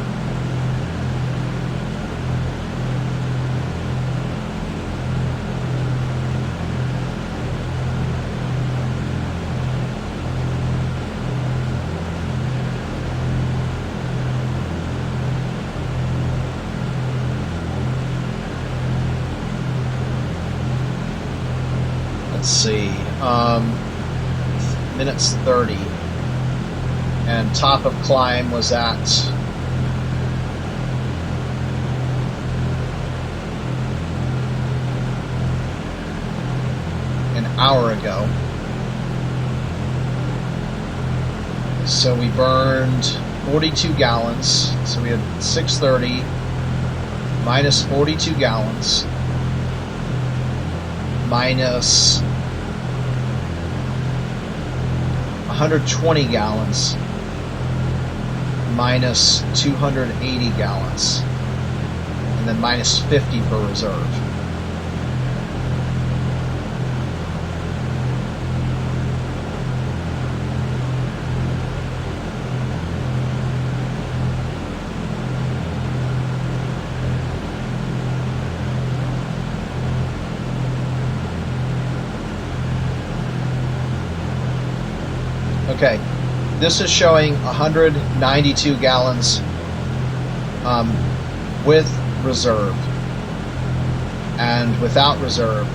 minutes 30, and top of climb was at an hour ago. So we burned 42 gallons. So we had 630 minus 42 gallons minus 120 gallons minus 280 gallons, and then minus 50 for reserve. Okay, this is showing 192 gallons with reserve, and without reserve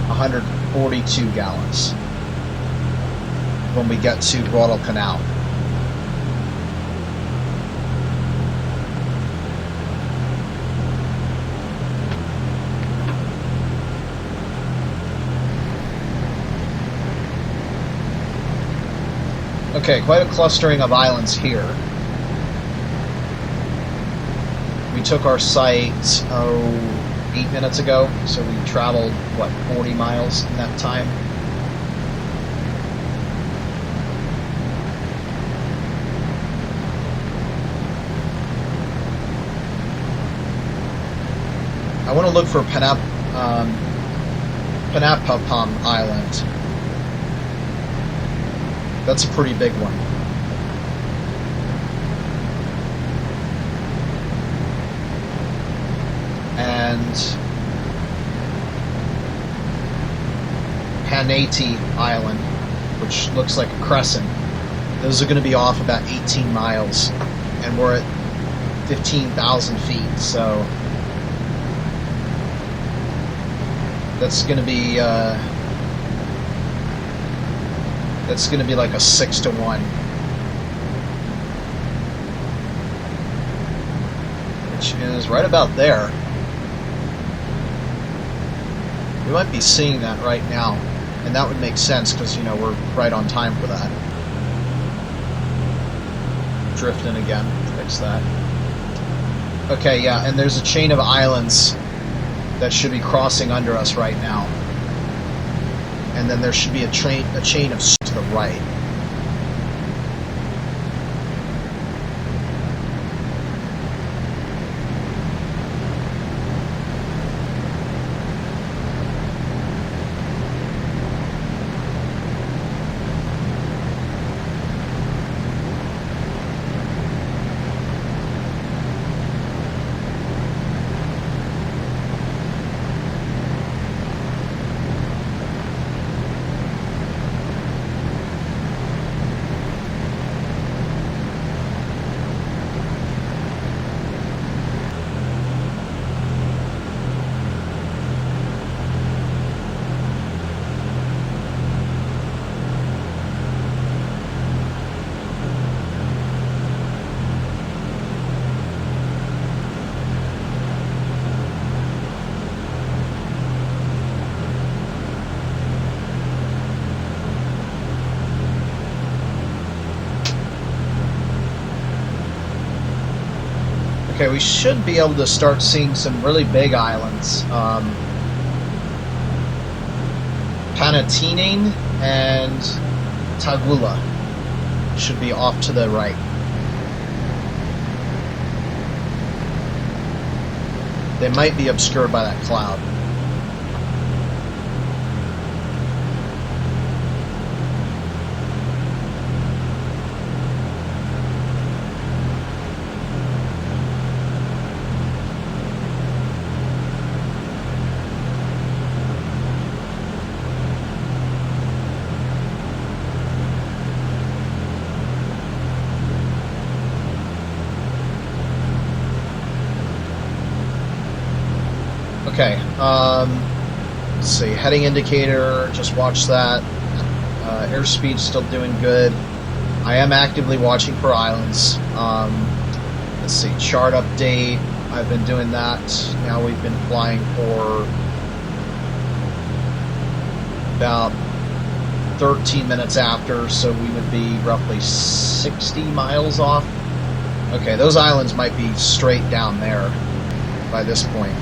142 gallons when we get to Guadelcanal. Okay, quite a clustering of islands here. We took our site, 8 minutes ago, so we traveled, what, 40 miles in that time? I want to look for Panapapam Island. That's a pretty big one. And Panati Island, which looks like a crescent. Those are going to be off about 18 miles, and we're at 15,000 feet, so that's going to be like a 6-to-1, which is right about there. We might be seeing that right now, and that would make sense because, you know, we're right on time for that. Drifting again, fix that. Okay, yeah, and there's a chain of islands that should be crossing under us right now. And then there should be a chain of to the right. Okay, we should be able to start seeing some really big islands. Panatinane and Tagula should be off to the right. They might be obscured by that cloud. Okay, let's see, heading indicator, just watch that. Airspeed's still doing good. I am actively watching for islands. Let's see, chart update, I've been doing that. Now we've been flying for about 13 minutes after, so we would be roughly 60 miles off. Okay, those islands might be straight down there by this point.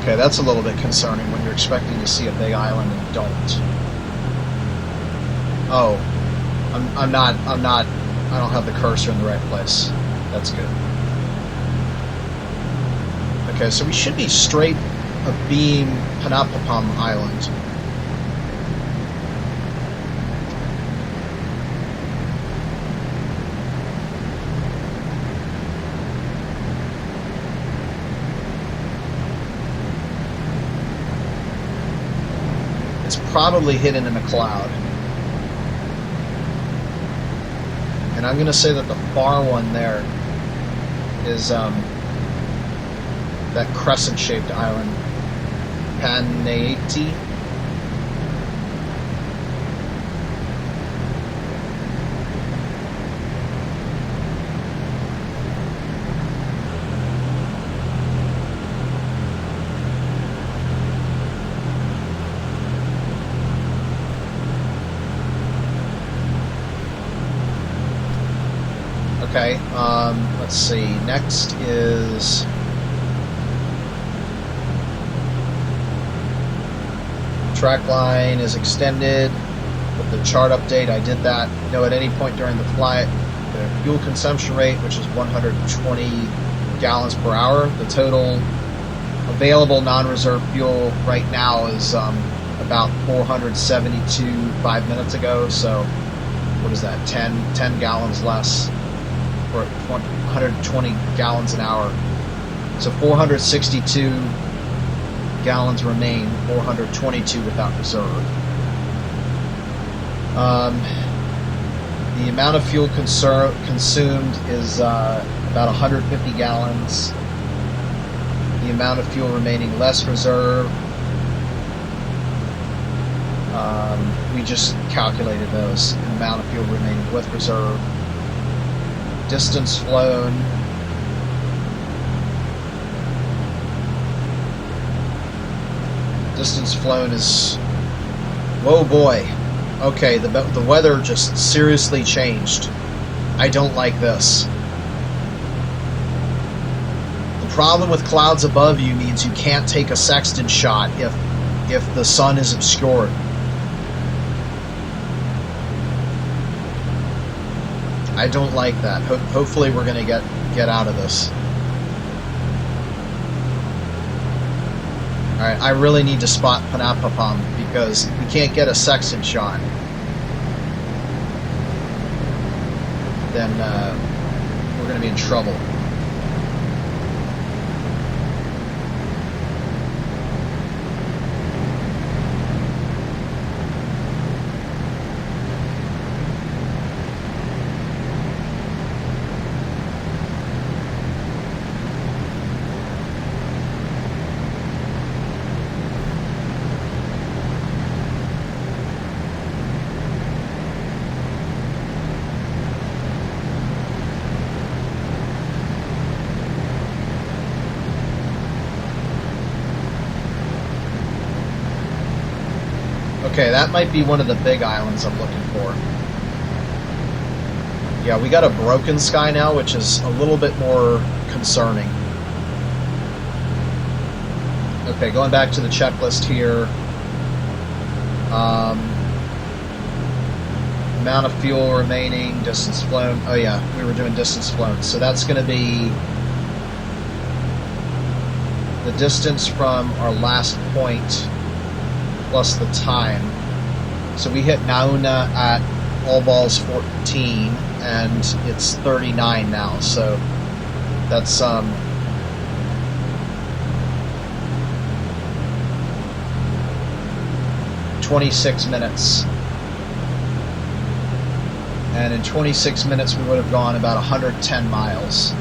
Okay, that's a little bit concerning when you're expecting to see a big island and don't. Oh, I don't have the cursor in the right place. That's good. Okay, so we should be straight abeam Panapapam Island. Probably hidden in a cloud. And I'm going to say that the far one there is that crescent-shaped island, Panati. Okay, let's see. Next is track line is extended with the chart update. I did that. At any point during the flight, the fuel consumption rate, which is 120 gallons per hour. The total available non-reserve fuel right now is about 472 5 minutes ago. So what is that? 10 gallons less, or 120 gallons an hour. So 462 gallons remain, 422 without reserve. The amount of fuel consumed is about 150 gallons. The amount of fuel remaining less reserve, we just calculated those. The amount of fuel remaining with reserve. Distance flown. Distance flown is... Whoa boy. Okay, the weather just seriously changed. I don't like this. The problem with clouds above you means you can't take a sextant shot if the sun is obscured. I don't like that. Hopefully we're going to get out of this. Alright, I really need to spot Panapapam because we can't get a sextant shot. Then we're going to be in trouble. Okay, that might be one of the big islands I'm looking for. Yeah, we got a broken sky now, which is a little bit more concerning. Okay, going back to the checklist here. Amount of fuel remaining, distance flown. Oh yeah, we were doing distance flown. So that's going to be the distance from our last point plus the time. So we hit Nauna at all balls 14 and it's 39 now, so that's 26 minutes, and in 26 minutes we would have gone about 110 miles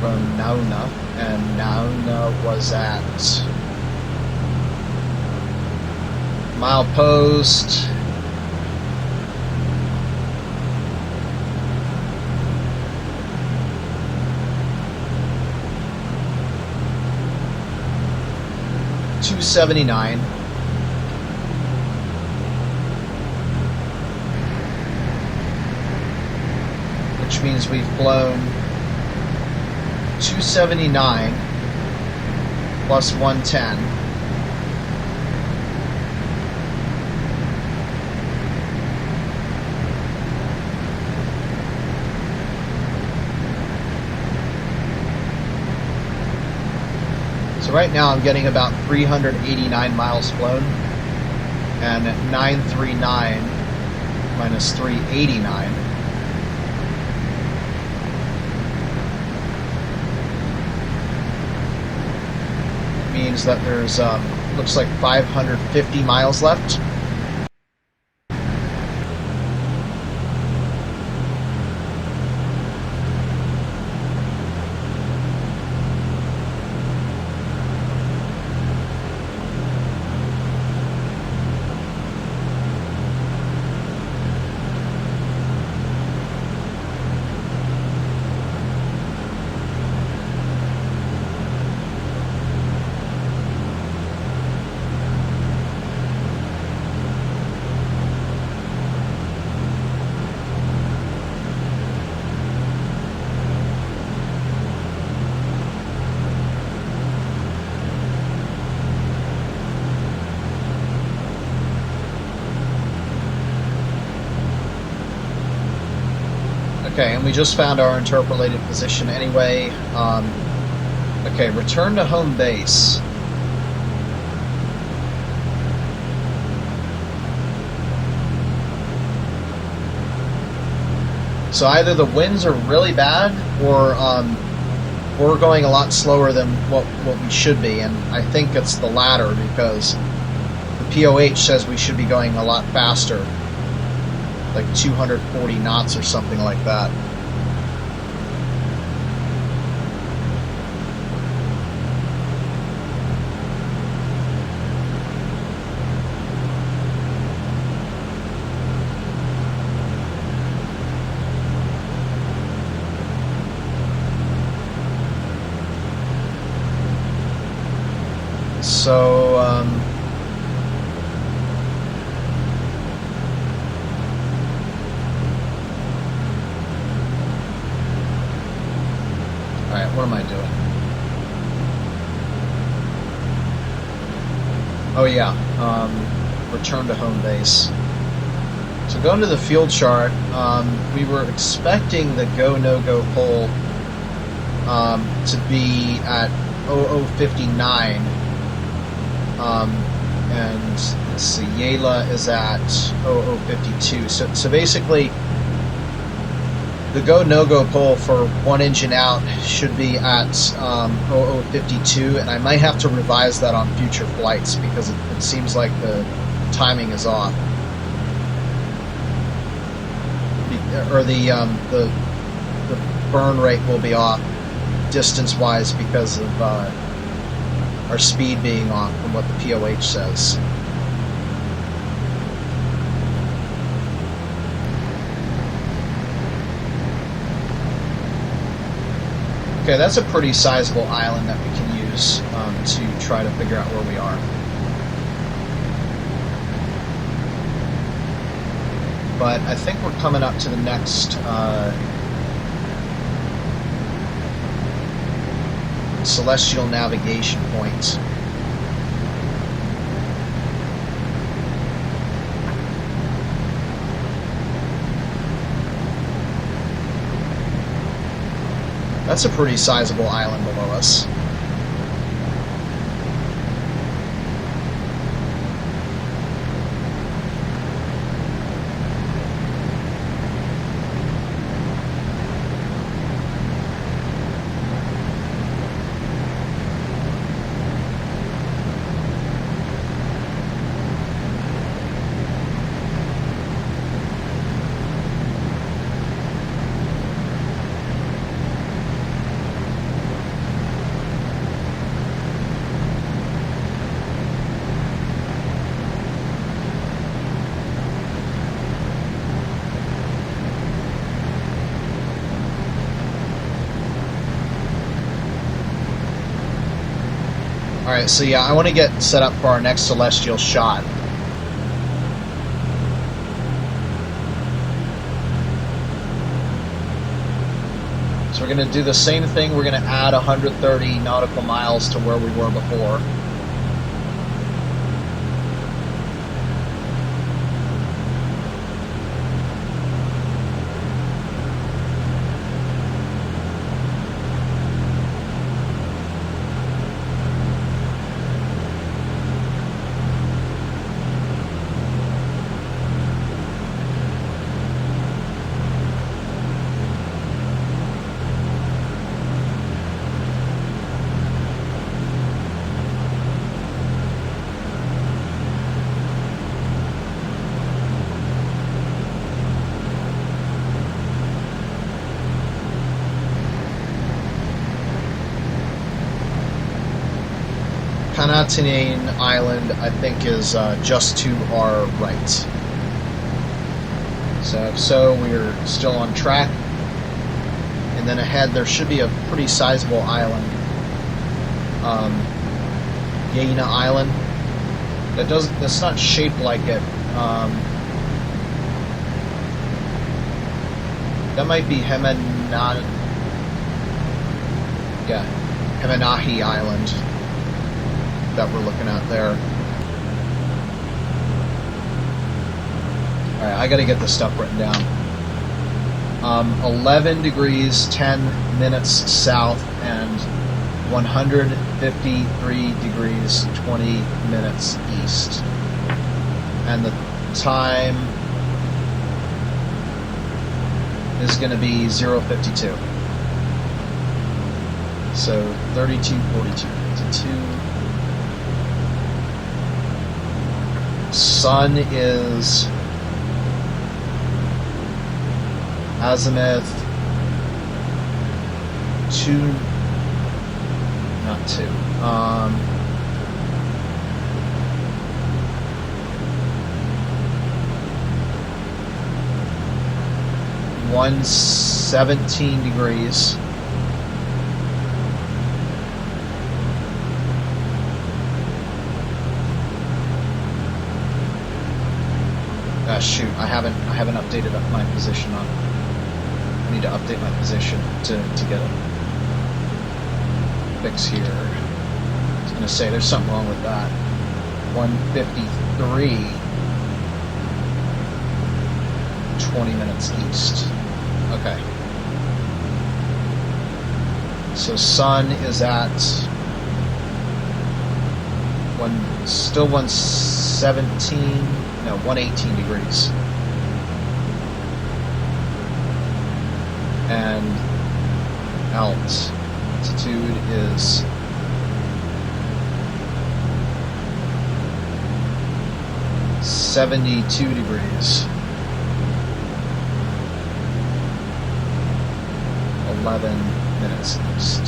from Nauna, and Nauna was at milepost $279, which means we've flown 279 plus 110. So right now I'm getting about 389 miles flown, and 939 minus 389 means that there's looks like 550 miles left. Okay, and we just found our interpolated position anyway. Okay, return to home base. So either the winds are really bad, or we're going a lot slower than what we should be, and I think it's the latter, because the POH says we should be going a lot faster, like 240 knots or something like that. So, alright, what am I doing? Oh yeah, return to home base. So going to the field chart, we were expecting the go, no-go pole to be at 0059. And let's see, Yela is at 0052. So basically, the go no-go pole for one engine out should be at 0052, and I might have to revise that on future flights because it seems like the timing is off, or the burn rate will be off distance-wise because of our speed being off from what the POH says. Okay, that's a pretty sizable island that we can use to try to figure out where we are. But I think we're coming up to the next celestial navigation point. That's a pretty sizable island below us. Alright, so yeah, I want to get set up for our next celestial shot. So we're going to do the same thing. We're going to add 130 nautical miles to where we were before. Kon-Tiki Island, I think, is just to our right. So we're still on track. And then ahead there should be a pretty sizable island. Guinea Island. That's not shaped like it. That might be Hemanahi Island that we're looking at there. Alright, I gotta get this stuff written down. 11 degrees 10 minutes south and 153 degrees 20 minutes east. And the time is going to be 0:52. So 32:42, 52. Sun is azimuth 2, not 2, 117 degrees. Shoot, I haven't updated up my position on. I need to update my position to get a fix here. I was gonna say there's something wrong with that. 153. 20 minutes east. Okay. So sun is at still 117, no, 118 degrees. And altitude is 72 degrees. 11 minutes east.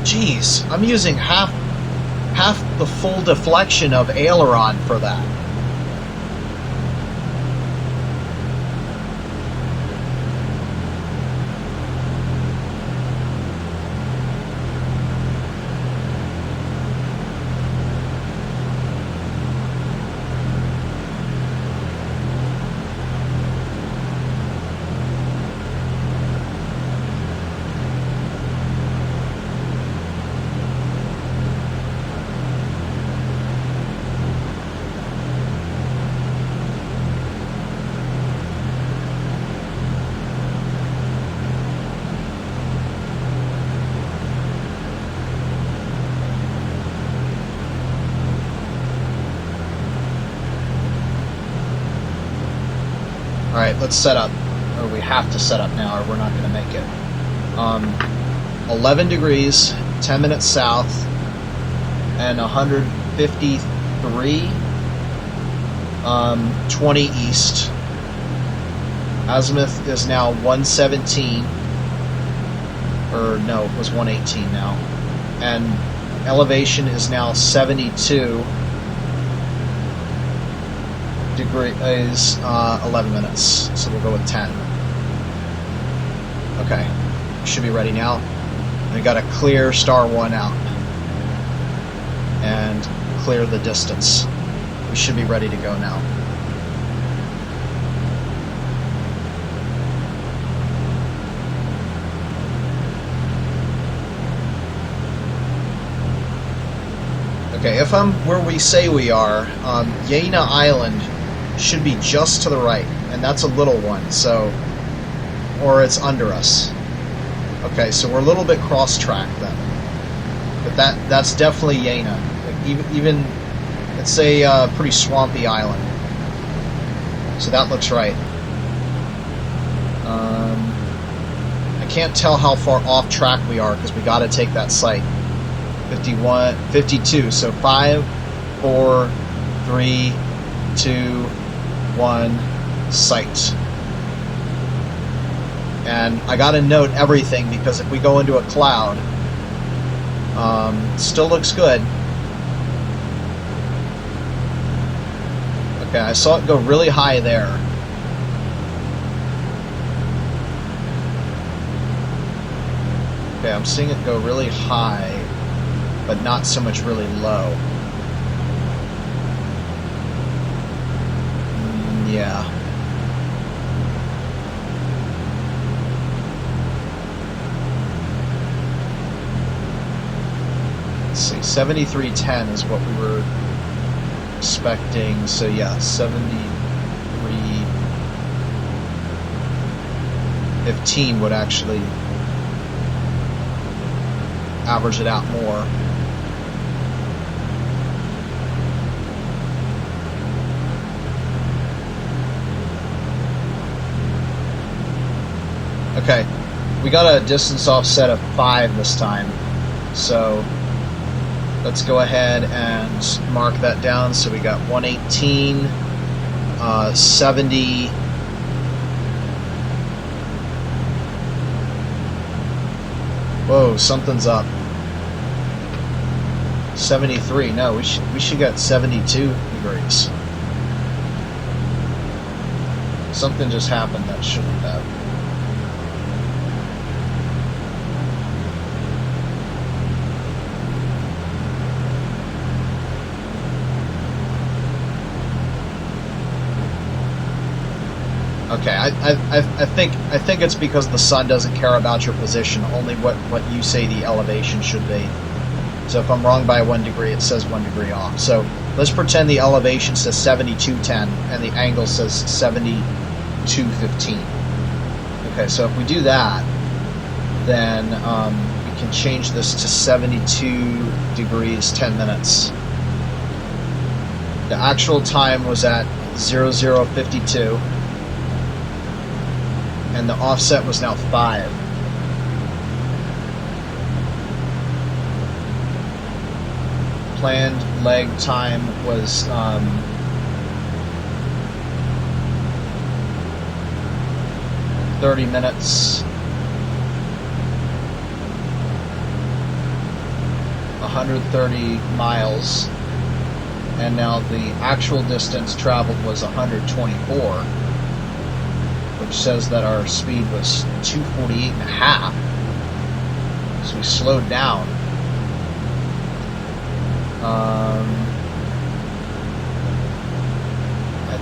Jeez, I'm using half the full deflection of aileron for that. Alright, let's set up. Or we have to set up now, or we're not going to make it. 11 degrees, 10 minutes south, and 153, 20 east. Azimuth is now 117. Or, no, it was 118 now. And elevation is now 72. Degree is 11 minutes, so we'll go with 10. Okay, should be ready now. We got to clear star 1 out and clear the distance. We should be ready to go now. Okay, if I'm where we say we are, Guinea Island should be just to the right, and that's a little one, so, or it's under us. Okay, so we're a little bit cross-tracked then, but that's definitely Guinea. Like even it's a pretty swampy island, so that looks right. I can't tell how far off track we are because we got to take that site. 51, 52. So 5, 4, 3, 2, 1, sight. And I got to note everything because if we go into a cloud, still looks good. Okay, I saw it go really high there. Okay, I'm seeing it go really high, but not so much really low. Yeah. Let's see, 7310 is what we were expecting, so yeah, 73.15 would actually average it out more. Okay, we got a distance offset of 5 this time, so let's go ahead and mark that down. So we got 118, 70, whoa, something's up. 73, no, we should get 72 degrees. Something just happened that shouldn't have. Okay, I think it's because the sun doesn't care about your position, only what you say the elevation should be. So if I'm wrong by 1 degree, it says 1 degree off. So let's pretend the elevation says 72.10 and the angle says 72.15. Okay, so if we do that, then we can change this to 72 degrees 10 minutes. The actual time was at 00:52. And the offset was now 5. Planned leg time was 30 minutes. 130 miles. And now the actual distance traveled was 124. Which says that our speed was 248.5. So we slowed down. I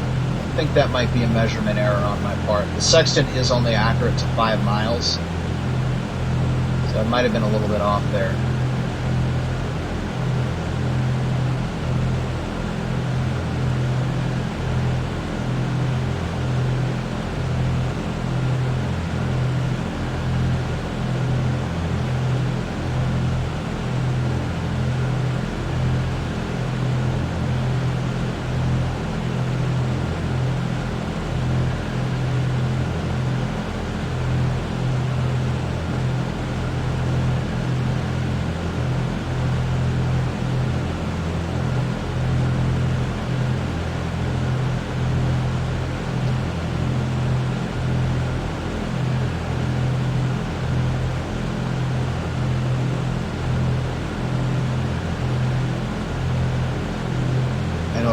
think that might be a measurement error on my part. The sextant is only accurate to 5 miles. So it might have been a little bit off there.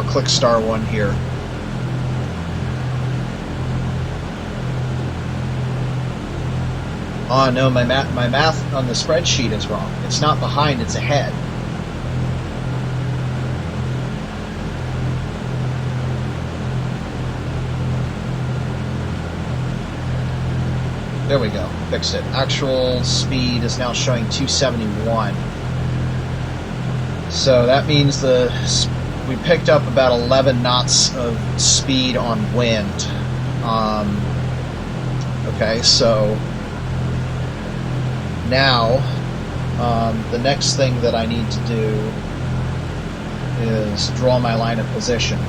Click *1 here. Oh no, my math on the spreadsheet is wrong. It's not behind, it's ahead. There we go, fixed it. Actual speed is now showing 271. So that means we picked up about 11 knots of speed on wind. Okay, so now the next thing that I need to do is draw my line of position.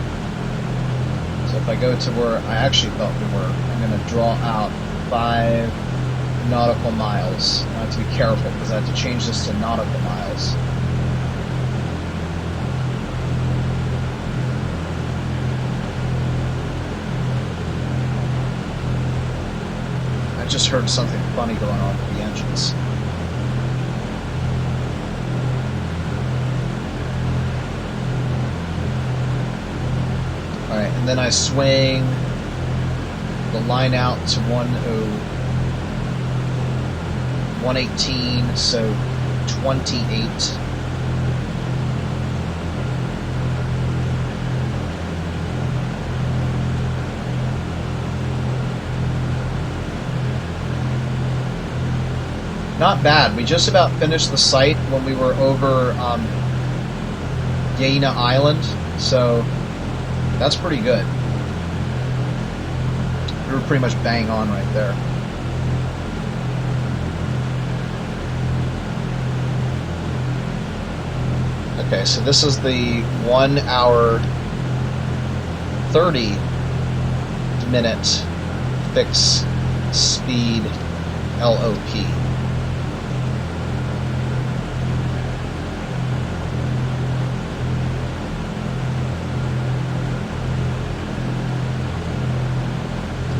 So if I go to where I actually thought we were, I'm going to draw out 5 nautical miles. I have to be careful because I have to change this to nautical miles. I just heard something funny going on with the engines. Alright, and then I swing the line out to 118, so 28. Not bad. We just about finished the site when we were over Guinea Island. So that's pretty good. We were pretty much bang on right there. Okay, so this is the 1 hour 30-minute fixed speed LOP.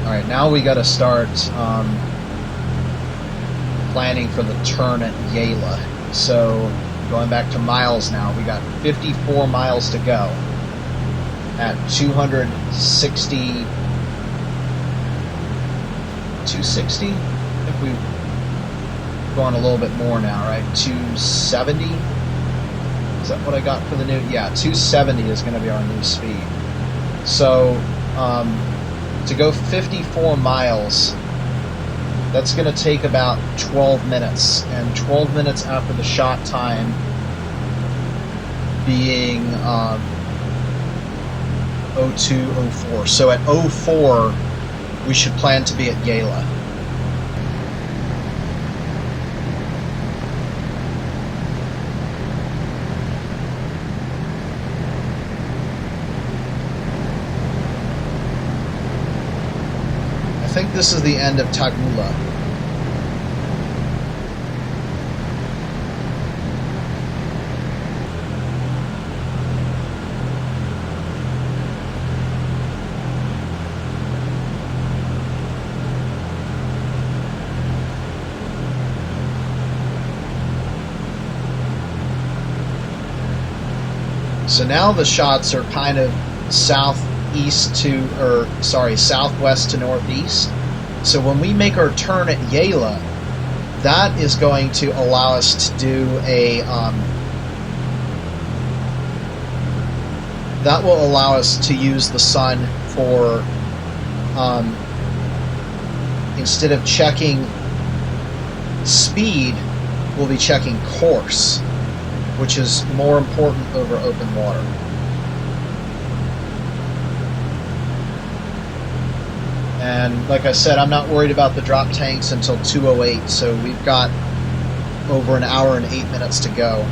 Alright, now we got to start planning for the turn at Yala. So, going back to miles now, we got 54 miles to go at 260. 260? I think we've gone a little bit more now, right? 270? Is that what I got for the new? Yeah, 270 is going to be our new speed. So, to go 54 miles, that's going to take about 12 minutes. And 12 minutes after the shot time being 02:04. So at 04, we should plan to be at Yala. I think this is the end of Tagula. So now the shots are kind of southwest to northeast. So when we make our turn at Yala, that is going to allow us to do a that will allow us to use the sun for instead of checking speed, we'll be checking course, which is more important over open water. And like I said, I'm not worried about the drop tanks until 2:08, so we've got over an hour and 8 minutes to go.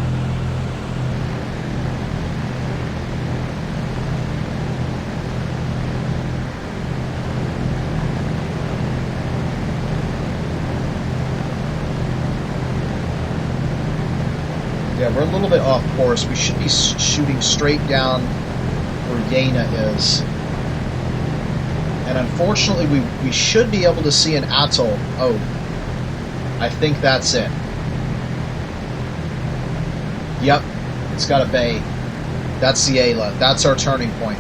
Yeah, we're a little bit off course. We should be shooting straight down where Guinea is. And unfortunately, we should be able to see an atoll. Oh, I think that's it. Yep, it's got a bay. That's Yala. That's our turning point.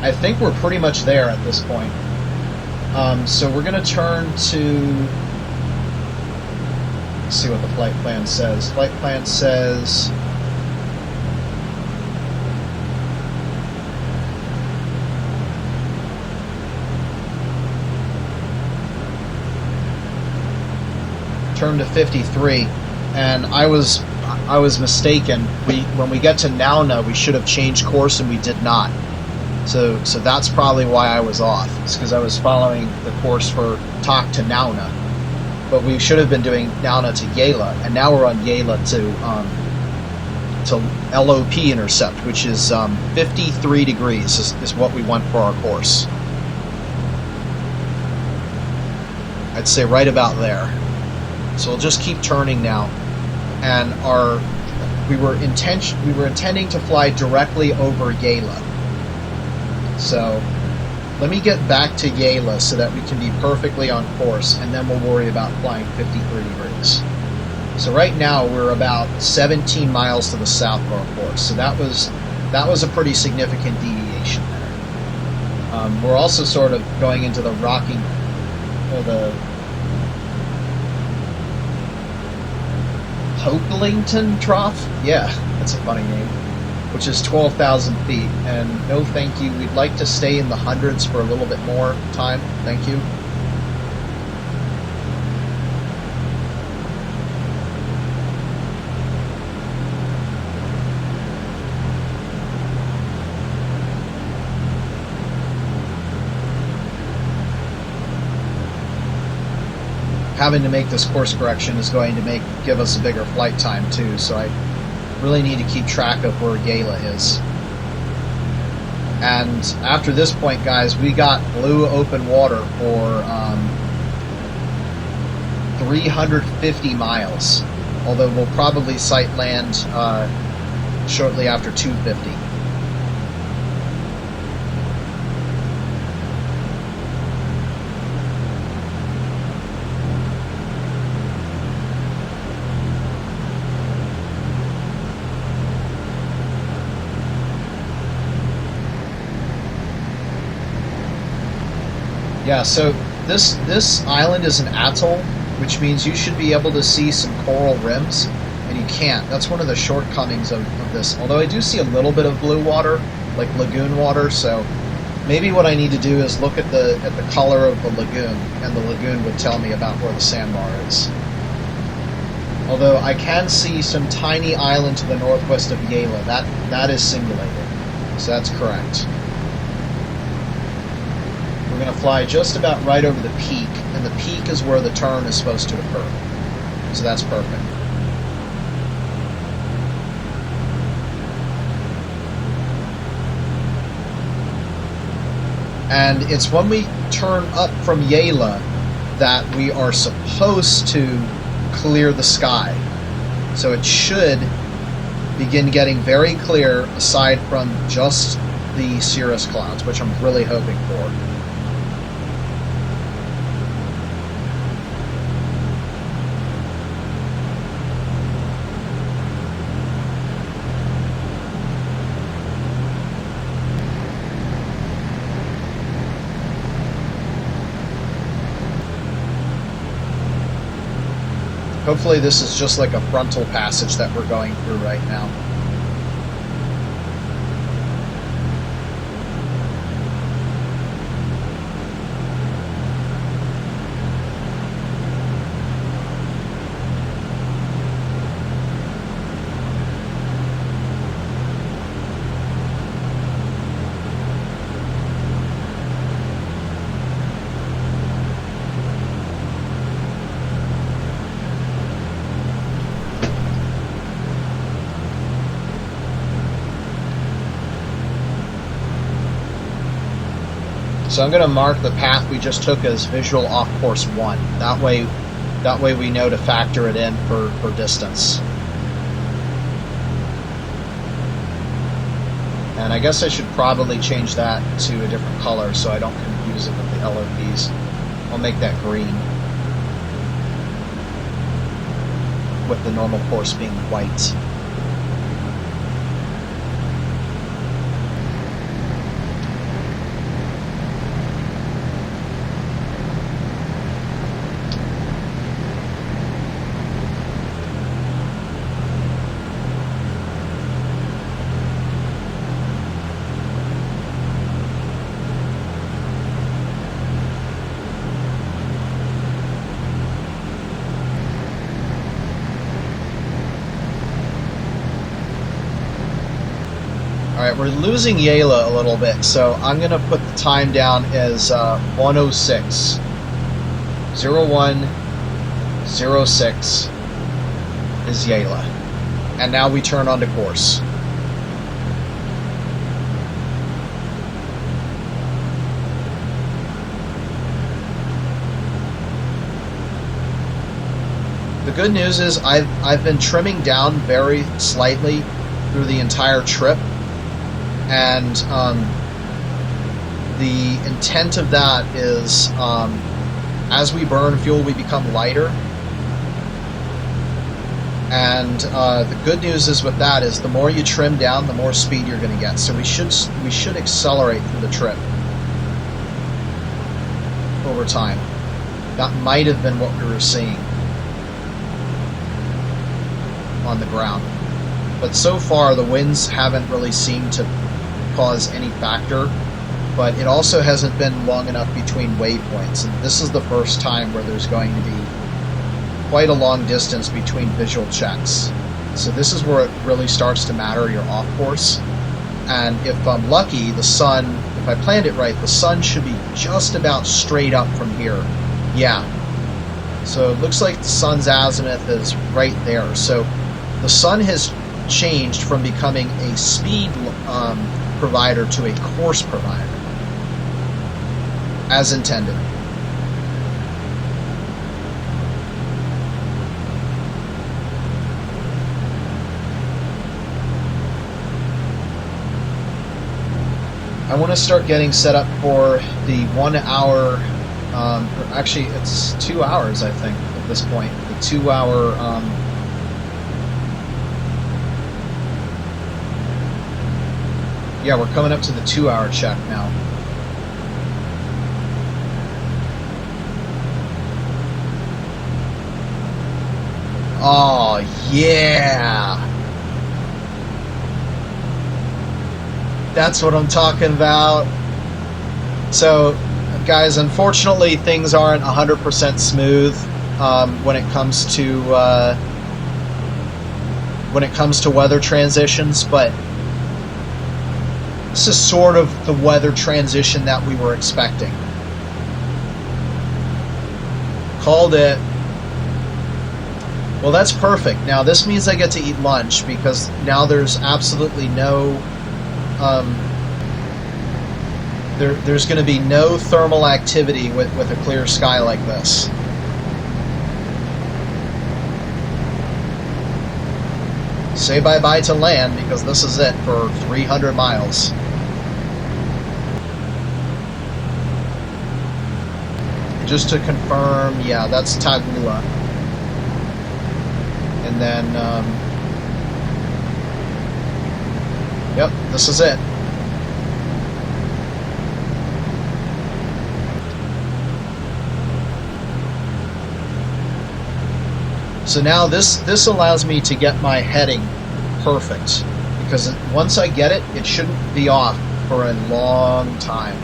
I think we're pretty much there at this point. So we're going to turn to... Let's see what the flight plan says. Flight plan says... turn to 53, and I was mistaken. When we get to Nauna, we should have changed course, and we did not. So that's probably why I was off. It's because I was following the course for Tak to Nauna, but we should have been doing Nauna to Yala, and now we're on Yala to LOP intercept, which is 53 degrees is what we want for our course. I'd say right about there. So we'll just keep turning now, and we were intending to fly directly over Yala. So let me get back to Yala so that we can be perfectly on course, and then we'll worry about flying 53 degrees. So right now we're about 17 miles to the south of our course. So that was a pretty significant deviation there. We're also sort of going into the rocking, or the Hokelington Trough? Yeah, that's a funny name. Which is 12,000 feet. And no thank you, we'd like to stay in the hundreds for a little bit more time. Thank you. having to make this course correction is going to give us a bigger flight time too, so I really need to keep track of where Yayla is. And after this point, guys, we got blue open water for 350 miles, although we'll probably sight land shortly after 250. Yeah, so this island is an atoll, which means you should be able to see some coral rims, and you can't. That's one of the shortcomings of this. Although I do see a little bit of blue water, like lagoon water, so maybe what I need to do is look at the color of the lagoon, and the lagoon would tell me about where the sandbar is. Although I can see some tiny island to the northwest of Yayla. That is simulated, so that's correct. We're going to fly just about right over the peak, and the peak is where the turn is supposed to occur. So that's perfect. And it's when we turn up from Yayla that we are supposed to clear the sky. So it should begin getting very clear aside from just the cirrus clouds, which I'm really hoping for. Hopefully this is just like a frontal passage that we're going through right now. So I'm going to mark the path we just took as visual off course 1. That way we know to factor it in for distance. And I guess I should probably change that to a different color so I don't confuse it with the LOPs. I'll make that green, with the normal course being white. Alright, we're losing Yayla a little bit, so I'm going to put the time down as 106. 0106 is Yayla. And now we turn onto course. The good news is I've been trimming down very slightly through the entire trip. And the intent of that is as we burn fuel, we become lighter. And the good news is with that is the more you trim down, the more speed you're going to get. So we should accelerate through the trip over time. That might have been what we were seeing on the ground. But so far, the winds haven't really seemed to cause any factor, but it also hasn't been long enough between waypoints, and this is the first time where there's going to be quite a long distance between visual checks. So this is where it really starts to matter, your off course. And if I'm lucky, the sun, if I planned it right, the sun should be just about straight up from here. Yeah. So it looks like the sun's azimuth is right there. So the sun has changed from becoming a speed provider to a course provider, as intended. I want to start getting set up for the 1 hour, actually it's 2 hours I think at this point, the 2 hour yeah, we're coming up to the 2 hour check now. Oh yeah, that's what I'm talking about. So guys, unfortunately things aren't 100% smooth when it comes to weather transitions, but this is sort of the weather transition that we were expecting. Called it. Well, that's perfect. Now this means I get to eat lunch, because now there's absolutely no there's going to be no thermal activity with a clear sky like this. Say bye-bye to land, because this is it for 300 miles. Just to confirm, yeah, that's Tagula. And then, yep, this is it. So now this allows me to get my heading perfect, because once I get it, it shouldn't be off for a long time,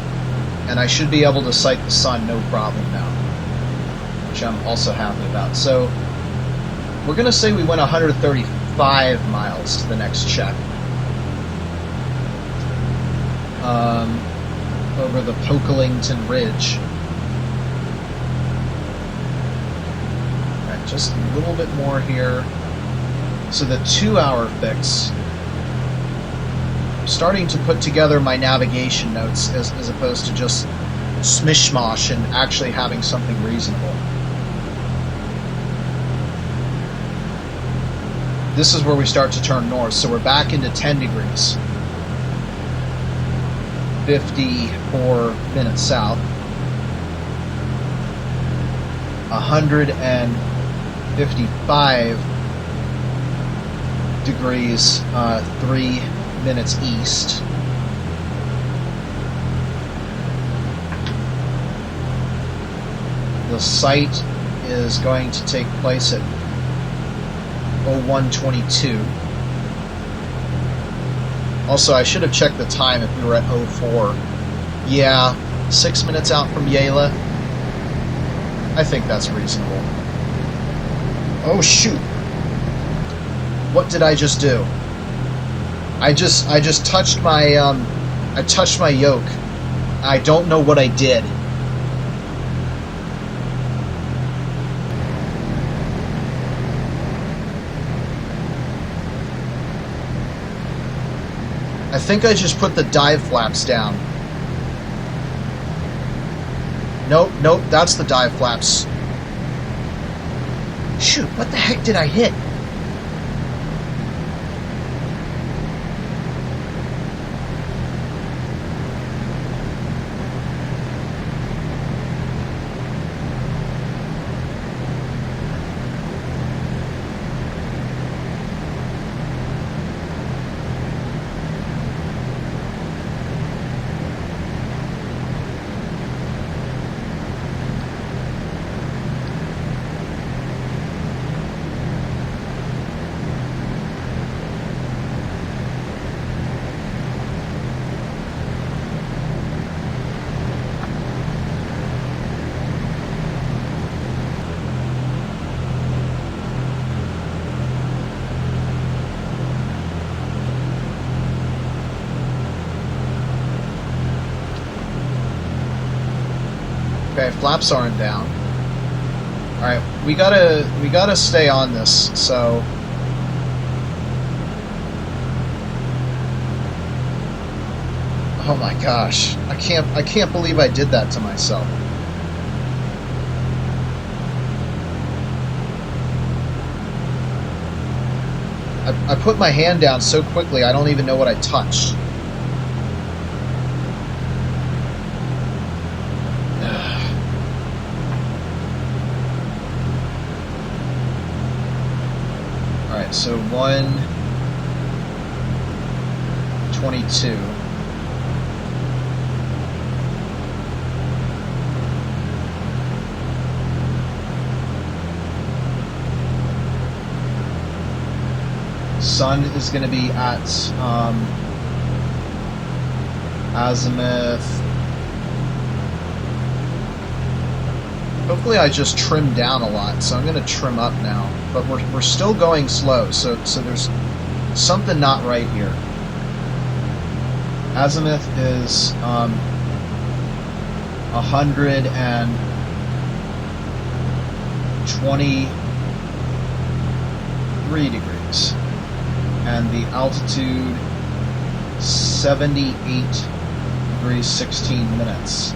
and I should be able to sight the sun no problem now, which I'm also happy about. So we're going to say we went 135 miles to the next check, over the Pokelington Ridge. Just a little bit more here. So the 2 hour fix, I'm starting to put together my navigation notes as opposed to just smishmash and actually having something reasonable. This is where we start to turn north, so we're back into 10 degrees. 54 minutes south. 155 degrees, 3 minutes east. The sight is going to take place at 01:22. Also, I should have checked the time if we were at 04. Yeah, 6 minutes out from Yala. I think that's reasonable. Oh shoot! What did I just do? I just touched my I touched my yoke. I don't know what I did. I think I just put the dive flaps down. Nope, that's the dive flaps. Shoot, what the heck did I hit? Okay, flaps aren't down. Alright, we gotta stay on this. So. Oh my gosh! I can't believe I did that to myself. I put my hand down so quickly I don't even know what I touched. Alright, so 122. Sun is going to be at azimuth. Hopefully I just trimmed down a lot, so I'm going to trim up now. But we're still going slow, so there's something not right here. Azimuth is 123 degrees. And the altitude 78 degrees 16 minutes.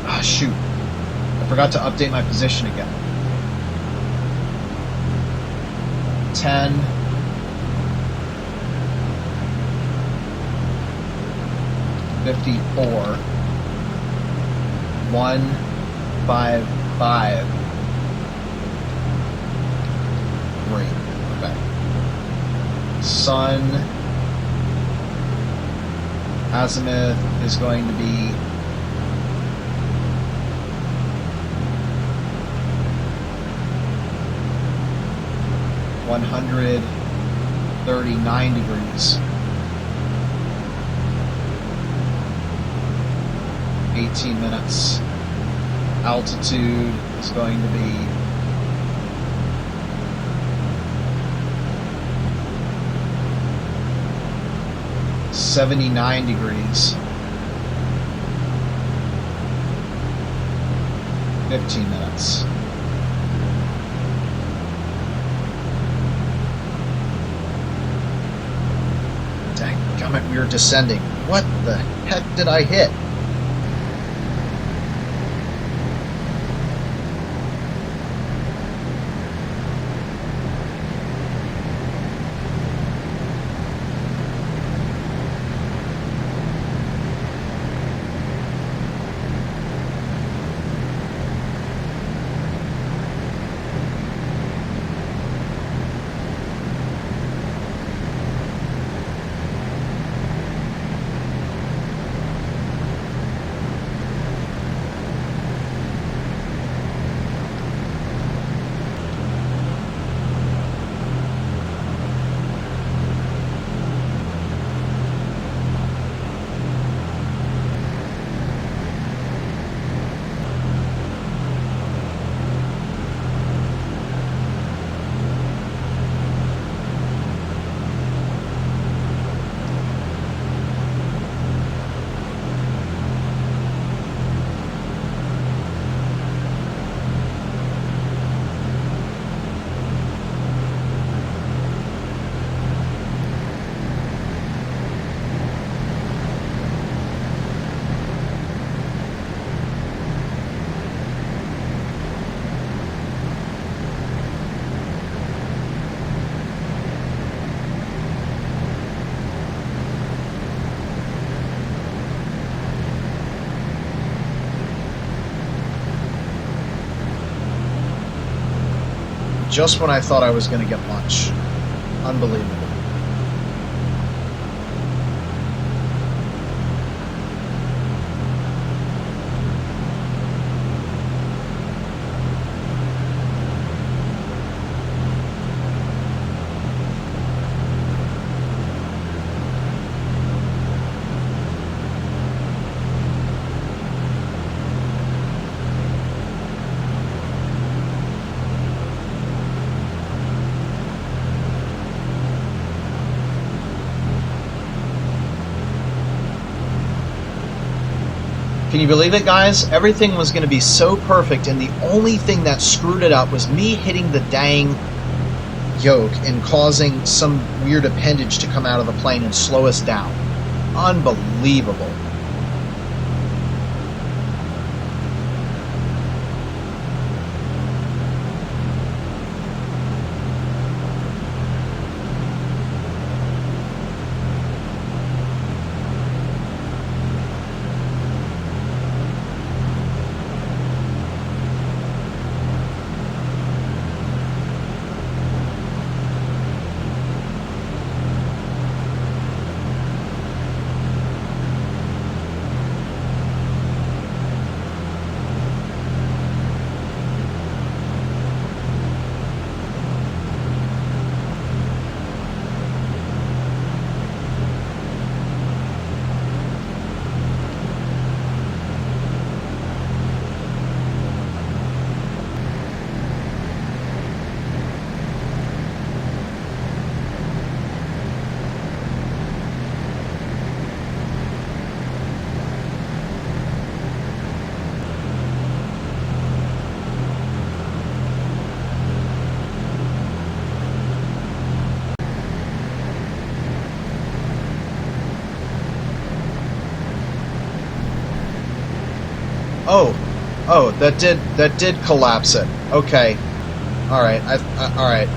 Ah, shoot. I forgot to update my position again. 10. 54. 155. Great. Okay. Sun azimuth is going to be 139 degrees. 18 minutes. Altitude is going to be 79 degrees. 15 minutes. Danggummit, we are descending. What the heck did I hit? Just when I thought I was going to get lunch. Unbelievable. Can you believe it, guys? Everything was going to be so perfect, and the only thing that screwed it up was me hitting the dang yoke and causing some weird appendage to come out of the plane and slow us down. Unbelievable. Oh, that did collapse it. Okay. Alright, alright.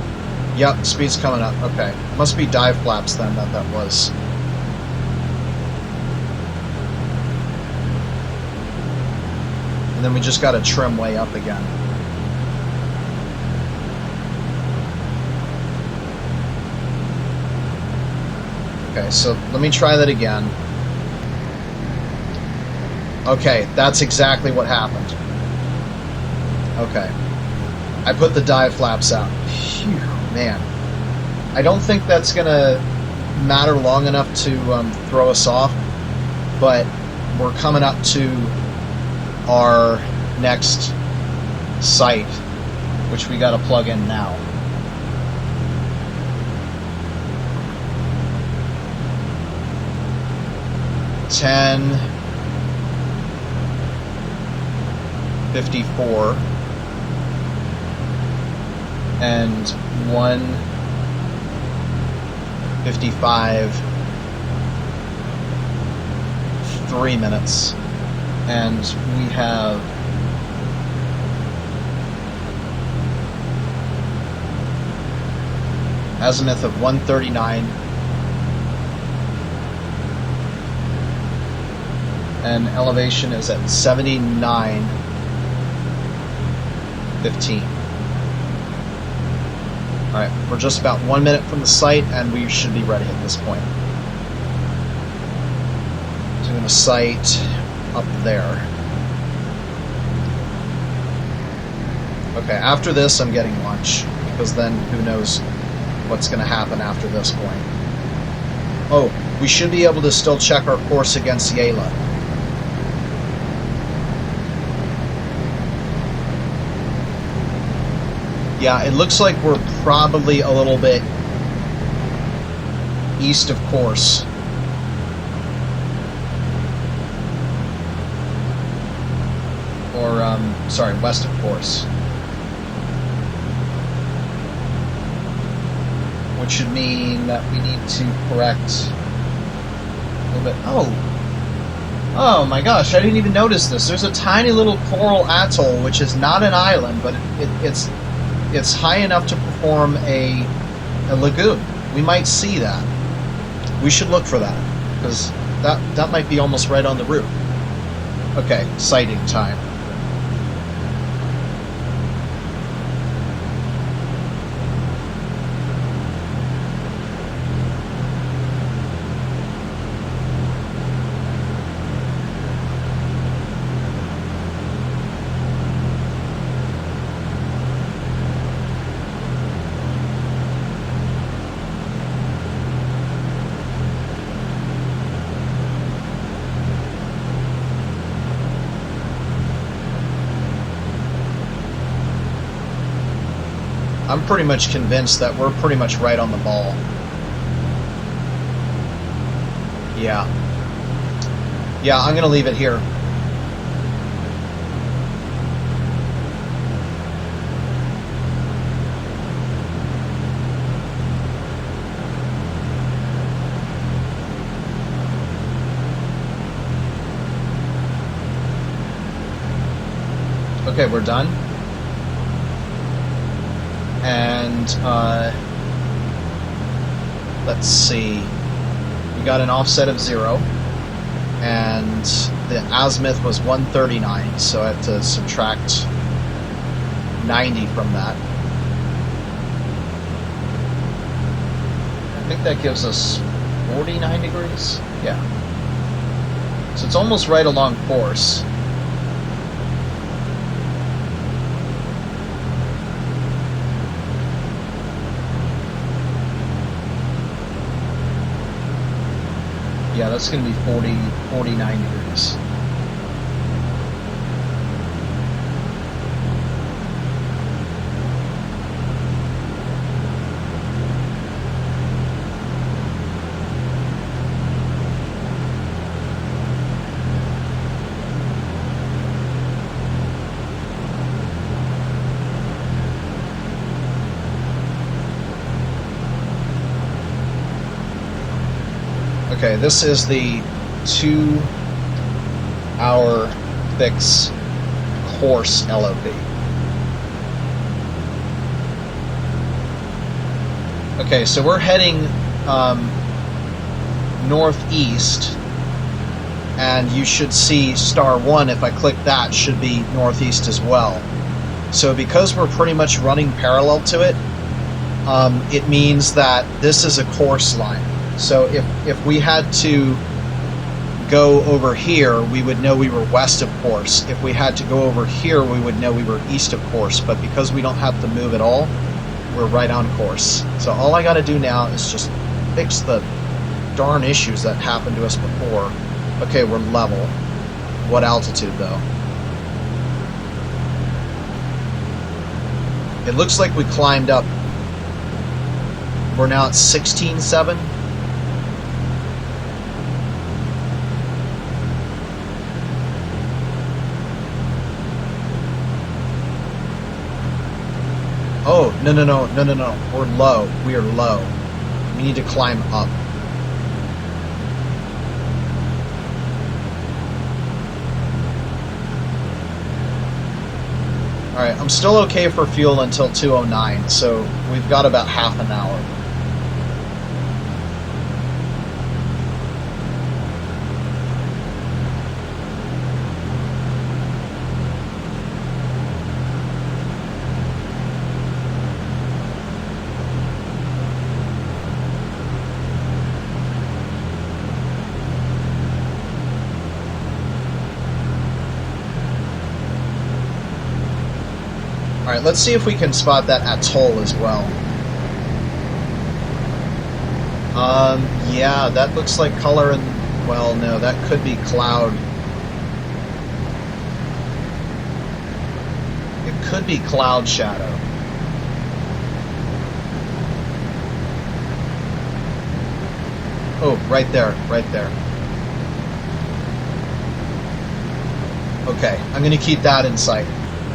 Yep, speed's coming up. Okay. Must be dive flaps then that was. And then we just gotta trim way up again. Okay, so let me try that again. Okay, that's exactly what happened. Okay. I put the dive flaps out. Phew, man. I don't think that's going to matter long enough to throw us off, but we're coming up to our next site, which we got to plug in now. $10.54 and 1:55 3 minutes, and we have azimuth of 139 and elevation is at 79.15. Alright, we're just about 1 minute from the site, and we should be ready at this point. Doing a site up there. Okay, after this I'm getting lunch, because then who knows what's going to happen after this point. Oh, we should be able to still check our course against Yela. Yeah, it looks like we're probably a little bit east of course. Or, sorry, west of course. Which should mean that we need to correct a little bit. Oh my gosh, I didn't even notice this. There's a tiny little coral atoll, which is not an island, but it's high enough to perform a lagoon. We might see that. We should look for that, because that might be almost right on the route. Okay, sighting time. I'm pretty much convinced that we're pretty much right on the ball. Yeah. Yeah, I'm going to leave it here. Okay, we're done. And let's see. We got an offset of 0, and the azimuth was 139, so I have to subtract 90 from that. I think that gives us 49 degrees. Yeah. So it's almost right along course. Yeah, that's going to be 49 degrees. Okay, this is the 2-hour fix course LOP. Okay, so we're heading northeast, and you should see star 1, if I click that, should be northeast as well. So because we're pretty much running parallel to it, it means that this is a course line. So if we had to go over here, we would know we were west of course. If we had to go over here, we would know we were east of course. But because we don't have to move at all, we're right on course. So all I got to do now is just fix the darn issues that happened to us before. Okay, we're level. What altitude, though? It looks like we climbed up. We're now at 16.7. Oh, no. We're low. We are low. We need to climb up. Alright, I'm still okay for fuel until 2:09, so we've got about half an hour. Alright, let's see if we can spot that atoll as well. Yeah, that looks like color and... well, no, that could be cloud. It could be cloud shadow. Oh, right there, right there. Okay, I'm going to keep that in sight,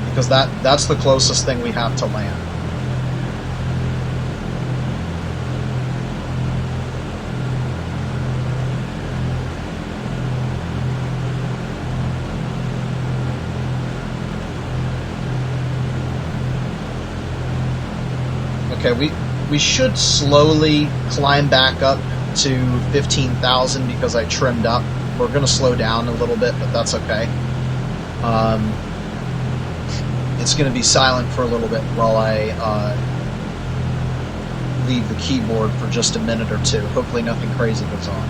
because that's the closest thing we have to land. Okay, we should slowly climb back up to 15,000 because I trimmed up. We're going to slow down a little bit, but that's okay. It's going to be silent for a little bit while I leave the keyboard for just a minute or two. Hopefully nothing crazy goes on.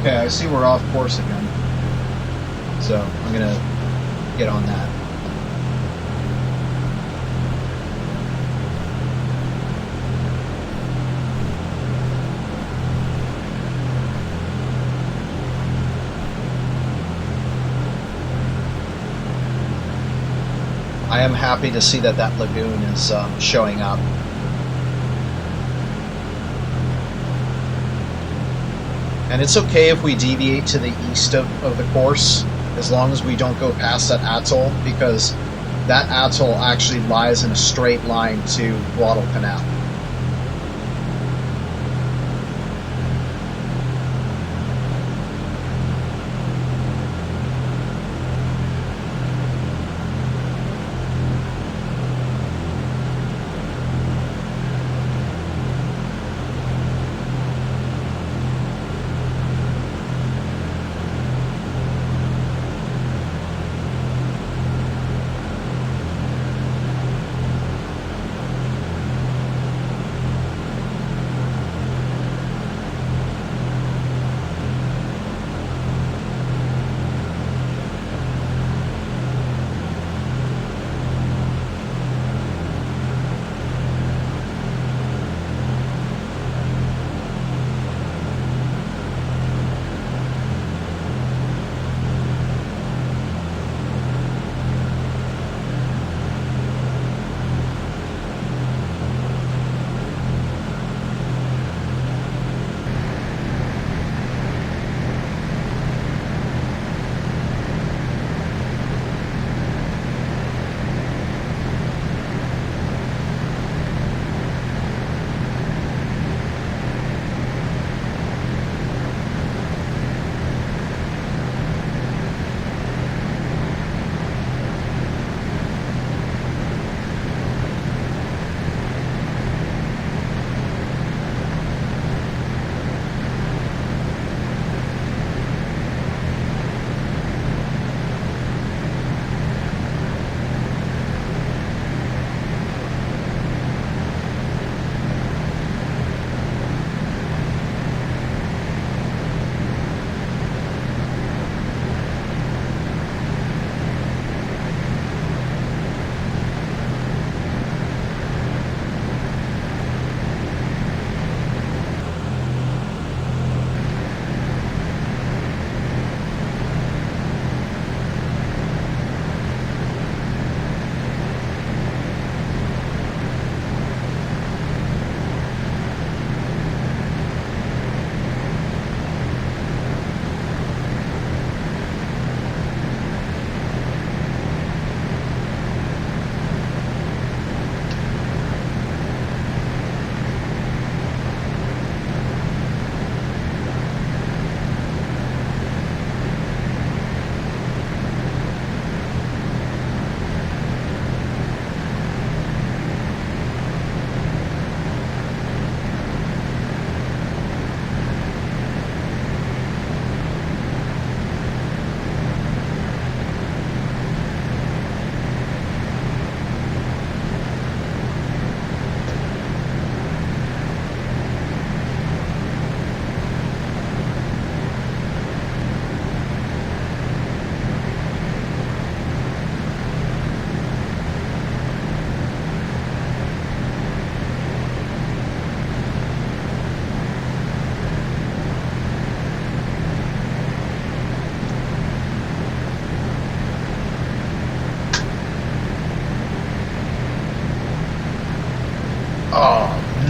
Okay, I see we're off course again. So I'm going to get on that. I am happy to see that that lagoon is showing up. And it's okay if we deviate to the east of the course, as long as we don't go past that atoll, because that atoll actually lies in a straight line to Guadalcanal.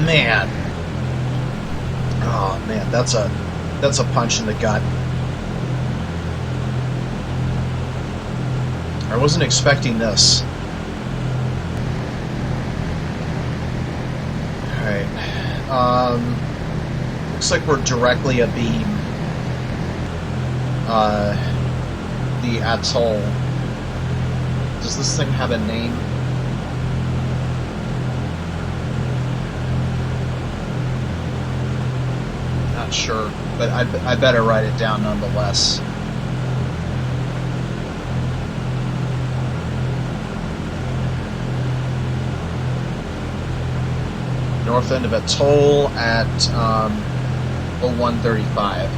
Man. Oh man, that's a punch in the gut. I wasn't expecting this. Alright. Looks like we're directly abeam the atoll. Does this thing have a name? Not sure, but I better write it down nonetheless. North end of atoll at 0135.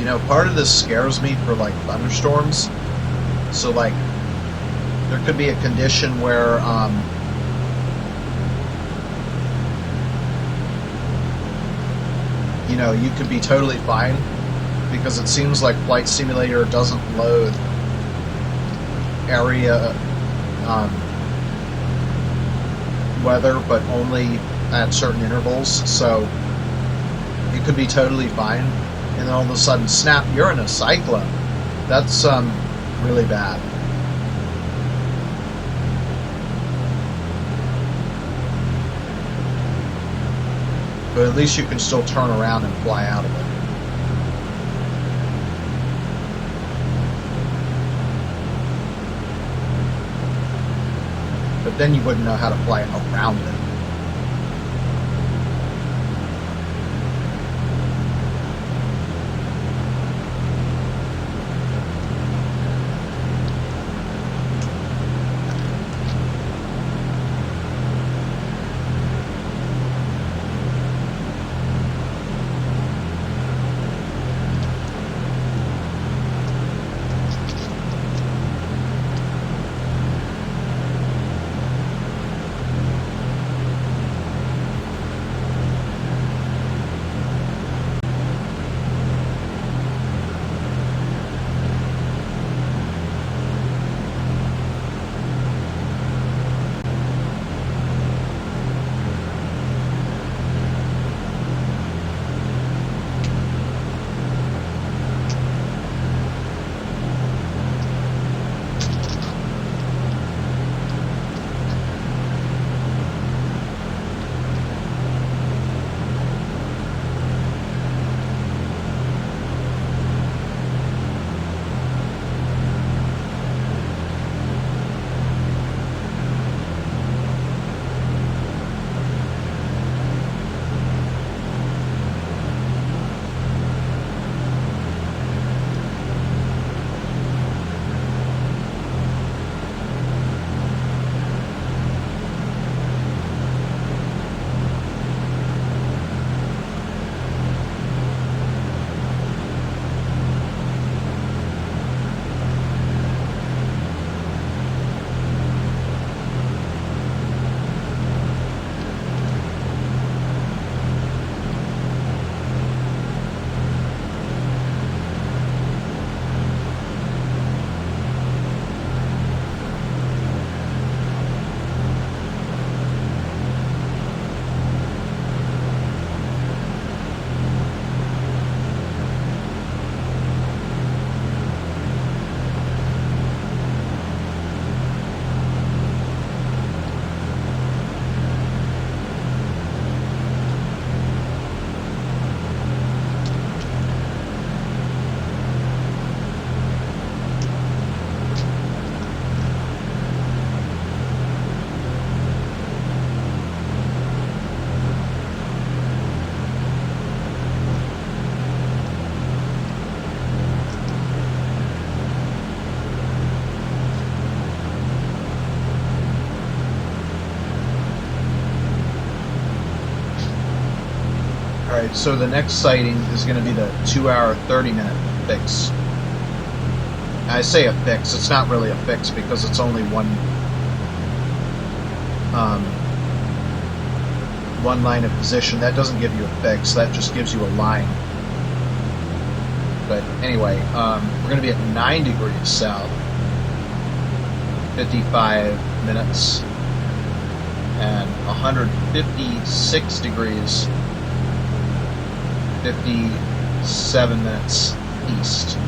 You know, part of this scares me for, like, thunderstorms. So, like, there could be a condition where, you know, you could be totally fine, because it seems like Flight Simulator doesn't load area weather, but only at certain intervals, so it could be totally fine, and then all of a sudden, snap, you're in a cyclone. That's really bad. But at least you can still turn around and fly out of it. But then you wouldn't know how to fly around it. Alright, so the next sighting is going to be the 2-hour, 30-minute fix. I say a fix, it's not really a fix because it's only one line of position. That doesn't give you a fix, that just gives you a line. But anyway, we're going to be at 9 degrees south, 55 minutes, and 156 degrees, 57 minutes east.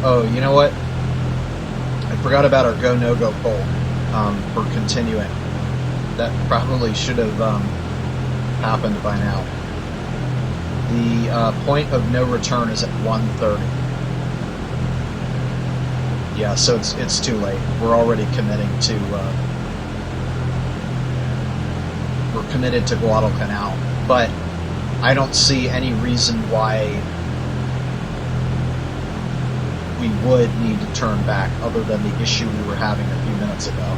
Oh, you know what? I forgot about our go no go poll for continuing. That probably should have happened by now. The point of no return is at 1:30. Yeah, so it's too late. We're already committing to we're committed to Guadelcanal, but I don't see any reason why we would need to turn back other than the issue we were having a few minutes ago.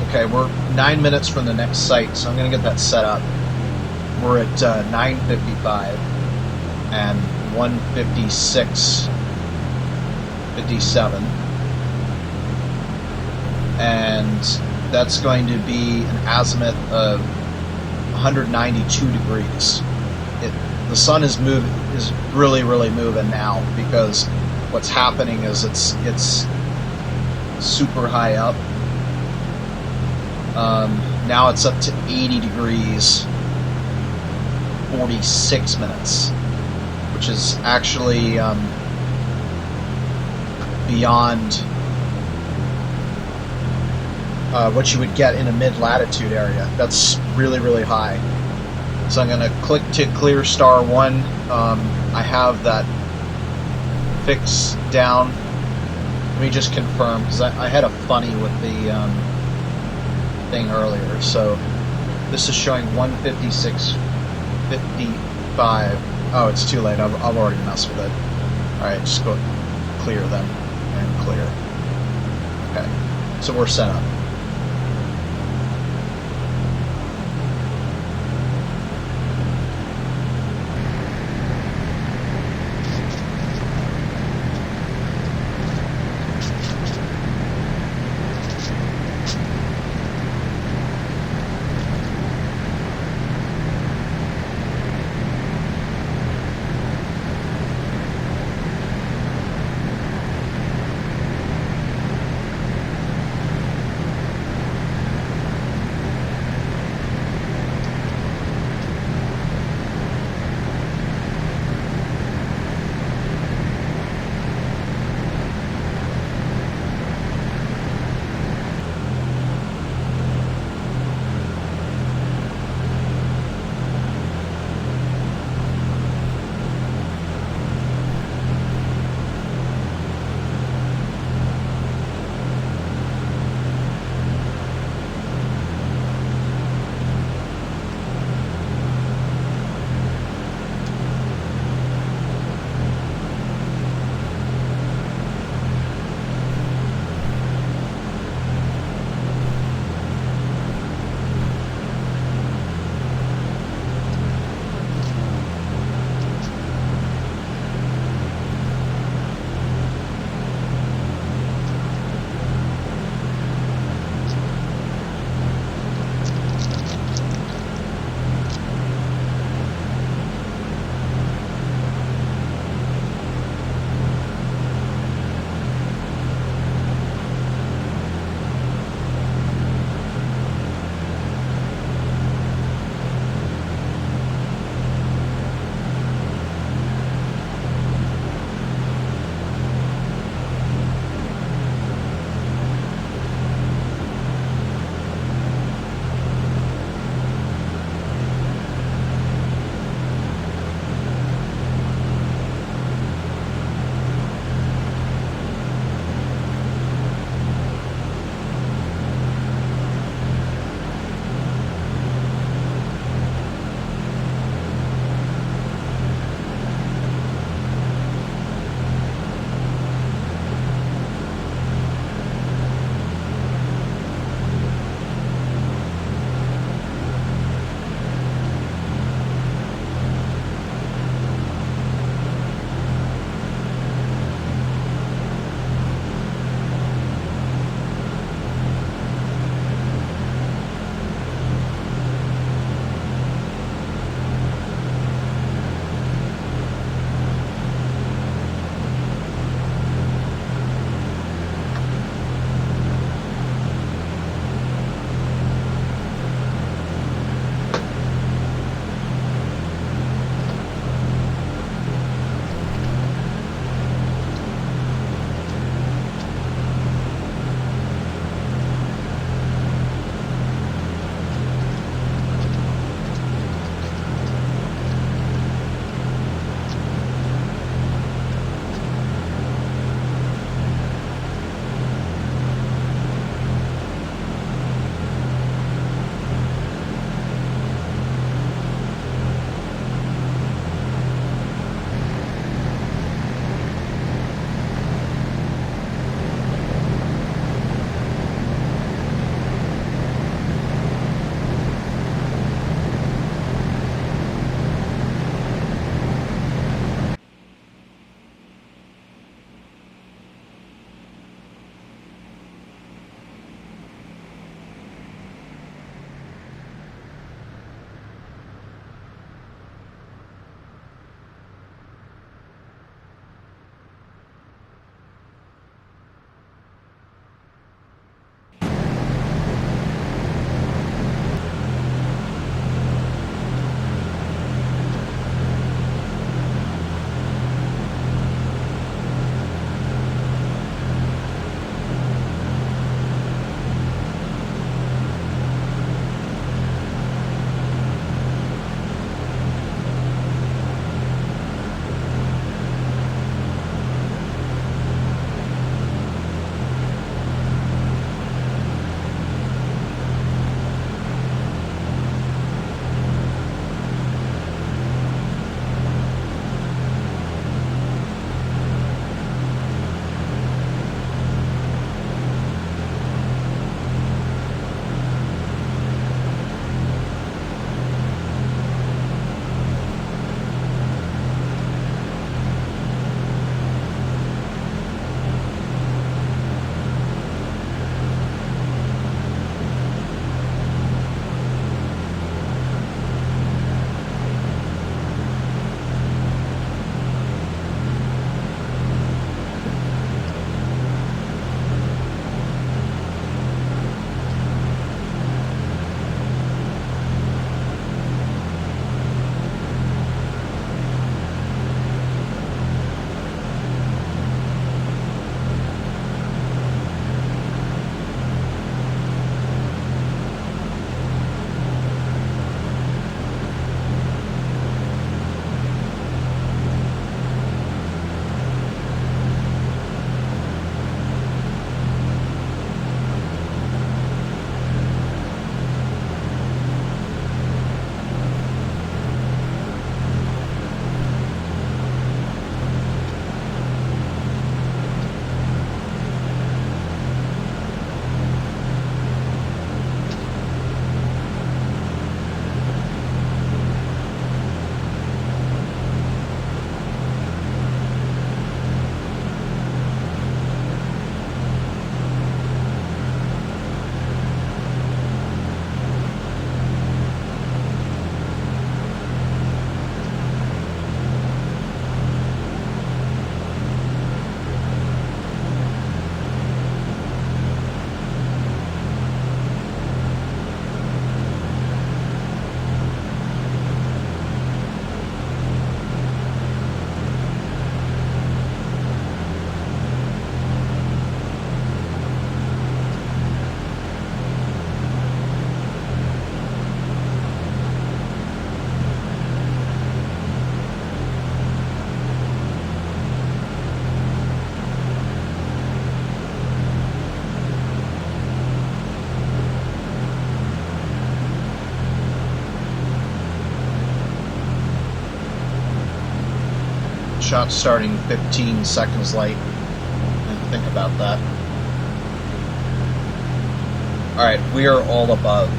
Okay, we're 9 minutes from the next site, so I'm going to get that set up. We're at 9:55 and 1:56:57, and that's going to be an azimuth of 192 degrees. The sun is really moving now, because what's happening is it's super high up. Now it's up to 80 degrees, 46 minutes, which is actually beyond what you would get in a mid-latitude area. That's really high. So I'm going to click to clear star 1. I have that fix down. Let me just confirm, because I had a funny with the thing earlier. So this is showing 1:56:55. Oh, it's too late. I've already messed with it. Alright, just go clear then, and clear. Okay, so we're set up. Shot starting 15 seconds late. And think about that. Alright, we are all above.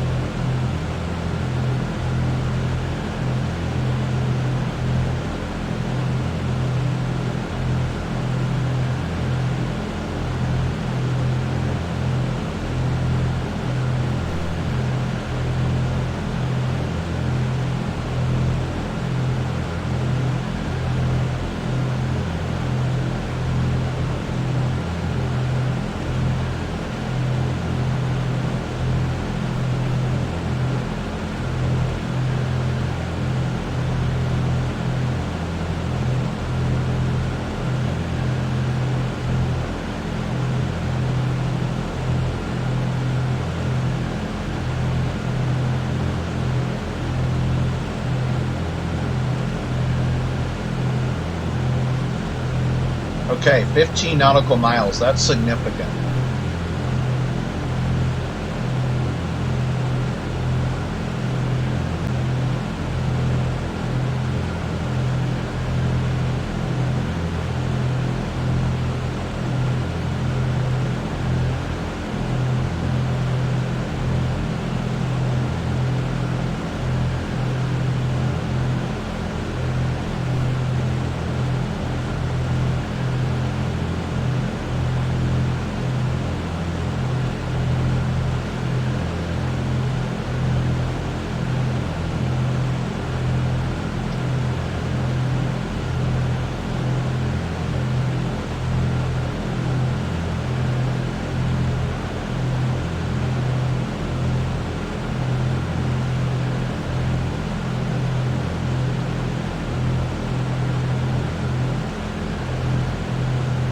Okay, 15 nautical miles. That's significant.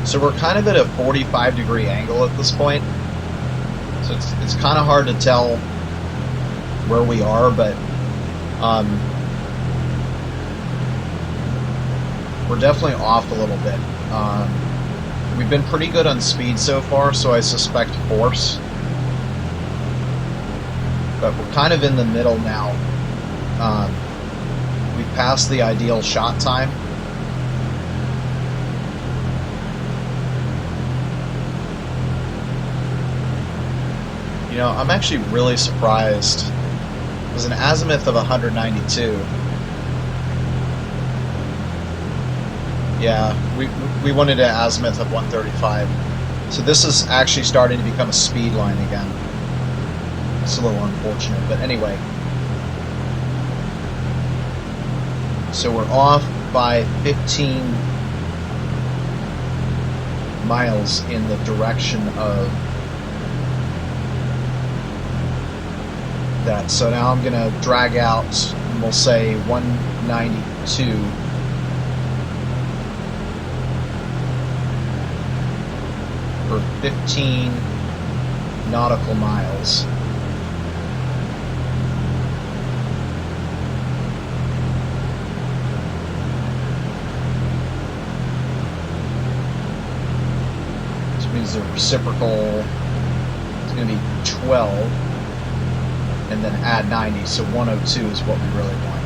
So we're kind of at a 45-degree angle at this point. So it's kind of hard to tell where we are, but we're definitely off a little bit. We've been pretty good on speed so far, so I suspect force. But we're kind of in the middle now. We've passed the ideal shot time. You know, I'm actually really surprised. It was an azimuth of 192. Yeah, we wanted an azimuth of 135. So this is actually starting to become a speed line again. It's a little unfortunate, but anyway. So we're off by 15 miles in the direction of that. So now I'm going to drag out, and we'll say 192. For 15 nautical miles. Which means the reciprocal is going to be 12. And then add 90, so 102 is what we really want.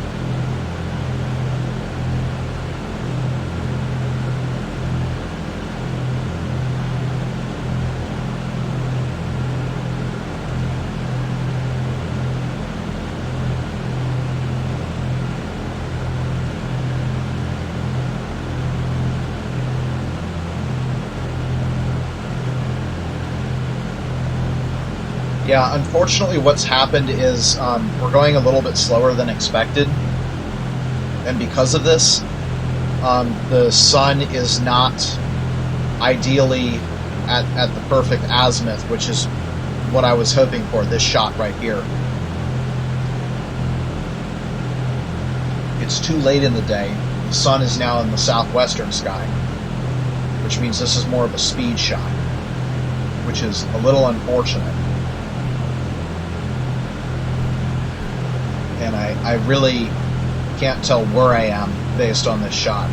Yeah, unfortunately what's happened is we're going a little bit slower than expected, and because of this, the sun is not ideally at the perfect azimuth, which is what I was hoping for, this shot right here. It's too late in the day. The sun is now in the southwestern sky, which means this is more of a speed shot, which is a little unfortunate. And I really can't tell where I am based on this shot.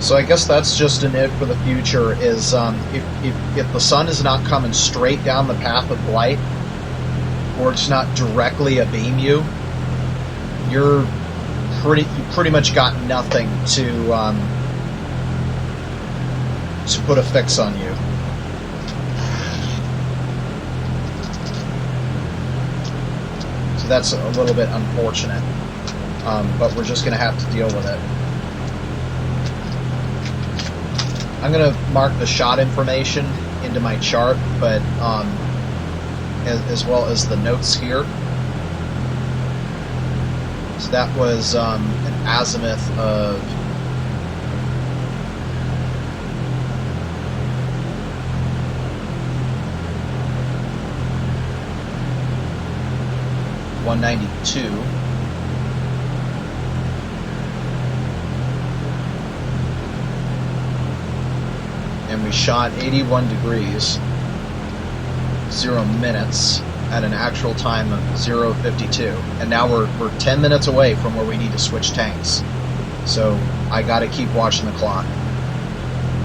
So I guess that's just a note for the future, is if the sun is not coming straight down the path of light, or it's not directly abeam you, you pretty much got nothing to put a fix on you. So that's a little bit unfortunate, but we're just going to have to deal with it. I'm going to mark the shot information into my chart, but as well as the notes here. So that was an azimuth of 192. And we shot 81 degrees, 0 minutes, at an actual time of 0:52. And now we're 10 minutes away from where we need to switch tanks. So I got to keep watching the clock.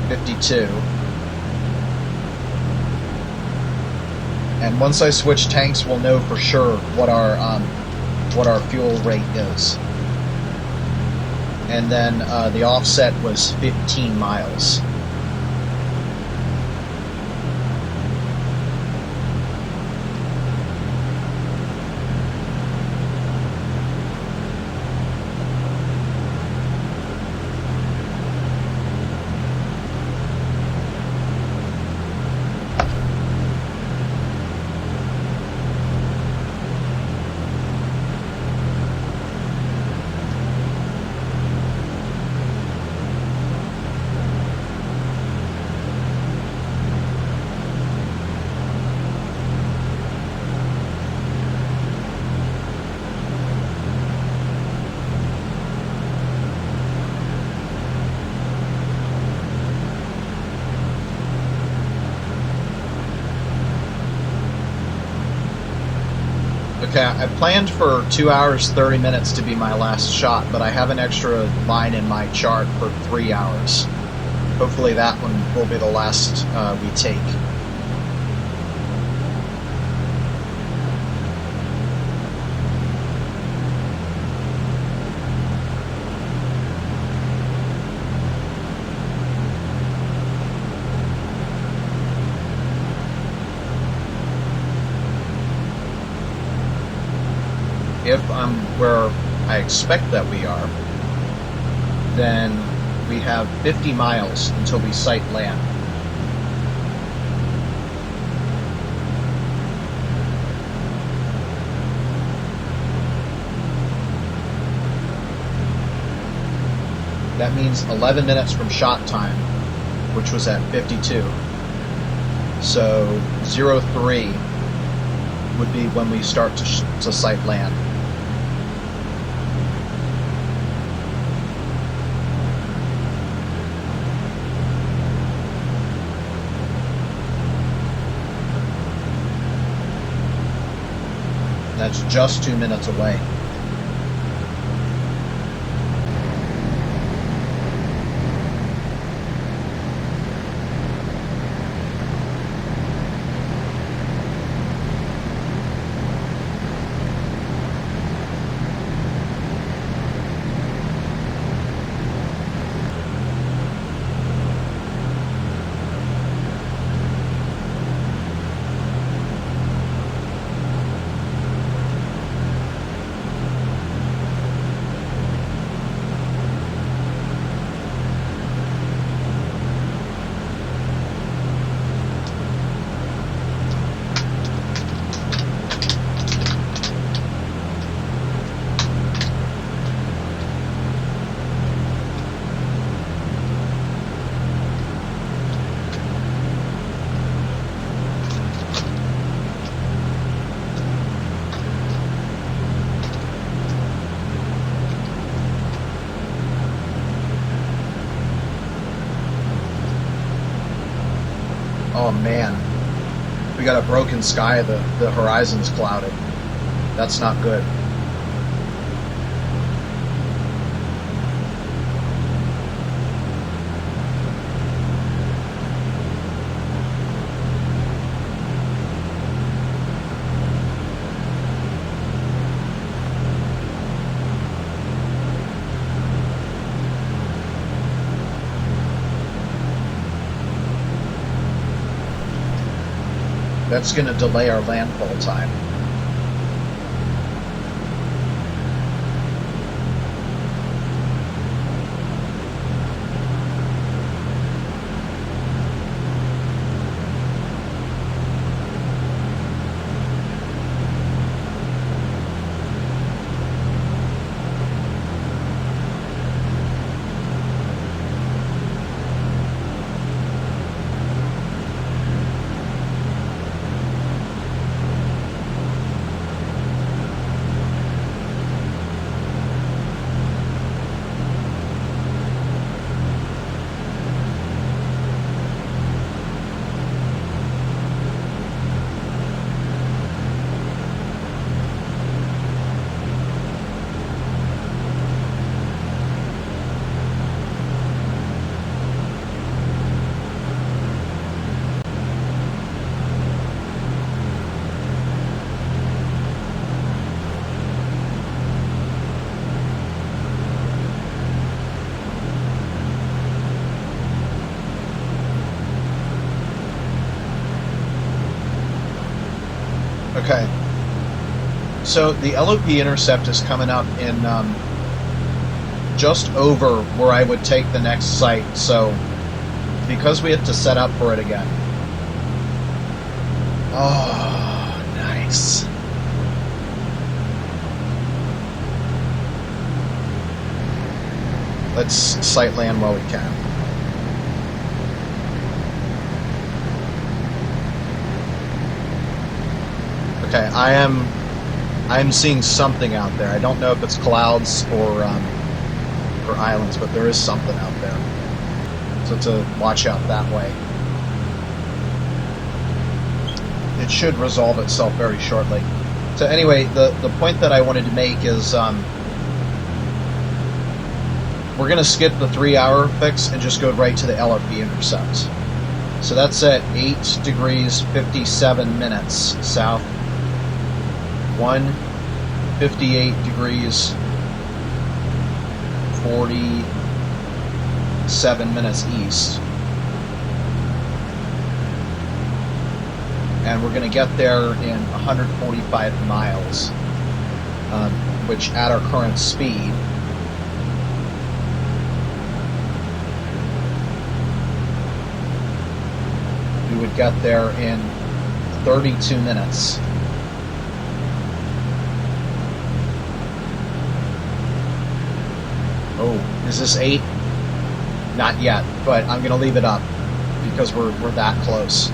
52. And once I switch tanks, we'll know for sure what our fuel rate is. And then the offset was 15 miles. Okay, I planned for 2 hours, 30 minutes to be my last shot, but I have an extra line in my chart for 3 hours. Hopefully that one will be the last we take. If I'm where I expect that we are, then we have 50 miles until we sight land. That means 11 minutes from shot time, which was at 52. So 03 would be when we start to sight land. That's just 2 minutes away. Oh man, we got a broken sky, the horizon's clouded. That's not good. That's going to delay our landfall time. Okay, so the LOP intercept is coming up in just over where I would take the next site, so because we have to set up for it again. Oh, nice. Let's sight land while we can. Okay, I'm seeing something out there. I don't know if it's clouds or islands, but there is something out there. So to watch out that way. It should resolve itself very shortly. So anyway, the point that I wanted to make is we're going to skip the 3-hour fix and just go right to the LOP intercept. So that's at 8 degrees 57 minutes south. 158 degrees 47 minutes east, and we're going to get there in 145 miles, which at our current speed we would get there in 32 minutes. Oh, is this 8? Not yet, but I'm going to leave it up because we're that close.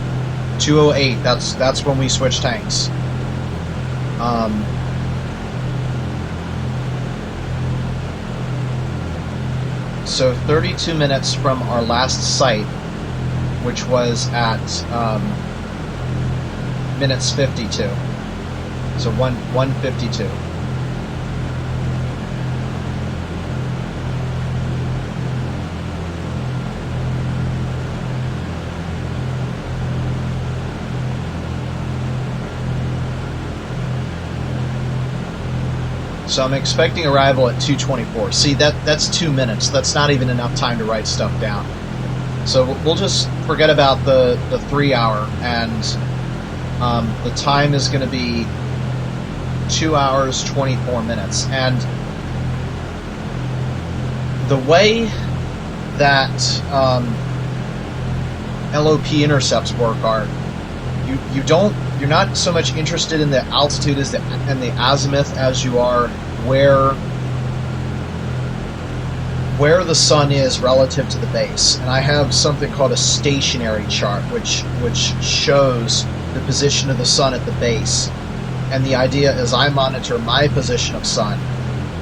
208, that's when we switch tanks. So 32 minutes from our last site, which was at minutes 52. So 152. So I'm expecting arrival at 2:24. See, that's 2 minutes. That's not even enough time to write stuff down. So we'll just forget about the 3-hour, and the time is going to be 2 hours 24 minutes. And the way that LOP intercepts work are you're not so much interested in the altitude and the azimuth as you are where the sun is relative to the base. And I have something called a stationary chart, which shows the position of the sun at the base. And the idea is I monitor my position of sun,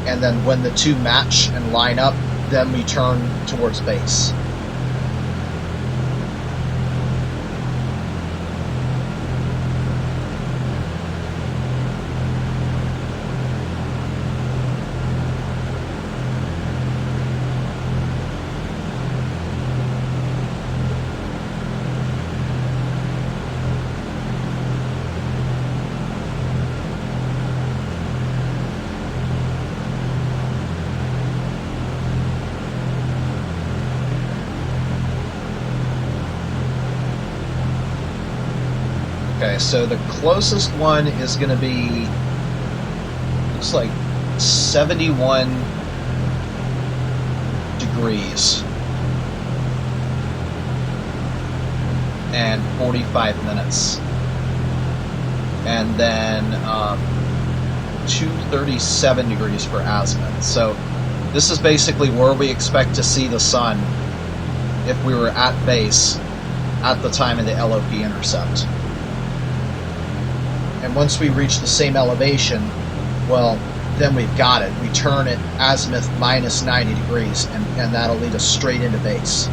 and then when the two match and line up, then we turn towards base. Okay, so the closest one is going to be, looks like 71 degrees and 45 minutes. And then 237 degrees for azimuth. So this is basically where we expect to see the sun if we were at base at the time of the LOP intercept. And once we reach the same elevation, well, then we've got it. We turn it azimuth minus 90 degrees, and that'll lead us straight into base.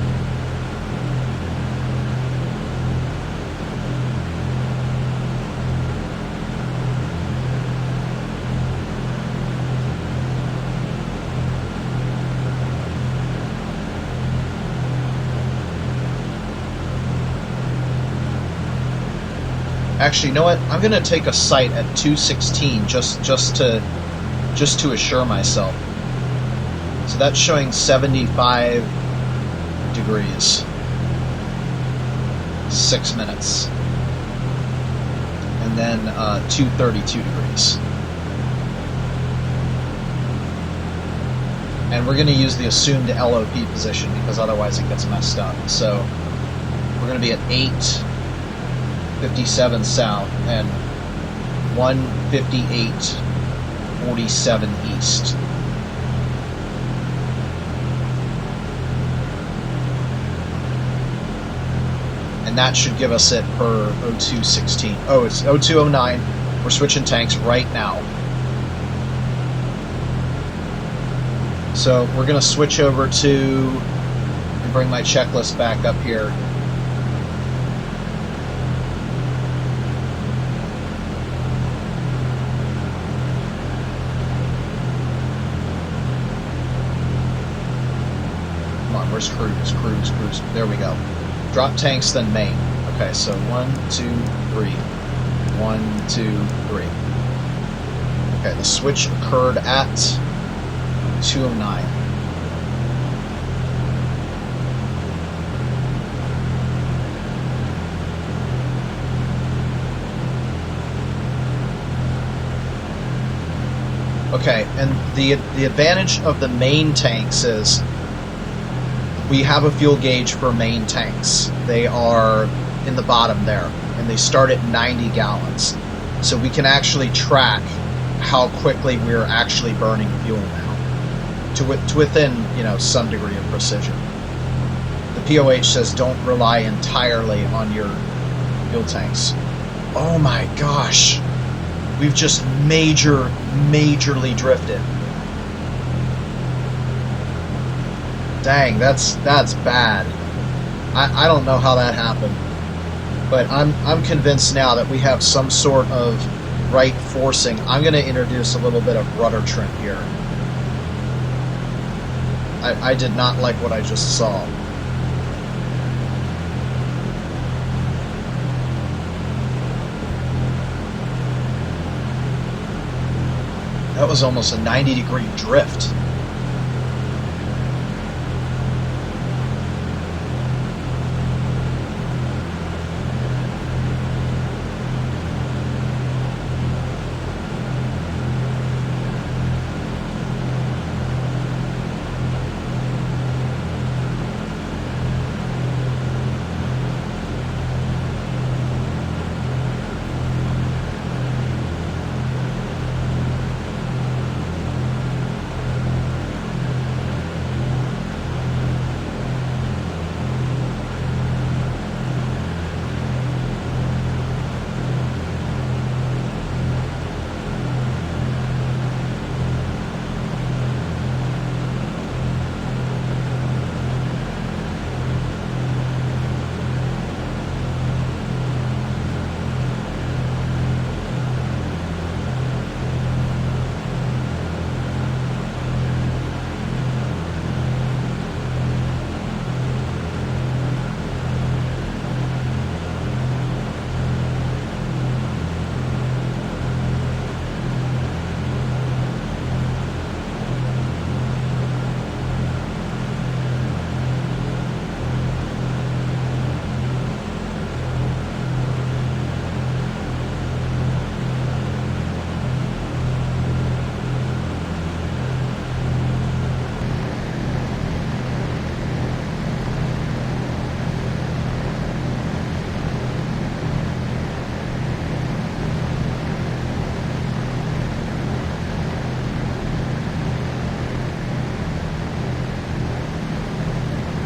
Actually, you know what? I'm going to take a sight at 216 just to assure myself. So that's showing 75 degrees. 6 minutes. And then 232 degrees. And we're going to use the assumed LOP position because otherwise it gets messed up. So we're going to be at 8:57 south and 1:58:47 east. And that should give us it per 0216. Oh, it's 0209. We're switching tanks right now. So we're going to switch over to, and bring my checklist back up here. Where's cruise? There we go. Drop tanks, then main. Okay, so 1, 2, 3. 1, 2, 3. Okay, the switch occurred at 209. Okay, and the advantage of the main tanks is we have a fuel gauge for main tanks. They are in the bottom there, and they start at 90 gallons. So we can actually track how quickly we're actually burning fuel now, to within, you know, some degree of precision. The POH says don't rely entirely on your fuel tanks. Oh my gosh, we've just majorly drifted. Dang, that's bad. I don't know how that happened, but I'm convinced now that we have some sort of right forcing. I'm going to introduce a little bit of rudder trim here. I did not like what I just saw. That was almost a 90-degree drift.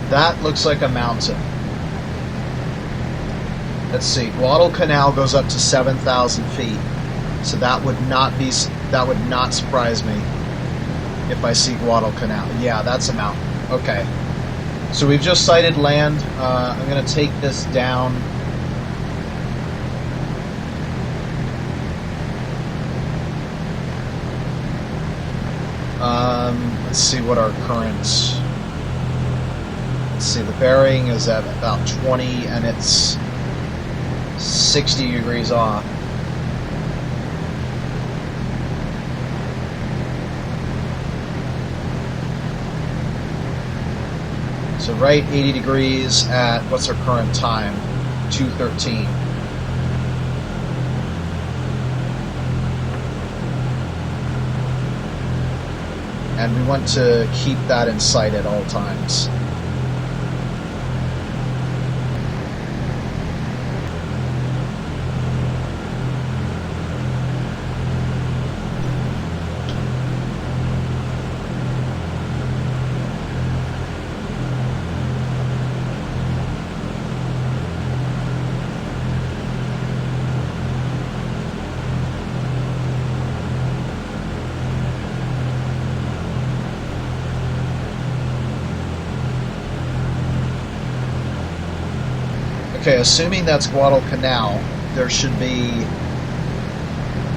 That looks like a mountain. Let's see. Guadalcanal goes up to 7,000 feet, so that would not surprise me if I see Guadalcanal. Yeah, that's a mountain. Okay. So we've just sighted land. I'm going to take this down. Let's see what our current... Let's see, the bearing is at about 20, and it's 60 degrees off. So right 80 degrees at, what's our current time? 2:13. And we want to keep that in sight at all times. Okay, assuming that's Guadalcanal, there should be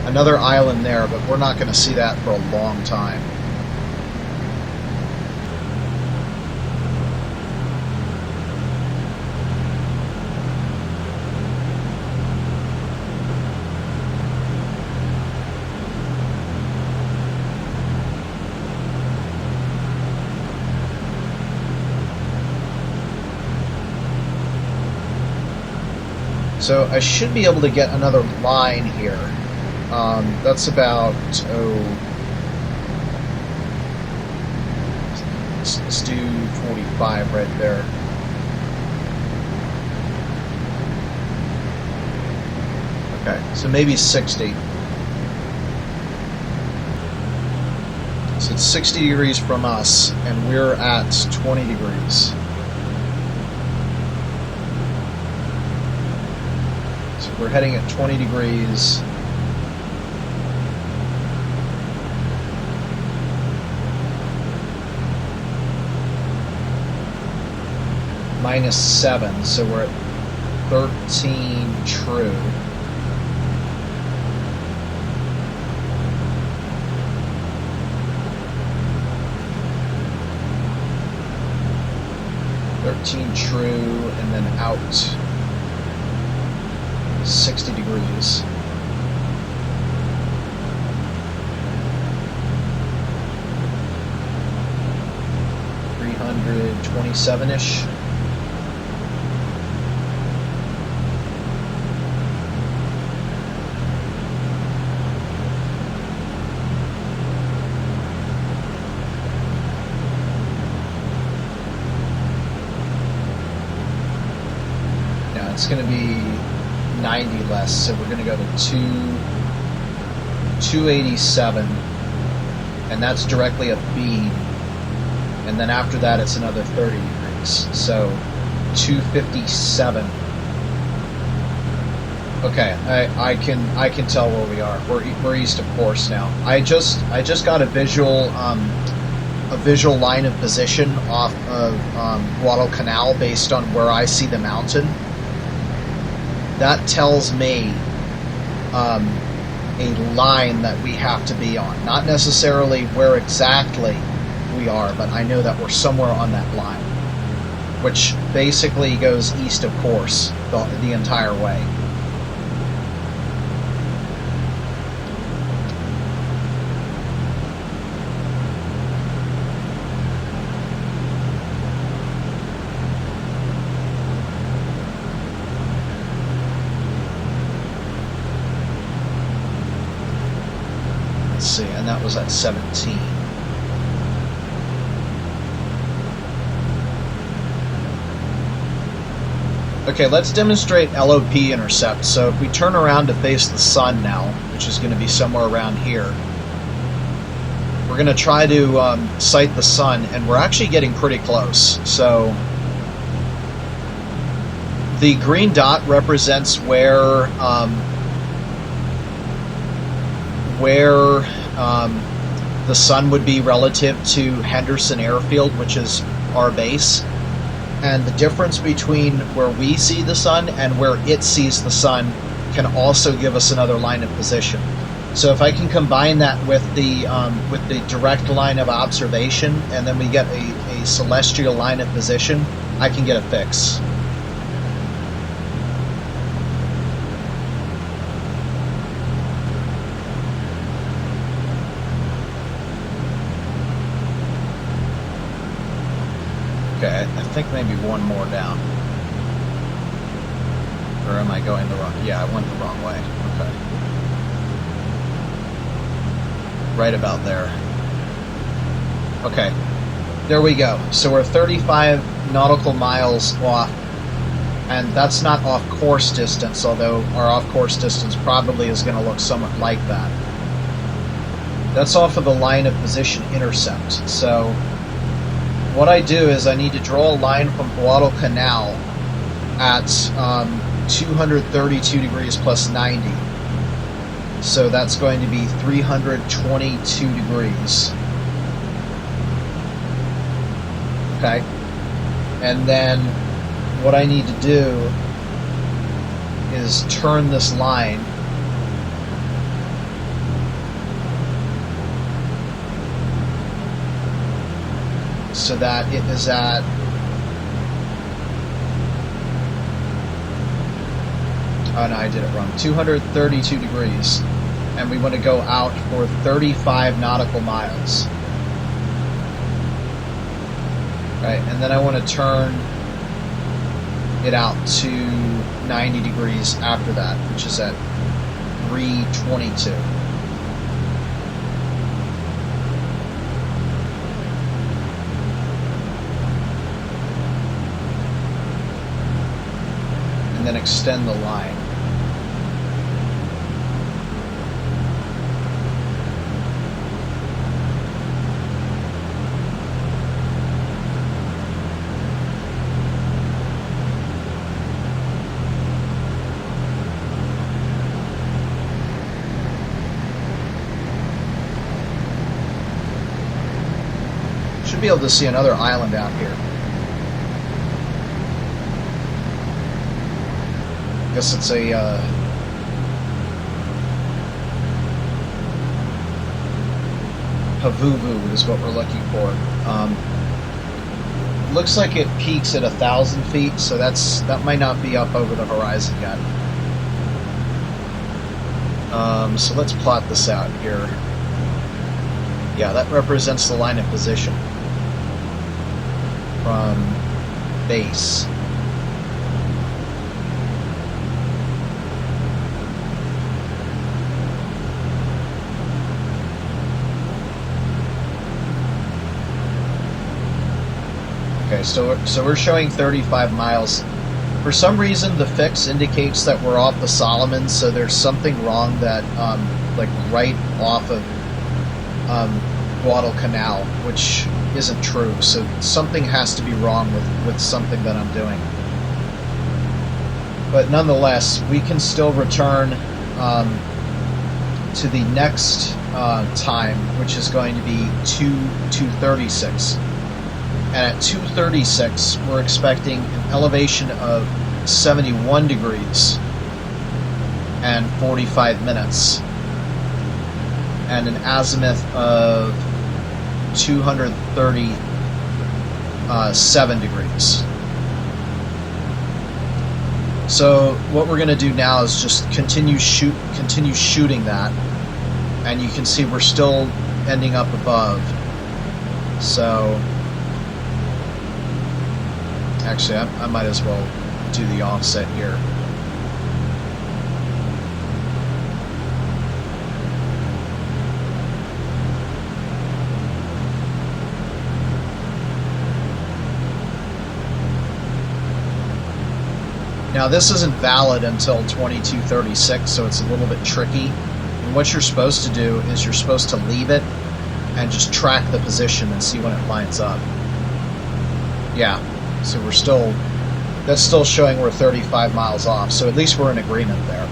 another island there, but we're not going to see that for a long time. So I should be able to get another line here. That's about, let's do 45 right there. Okay, so maybe 60. So it's 60 degrees from us, and we're at 20 degrees. We're heading at 20 degrees. -7, so we're at 13 true. And then out 60 degrees. $327-ish. Now it's going to be 90 less, so we're going to go to 287, and that's directly a beam, and then after that it's another 30 degrees, so 257. Okay, I can tell where we are. We're east of course now. I just got a visual line of position off of Guadalcanal based on where I see the mountain. That tells me a line that we have to be on. Not necessarily where exactly we are, but I know that we're somewhere on that line, which basically goes east of course the entire way. And that was at 17. Okay, let's demonstrate LOP intercept. So if we turn around to face the sun now, which is going to be somewhere around here, we're going to try to sight the sun, and we're actually getting pretty close. So The green dot represents where the sun would be relative to Henderson Airfield, which is our base. And the difference between where we see the sun and where it sees the sun can also give us another line of position. So if I can combine that with the direct line of observation, and then we get a celestial line of position, I can get a fix. Okay, I think maybe one more down. Or am I going the wrong? Yeah, I went the wrong way. Okay. Right about there. Okay. There we go. So we're 35 nautical miles off. And that's not off course distance, although our off course distance probably is going to look somewhat like that. That's off of the line of position intercept. So what I do is I need to draw a line from Guadelcanal at 232 degrees plus 90. So that's going to be 322 degrees. Okay. And then what I need to do is turn this line so that it is at oh no, I did it wrong. 232 degrees. And we want to go out for 35 nautical miles. Right, and then I want to turn it out to 90 degrees after that, which is at 322. And then extend the line. Should be able to see another island out here. I guess it's a Pavuvu is what we're looking for. Looks like it peaks at 1,000 feet, so that might not be up over the horizon yet. So let's plot this out here. Yeah, that represents the line of position from base. Okay, so we're showing 35 miles. For some reason, the fix indicates that we're off the Solomons, so there's something wrong that, like right off of Guadalcanal, which isn't true. So something has to be wrong with something that I'm doing. But nonetheless, we can still return to the next time, which is going to be 236. And at 236, we're expecting an elevation of 71 degrees and 45 minutes, and an azimuth of 237 degrees. So what we're going to do now is just continue shooting that, and you can see we're still ending up above. So actually, I might as well do the offset here. Now this isn't valid until 2236, so it's a little bit tricky. And what you're supposed to do is you're supposed to leave it and just track the position and see when it lines up. Yeah. So we're still That's still showing we're 35 miles off, so at least we're in agreement there.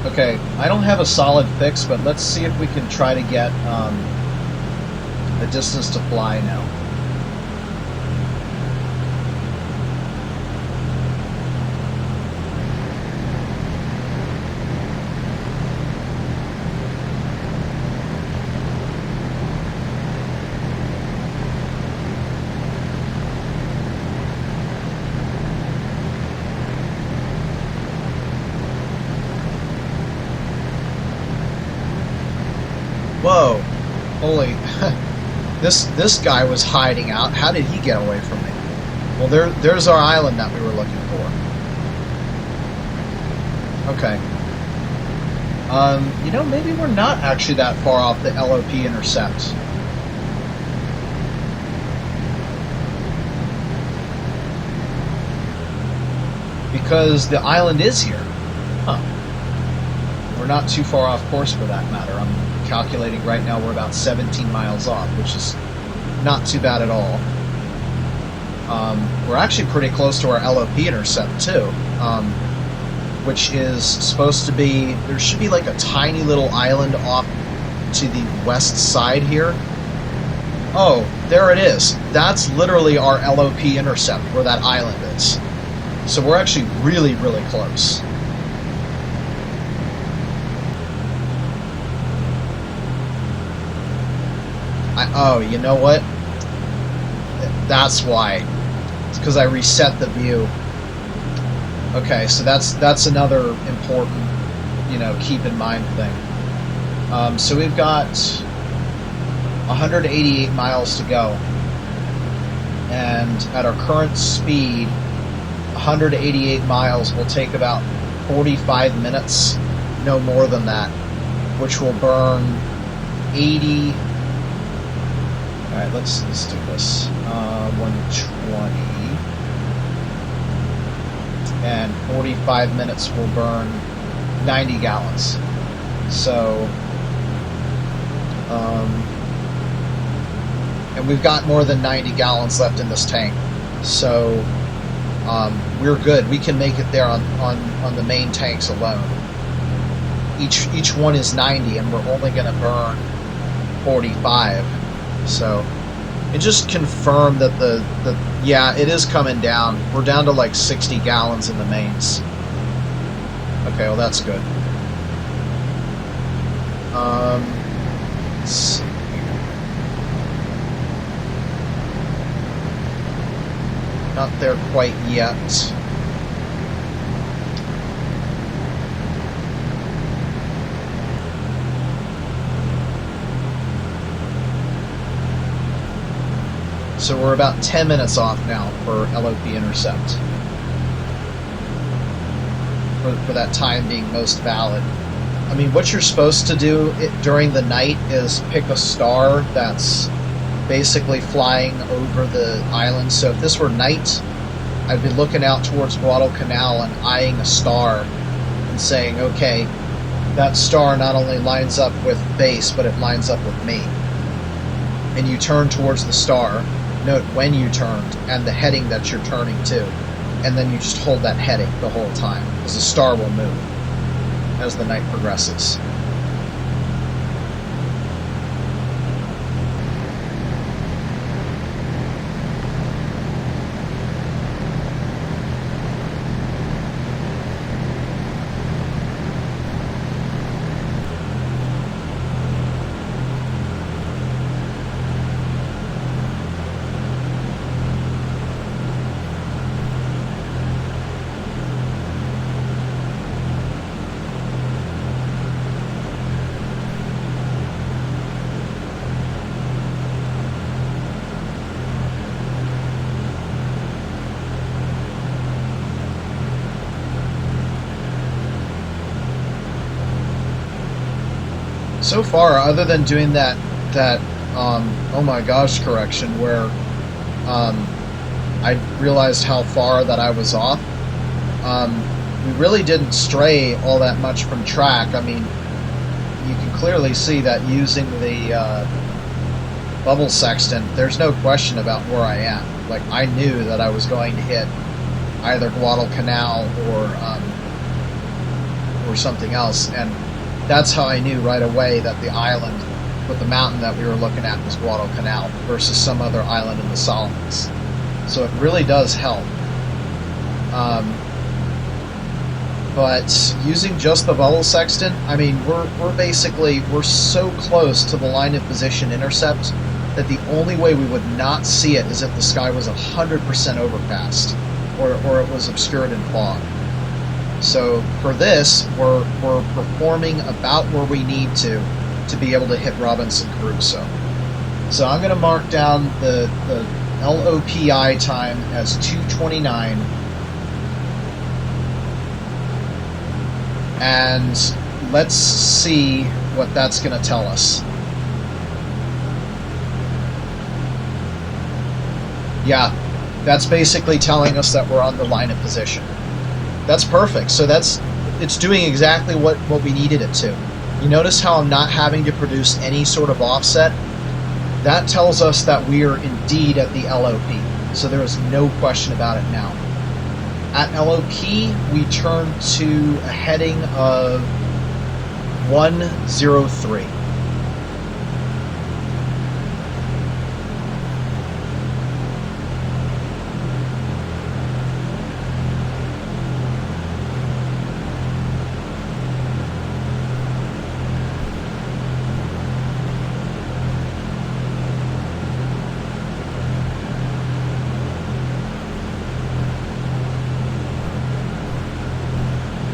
Okay, I don't have a solid fix, but let's see if we can try to get a distance to fly now. Whoa, holy, this guy was hiding out. How did he get away from me? Well, there's our island that we were looking for. Okay. You know, maybe we're not actually that far off the LOP intercept. Because the island is here. Huh. We're not too far off course for that matter. I'm calculating right now we're about 17 miles off, which is not too bad at all. We're actually pretty close to our LOP intercept too, which is supposed to be, there should be like a tiny little island off to the west side here. Oh, there it is. That's literally our LOP intercept, where that island is. So we're actually really, really close. Oh, you know what? That's why. It's because I reset the view. Okay, so that's another important, you know, keep in mind thing. So we've got 188 miles to go, and at our current speed, 188 miles will take about 45 minutes, no more than that, which will burn 80. All right, let's do this. 120, and 45 minutes will burn 90 gallons. So, and we've got more than 90 gallons left in this tank. So, we're good. We can make it there on the main tanks alone. Each one is 90, and we're only going to burn 45. So it just confirmed that yeah, it is coming down. We're down to like 60 gallons in the mains. Okay, well that's good. Let's see here. Not there quite yet. So we're about 10 minutes off now for LOP intercept. For that time being most valid. I mean, what you're supposed to do during the night is pick a star that's basically flying over the island. So if this were night, I'd be looking out towards Guadelcanal and eyeing a star and saying, okay, that star not only lines up with base, but it lines up with me. And you turn towards the star. Note when you turned and the heading that you're turning to, and then you just hold that heading the whole time, because the star will move as the night progresses. So far, other than doing that oh my gosh correction where I realized how far that I was off, we really didn't stray all that much from track. I mean, you can clearly see that using the bubble sextant, there's no question about where I am. Like, I knew that I was going to hit either Guadalcanal or something else, and that's how I knew right away that the island with the mountain that we were looking at was Guadalcanal versus some other island in the Solomons. So it really does help. But using just the bubble sextant, I mean, we're so close to the line of position intercept that the only way we would not see it is if the sky was 100% overcast or it was obscured in fog. So for this, we're performing about where we need to be able to hit Robinson Crusoe. So I'm going to mark down the LOPI time as 2:29, and let's see what that's going to tell us. Yeah, that's basically telling us that we're on the line of position. That's perfect. So it's doing exactly what we needed it to. You notice how I'm not having to produce any sort of offset? That tells us that we are indeed at the LOP. So there is no question about it now. At LOP, we turn to a heading of 103.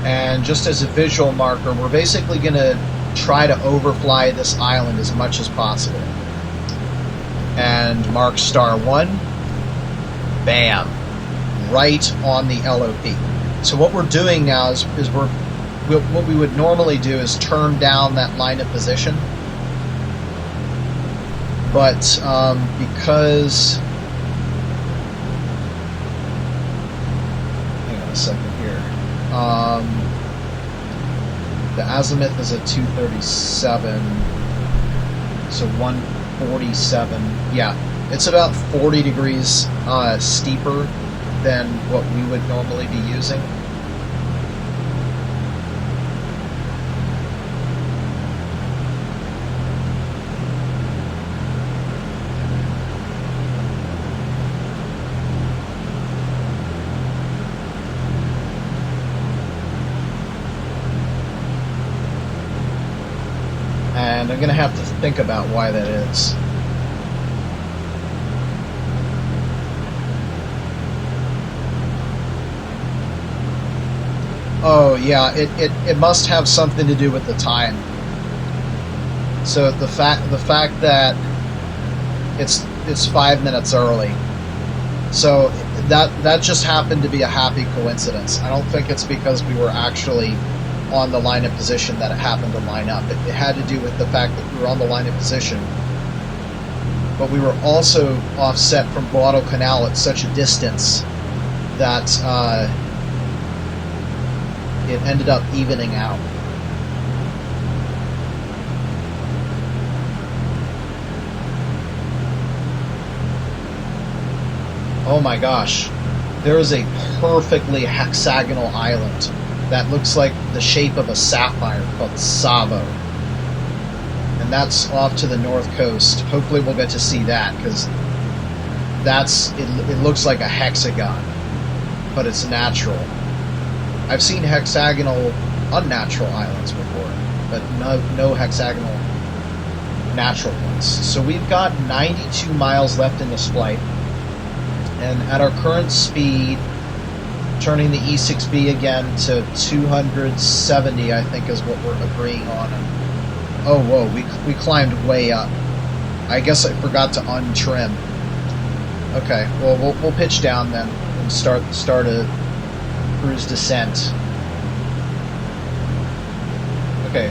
And just as a visual marker, we're basically going to try to overfly this island as much as possible. And mark star 1. Bam! Right on the LOP. So what we're doing now is what we would normally do is turn down that line of position. But because... hang on a second here. The azimuth is at 237, so 147. Yeah, it's about 40 degrees steeper than what we would normally be using. And I'm going to have to think about why that is. Oh yeah, it must have something to do with the time. So the fact that it's 5 minutes early. So that just happened to be a happy coincidence. I don't think it's because we were actually on the line of position that it happened to line up. It had to do with the fact that we were on the line of position, but we were also offset from Guadalcanal at such a distance that it ended up evening out. Oh my gosh, there is a perfectly hexagonal island that looks like the shape of a sapphire called Savo. And that's off to the north coast. Hopefully we'll get to see that, because it looks like a hexagon, but it's natural. I've seen hexagonal unnatural islands before, but no hexagonal natural ones. So we've got 92 miles left in this flight, and at our current speed, turning the E6B again to 270, I think is what we're agreeing on. And, oh, whoa, we climbed way up. I guess I forgot to untrim. Okay, well, we'll pitch down then and start a cruise descent. Okay,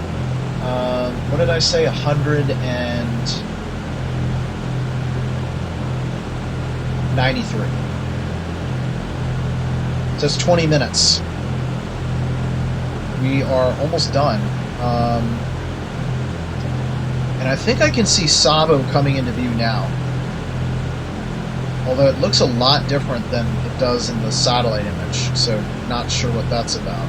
what did I say? 193. So it's 20 minutes. We are almost done. And I think I can see Sabo coming into view now. Although it looks a lot different than it does in the satellite image, so not sure what that's about.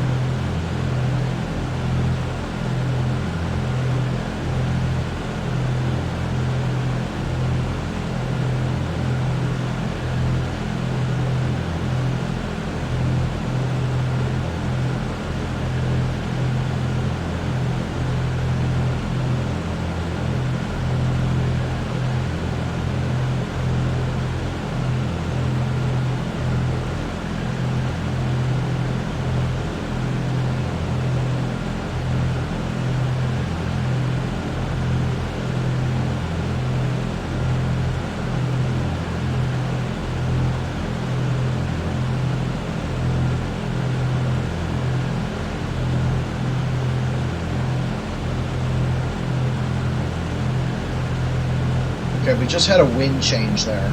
Okay, we just had a wind change there.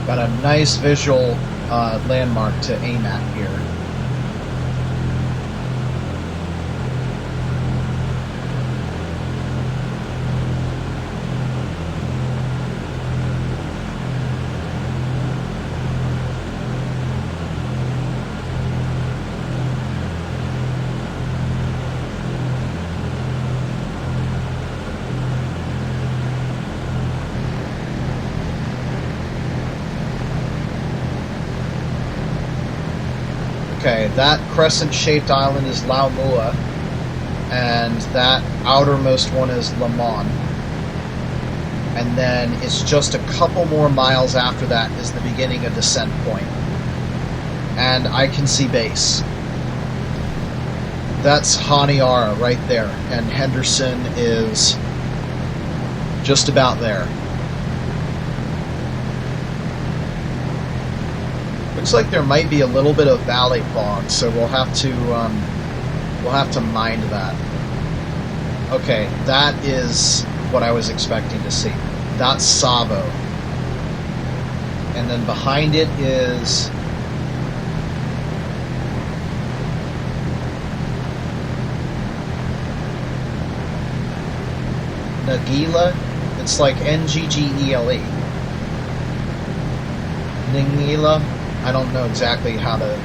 Got a nice visual landmark to aim at here. Okay, that crescent-shaped island is Laumua, and that outermost one is Lamon. And then it's just a couple more miles after that is the beginning of descent point. And I can see base. That's Honiara right there, and Henderson is just about there. Looks like there might be a little bit of valley fog, so we'll have to mind that. Okay, that is what I was expecting to see. That's Sabo, and then behind it is Nagila. It's like Nggele. Ningila. I don't know exactly how to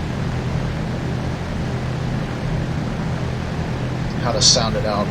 sound it out.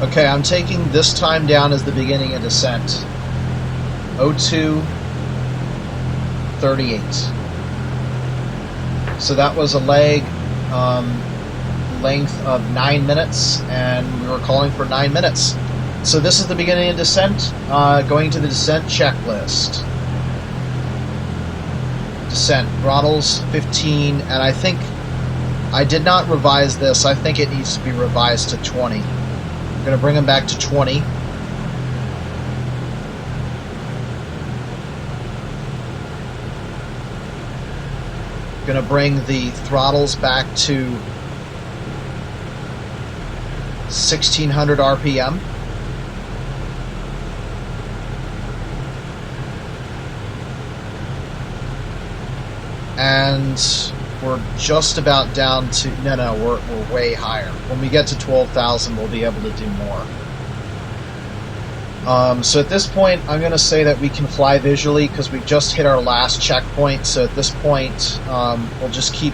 Okay, I'm taking this time down as the beginning of descent. 02:38. So that was a leg length of 9 minutes, and we were calling for 9 minutes. So this is the beginning of descent. Going to the descent checklist. Descent, throttles 15, and I think I did not revise this. I think it needs to be revised to 20. I'm going to bring them back to 20. Going to bring the throttles back to 1600 RPM. And we're just about down to... No, we're way higher. When we get to 12,000, we'll be able to do more. So at this point, I'm going to say that we can fly visually because we've just hit our last checkpoint. So at this point, we'll just keep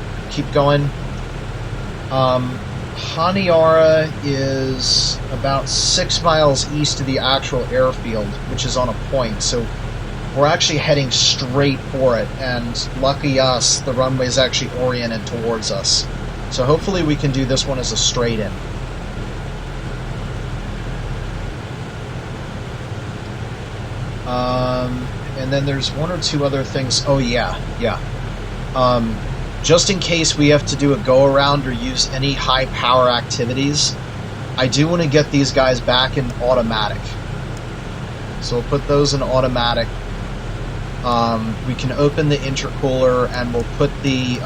going. Honiara is about 6 miles east of the actual airfield, which is on a point. So we're actually heading straight for it, and lucky us, the runway is actually oriented towards us. So hopefully we can do this one as a straight in. And then there's one or two other things. Oh yeah. Just in case we have to do a go around or use any high power activities, I do want to get these guys back in automatic. So we'll put those in automatic. We can open the intercooler, and we'll put the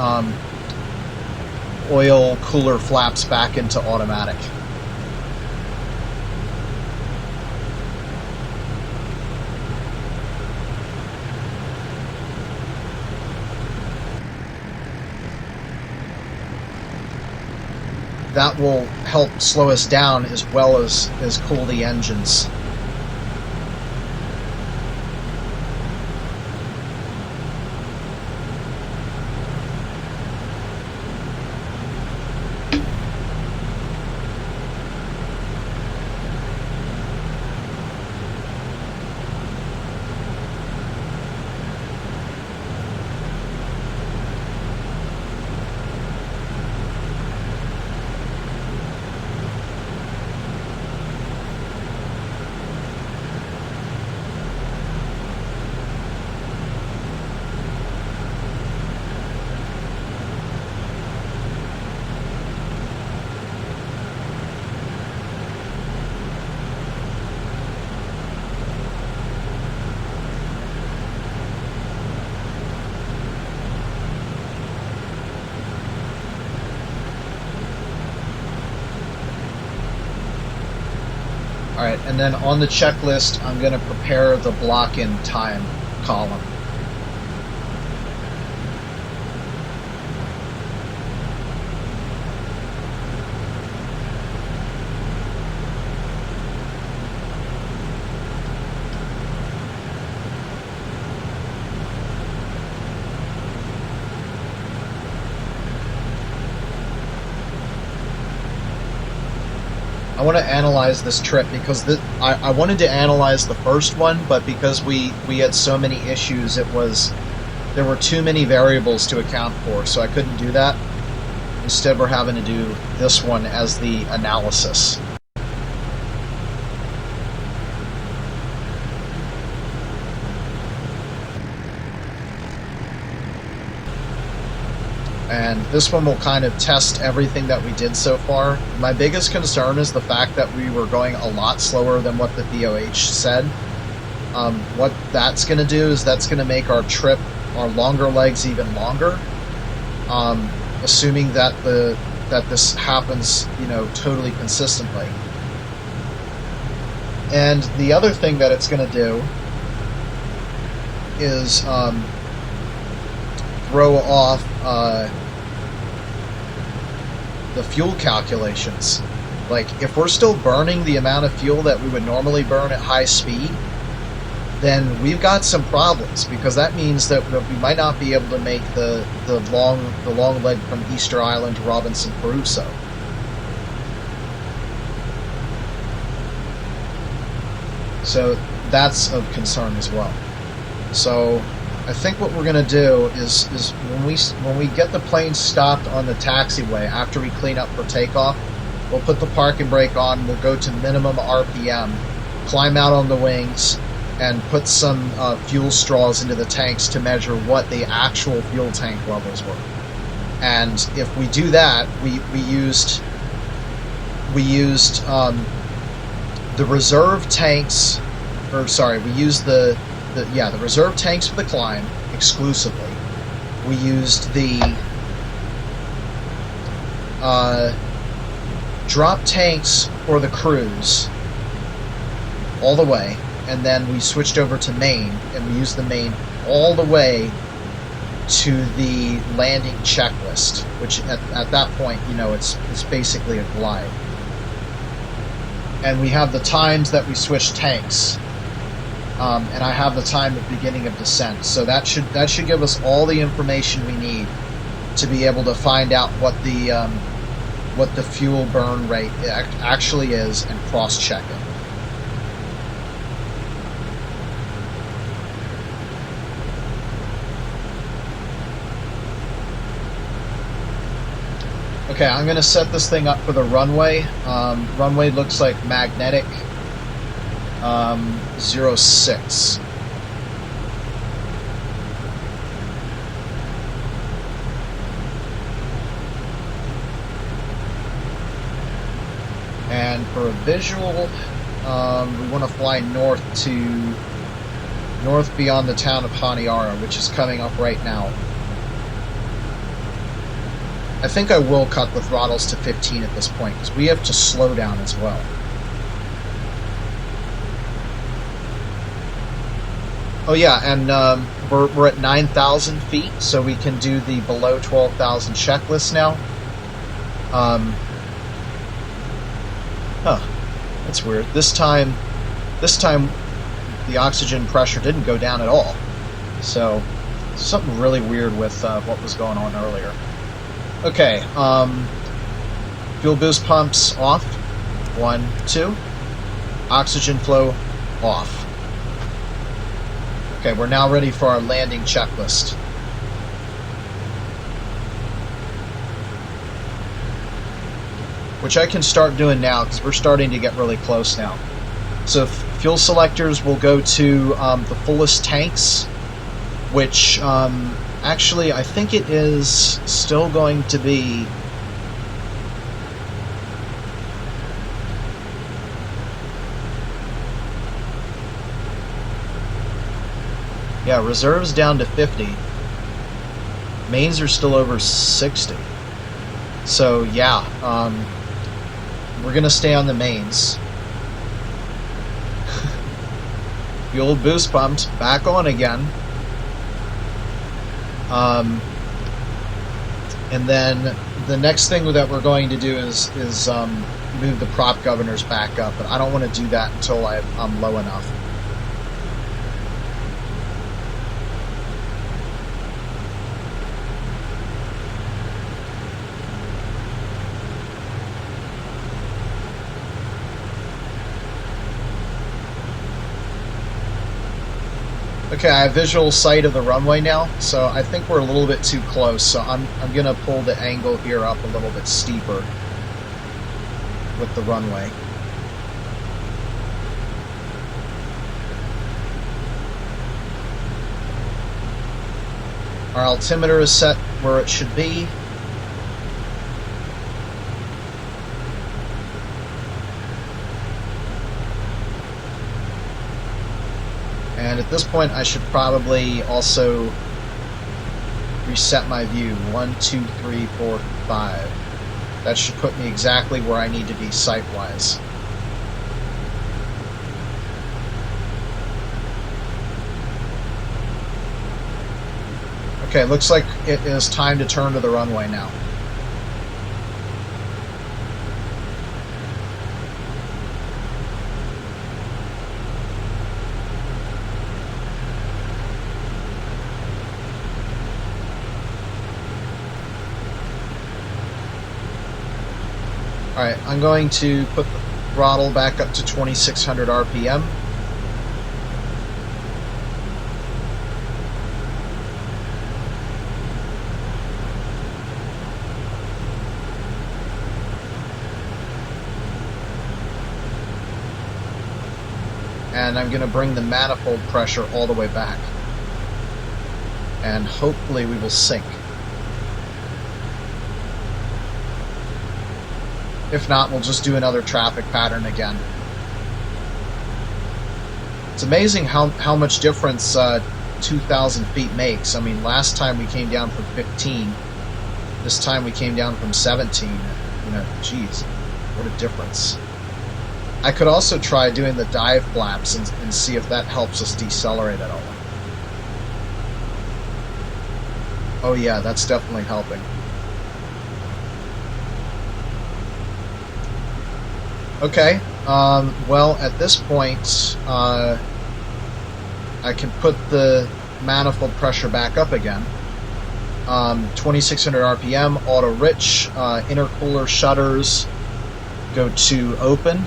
oil cooler flaps back into automatic. That will help slow us down as well as cool the engines. Alright, and then on the checklist, I'm going to prepare the block-in time column. I want to analyze this trip because I wanted to analyze the first one, but because we had so many issues, there were too many variables to account for, so I couldn't do that. Instead, we're having to do this one as the analysis. And this one will kind of test everything that we did so far. My biggest concern is the fact that we were going a lot slower than what the DOH said. What that's going to do is that's going to make our trip, our longer legs, even longer. Assuming that this happens, totally consistently. And the other thing that it's going to do is throw off the fuel calculations. Like, if we're still burning the amount of fuel that we would normally burn at high speed, then we've got some problems, because that means that we might not be able to make the long leg from Easter Island to Robinson Crusoe. So that's of concern as well. So I think what we're going to do is when we get the plane stopped on the taxiway after we clean up for takeoff, we'll put the parking brake on, we'll go to minimum RPM, climb out on the wings, and put some fuel straws into the tanks to measure what the actual fuel tank levels were. And if we do that, we used the reserve tanks, or sorry, we used the reserve tanks for the climb exclusively. We used the drop tanks for the cruise all the way, and then we switched over to main, and we used the main all the way to the landing checklist, which at that point, you know, it's basically a glide. And we have the times that we switched tanks, and I have the time at the beginning of descent. So that should give us all the information we need to be able to find out what the fuel burn rate actually is and cross-check it. Okay, I'm going to set this thing up for the runway. Runway looks like magnetic 06. And for a visual, we want to fly north beyond the town of Honiara, which is coming up right now. I think I will cut the throttles to 15 at this point, because we have to slow down as well. Oh yeah, and we're at 9,000 feet, so we can do the below 12,000 checklist now. That's weird. This time the oxygen pressure didn't go down at all. So something really weird with what was going on earlier. Okay, fuel boost pumps off. 1, 2. Oxygen flow off. Okay, we're now ready for our landing checklist. Which I can start doing now, because we're starting to get really close now. So fuel selectors will go to the fullest tanks, which actually I think it is still going to be reserves down to 50. Mains are still over 60. So yeah, we're gonna stay on the mains. Fuel boost pumps back on again. And then the next thing that we're going to do is move the prop governors back up, but I don't want to do that until I'm low enough. Okay, I have visual sight of the runway now, so I think we're a little bit too close, so I'm going to pull the angle here up a little bit steeper with the runway. Our altimeter is set where it should be. And at this point, I should probably also reset my view. 1, 2, 3, 4, 5. That should put me exactly where I need to be sight-wise. Okay, looks like it is time to turn to the runway now. Alright, I'm going to put the throttle back up to 2600 RPM. And I'm going to bring the manifold pressure all the way back. And hopefully we will sink. If not, we'll just do another traffic pattern again. It's amazing how much difference 2,000 feet makes. I mean, last time we came down from 15. This time we came down from 17. You know, geez, what a difference. I could also try doing the dive flaps and see if that helps us decelerate at all. Oh yeah, that's definitely helping. Okay, well, at this point, I can put the manifold pressure back up again. 2600 RPM, auto rich, intercooler shutters go to open.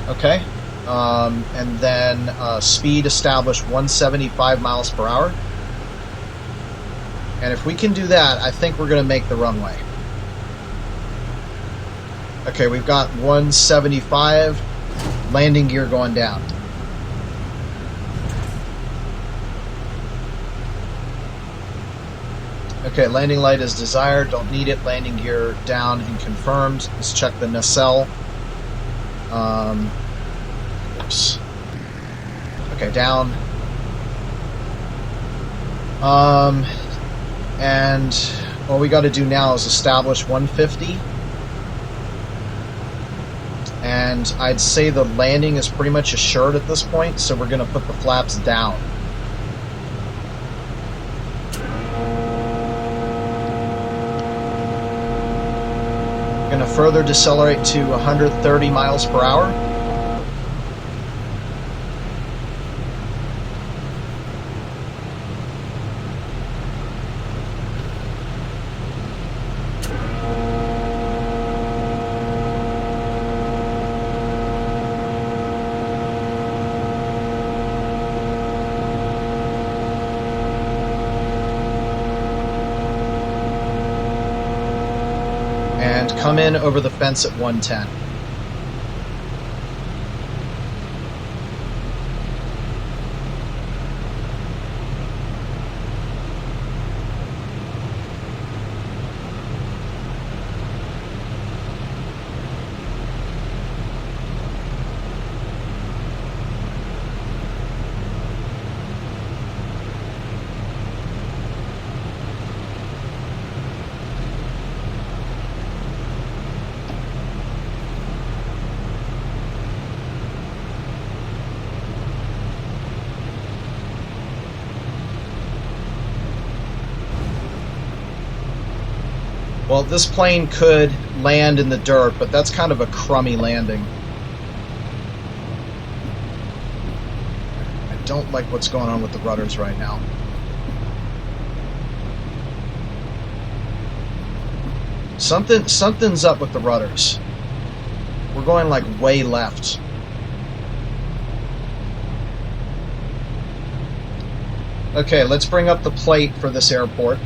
Okay, and then speed established 175 miles per hour. And if we can do that, I think we're going to make the runway. Okay, we've got 175, landing gear going down. Okay, landing light is desired, don't need it, landing gear down and confirmed. Let's check the nacelle. Oops. Okay, down. And all we got to do now is establish 150. And I'd say the landing is pretty much assured at this point, so we're going to put the flaps down. Going to further decelerate to 130 miles per hour. Come in over the fence at 110. Well, this plane could land in the dirt, but that's kind of a crummy landing. I don't like what's going on with the rudders right now. Something's up with the rudders. We're going like way left. Okay, let's bring up the plate for this airport.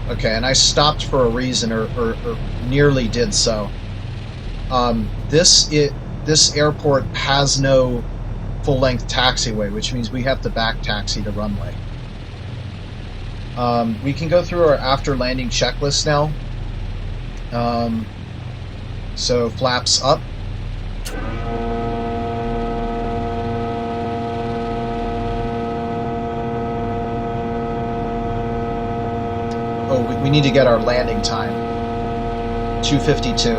Okay, and I stopped for a reason, or nearly did so. This airport has no full-length taxiway, which means we have to back taxi to runway. We can go through our after-landing checklist now. So flaps up. Oh, we need to get our landing time. 2:52.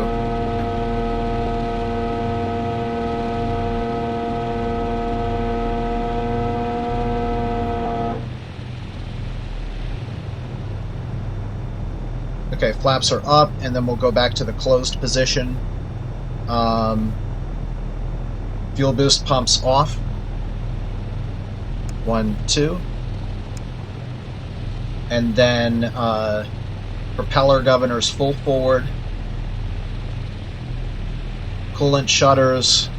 Okay, flaps are up, and then we'll go back to the closed position. Fuel boost pumps off. 1, 2. And then propeller governors full forward, coolant shutters.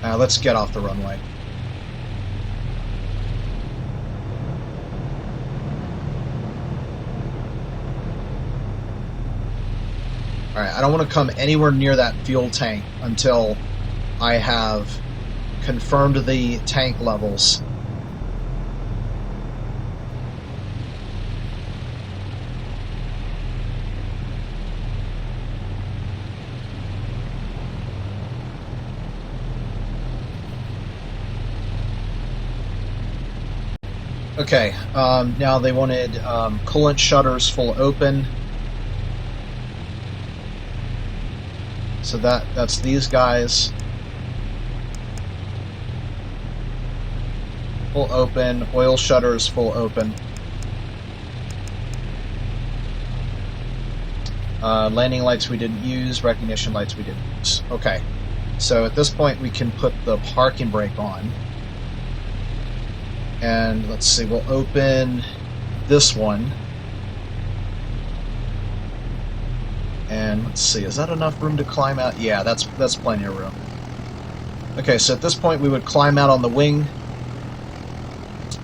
Let's get off the runway. Alright, I don't want to come anywhere near that fuel tank until I have confirmed the tank levels. Okay, now they wanted coolant shutters full open. So that's these guys. Full open, oil shutters full open. Landing lights we didn't use, recognition lights we didn't use. Okay, so at this point we can put the parking brake on. And let's see, we'll open this one. And let's see, is that enough room to climb out? Yeah, that's plenty of room. Okay, so at this point we would climb out on the wing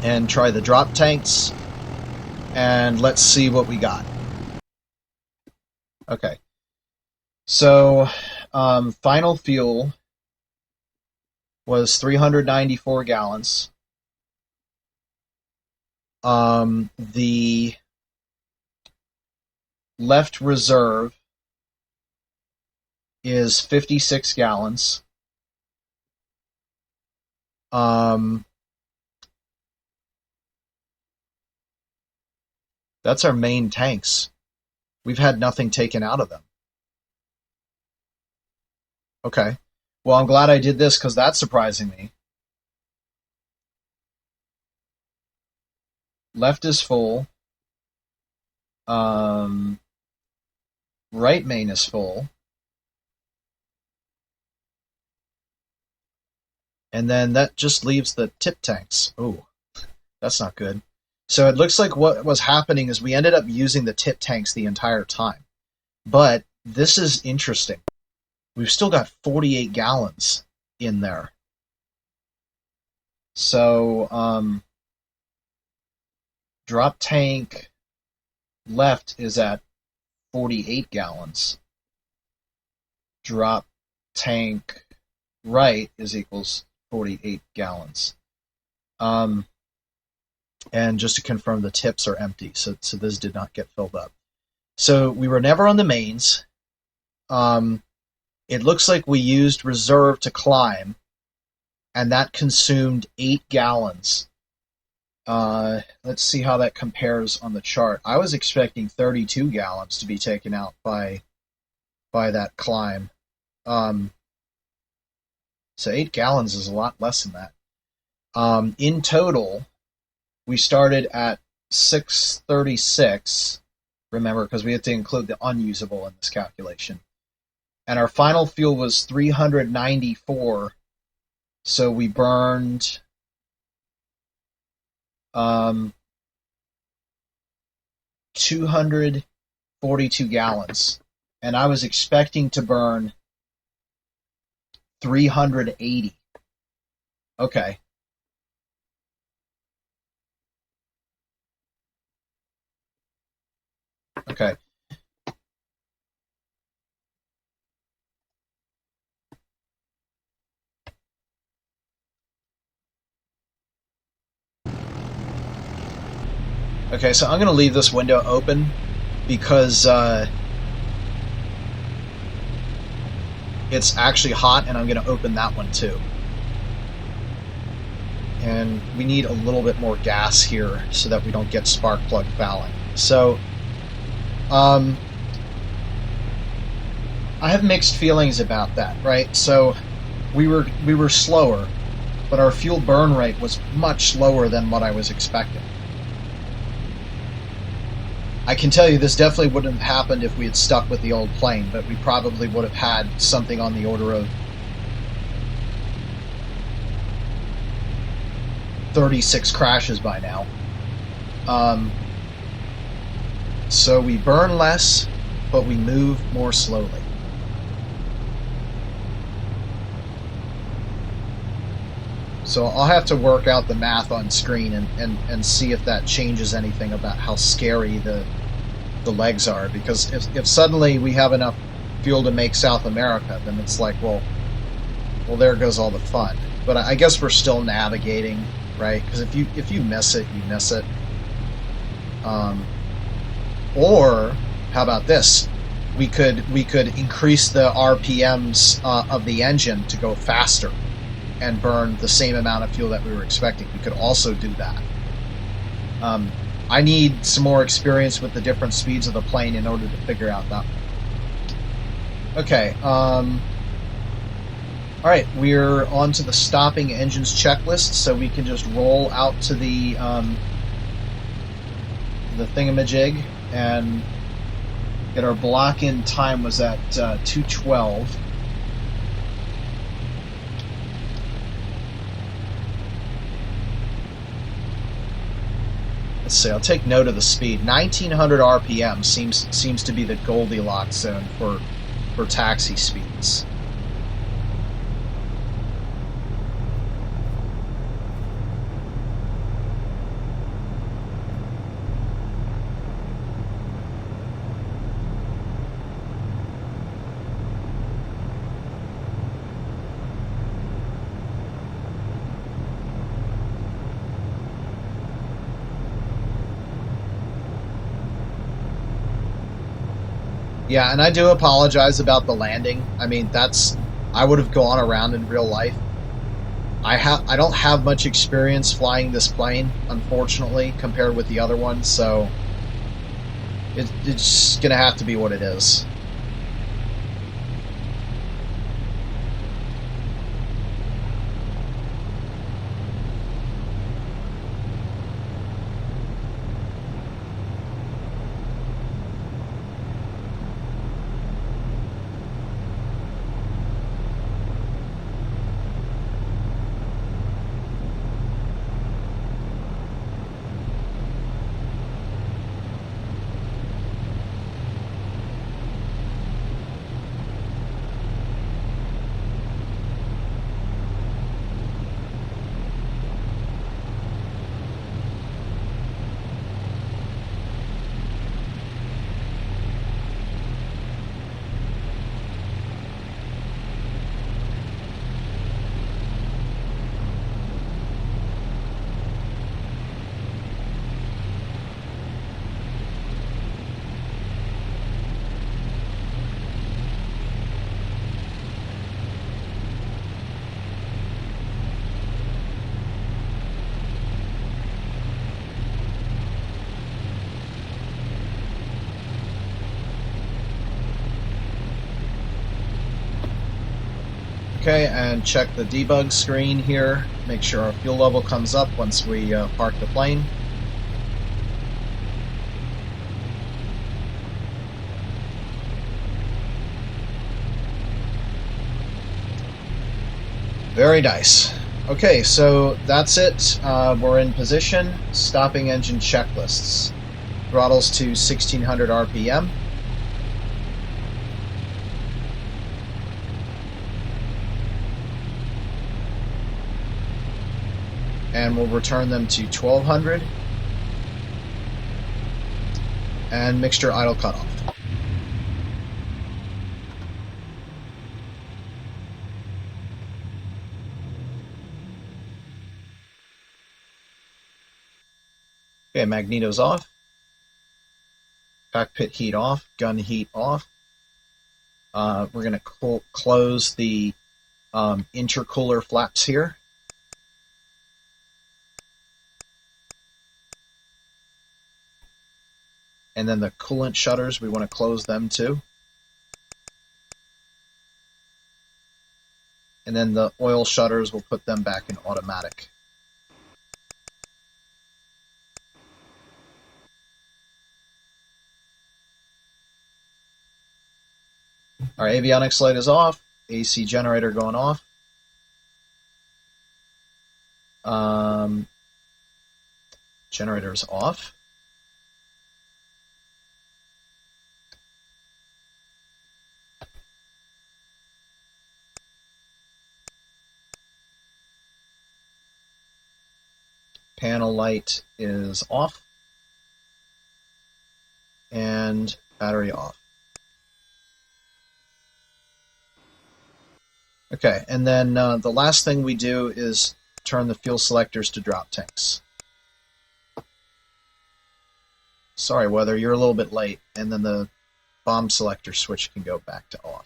and try the drop tanks. And let's see what we got. Okay. So, final fuel was 394 gallons. The left reserve is 56 gallons. That's our main tanks. We've had nothing taken out of them. Okay. Well, I'm glad I did this because that's surprising me. Left is full. Right main is full. And then that just leaves the tip tanks. Oh, that's not good. So it looks like what was happening is we ended up using the tip tanks the entire time. But this is interesting. We've still got 48 gallons in there. So, drop tank left is at 48 gallons. Drop tank right is equals 48 gallons. And just to confirm, the tips are empty, so this did not get filled up. So we were never on the mains. It looks like we used reserve to climb, and that consumed 8 gallons. Let's see how that compares on the chart. I was expecting 32 gallons to be taken out by that climb. So 8 gallons is a lot less than that. In total, we started at 636, remember, because we have to include the unusable in this calculation. And our final fuel was 394, so we burned 242 gallons. And I was expecting to burn 380. Okay. Okay. Okay, so I'm going to leave this window open because it's actually hot, and I'm going to open that one too. And we need a little bit more gas here so that we don't get spark plug fouling. So, I have mixed feelings about that, right? So, we were slower, but our fuel burn rate was much slower than what I was expecting. I can tell you this definitely wouldn't have happened if we had stuck with the old plane, but we probably would have had something on the order of 36 crashes by now. So we burn less, but we move more slowly. So I'll have to work out the math on screen and see if that changes anything about how scary the legs are, because if suddenly we have enough fuel to make South America, then it's like, well, there goes all the fun. But I guess we're still navigating, right? Because if you miss it, you miss it. Or how about this? We could increase the RPMs of the engine to go faster and burn the same amount of fuel that we were expecting. We could also do that. I need some more experience with the different speeds of the plane in order to figure out that. Okay. All right, we're on to the stopping engines checklist, so we can just roll out to the thingamajig and get our block-in time was at 2:12. Let's see, I'll take note of the speed. 1900 RPM seems to be the Goldilocks zone for taxi speeds. Yeah, and I do apologize about the landing. I mean, I would have gone around in real life. I don't have much experience flying this plane, unfortunately, compared with the other ones, so it's gonna have to be what it is. Okay, and check the debug screen here. Make sure our fuel level comes up once we park the plane. Very nice. Okay, so that's it. We're in position. Stopping engine checklists. Throttles to 1600 RPM. And we'll return them to 1200. And mixture idle cutoff. Okay, magneto's off. Cockpit heat off. Gun heat off. We're going to close the intercooler flaps here. And then the coolant shutters, we want to close them too. And then the oil shutters, we'll put them back in automatic. Our avionics light is off. AC generator going off. Generator's off. Panel light is off. And battery off. Okay, and then the last thing we do is turn the fuel selectors to drop tanks. Sorry, weather, you're a little bit late, and then the bomb selector switch can go back to off.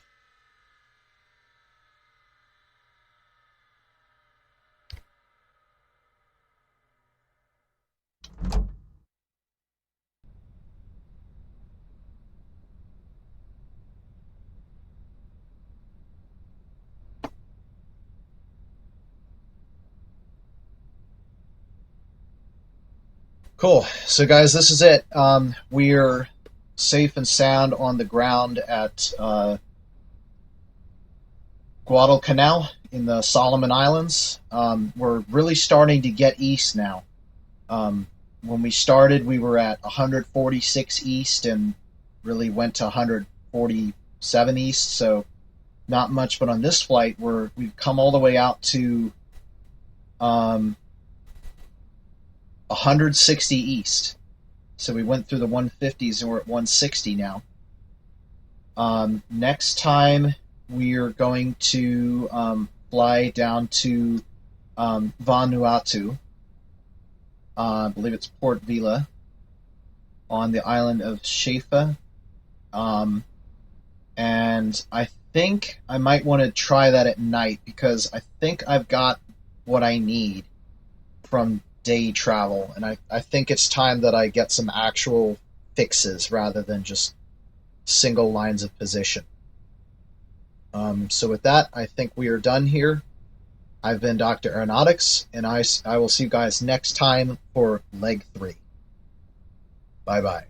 Cool. So, guys, this is it. We're safe and sound on the ground at Guadalcanal in the Solomon Islands. We're really starting to get east now. When we started, we were at 146 east and really went to 147 east, so not much. But on this flight, we've come all the way out to 160 east. So we went through the 150s and we're at 160 now. Next time we are going to fly down to Vanuatu. I believe it's Port Vila on the island of Shefa. And I think I might want to try that at night because I think I've got what I need from day travel, and I think it's time that I get some actual fixes rather than just single lines of position. So with that, I think we are done here. I've been Dr. Aeronautics, and I will see you guys next time for leg 3. Bye-bye.